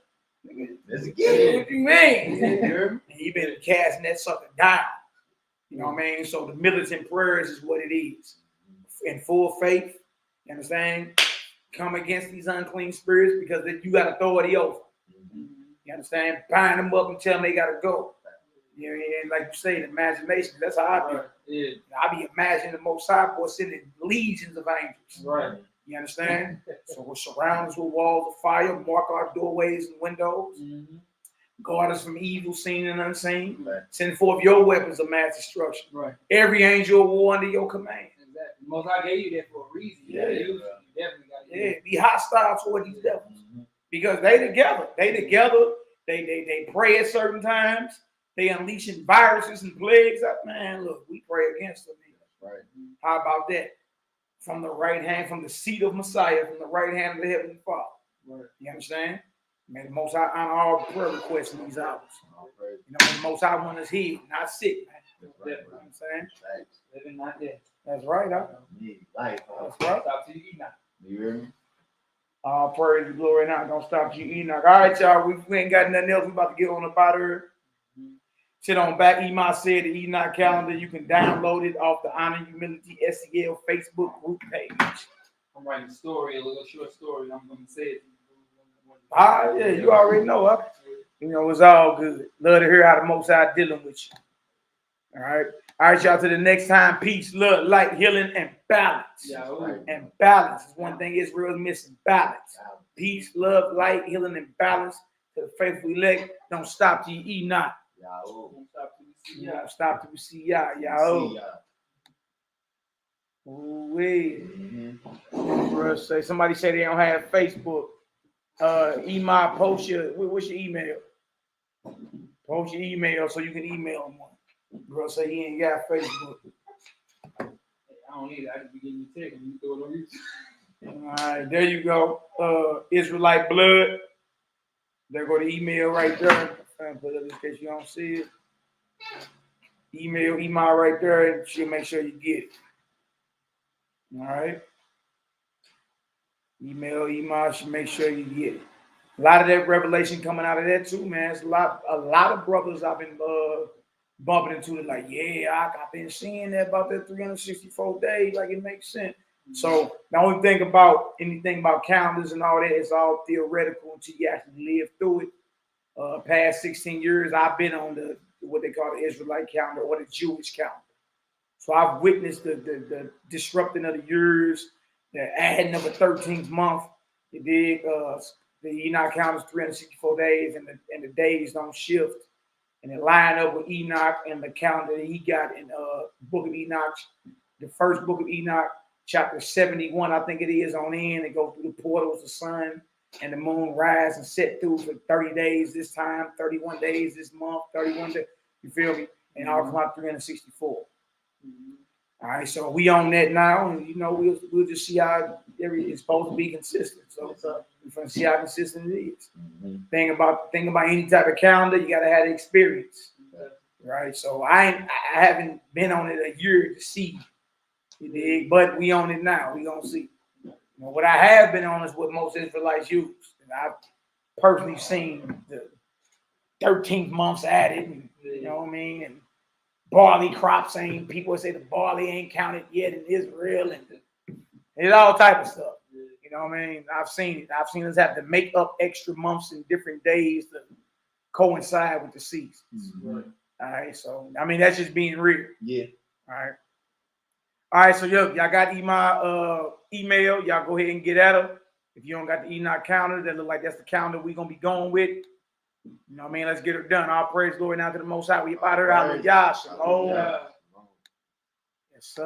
Let's
What
get it.
do you mean?
Yeah.
And he been casting that sucker down. You know what I mean? So the militant prayers is what it is. In full faith, you understand? Come against these unclean spirits because you got authority over. You understand? Bind them up and tell them they got to go. You know, and like you say, the imagination, that's how I be.
Yeah.
I be imagining the Most High for sending legions of angels.
Right.
You understand? So we'll surround us with walls of fire, mark our doorways and windows, guard us from evil seen and unseen.
Right.
Send forth your weapons of mass destruction.
Right.
Every angel will under your command.
Exactly. Most I gave you that for a reason.
Yeah.
You definitely got it.
Yeah, be hostile toward these devils because they together. They pray at certain times. They unleashing viruses and plagues. Man, look, we pray against them.
Right.
How about that? From the right hand, from the seat of Messiah, from the right hand of the Heavenly Father.
Right.
You understand? May the Most High honor all prayer requests in these hours.
Right.
You know, the Most High want us healed, not sick, man.
That's
You
right.
know what I'm saying?
Thanks.
Living not dead.
That's right, huh?
Yeah, life.
That's right.
Stop till you eat now.
You hear me?
All praise and glory now. Don't stop you, Enoch. All right, y'all. We ain't got nothing else. We about to get on up out of here. Sit on back. EMA said the Enoch calendar. You can download it off the Honor Humility STL Facebook group page.
I'm writing a story, a little short story. I'm going to say it.
Yeah, you already know, huh? You know, it's all good. Love to hear how the Most High dealing with you. All right. All right, y'all. To the next time. Peace, love, light, healing, and balance.
Yeah,
And balance is one thing Israel's missing. Balance. Peace, love, light, healing, and balance. To the faithful elect. Don't stop till you eat not.
Don't stop till you see
Don't
Yah.
stop till we see y'all.
See y'all.
Ooh-wee. Say somebody say they don't have Facebook. Email, post your what's your email? Post your email so you can email them one. Bro, say he ain't got Facebook.
I don't need it. I just be getting you text and you throw it on YouTube.
All right, there you go. Israelite blood. There go the email right there. I'm put it in case you don't see it. Email right there, and she'll make sure you get it. All right. Email, she'll make sure you get it. A lot of that revelation coming out of that too, man. It's a lot of brothers I've been bumping into it, like, yeah, I've been seeing that about that 364 days, like it makes sense. So the only thing about anything about calendars and all that is all theoretical until you actually live through it. Past 16 years, I've been on what they call the Israelite calendar or the Jewish calendar. So I've witnessed the disrupting of the years, the adding of a 13th month. It did. The Enoch calendar is 364 days, and the days don't shift. And it line up with Enoch and the calendar that he got in Book of Enoch, the first Book of Enoch, chapter 71, I think it is on in. It goes through the portals, the sun and the moon rise and set through for 30 days this time, 31 days this month, 31 days. You feel me? And all come out 364. All right, so we on that now, and you know we'll just see how it's supposed to be consistent. So we're gonna see how consistent it is. Think about any type of calendar, you gotta have the experience, right? So I haven't been on it a year to see, you dig? But we on it now. We gonna see. You know, what I have been on is what most Israelites use, and I've personally seen the 13th months added, and, you know what I mean, and barley crops ain't, people say the barley ain't counted yet in Israel, and it's all type of stuff. You know what I mean? I've seen it. I've seen us have to make up extra months and different days to coincide with the seasons. All right. So, I mean, that's just being real.
Yeah.
All right. All right. So, y'all got email. Y'all go ahead and get at them. If you don't got the Enoch calendar, that look like that's the calendar we're going to be going with. You know what I mean? Let's get it done. All praise, glory now to the Most High. We out here. Hallelujah. Shalom. Yes, sir.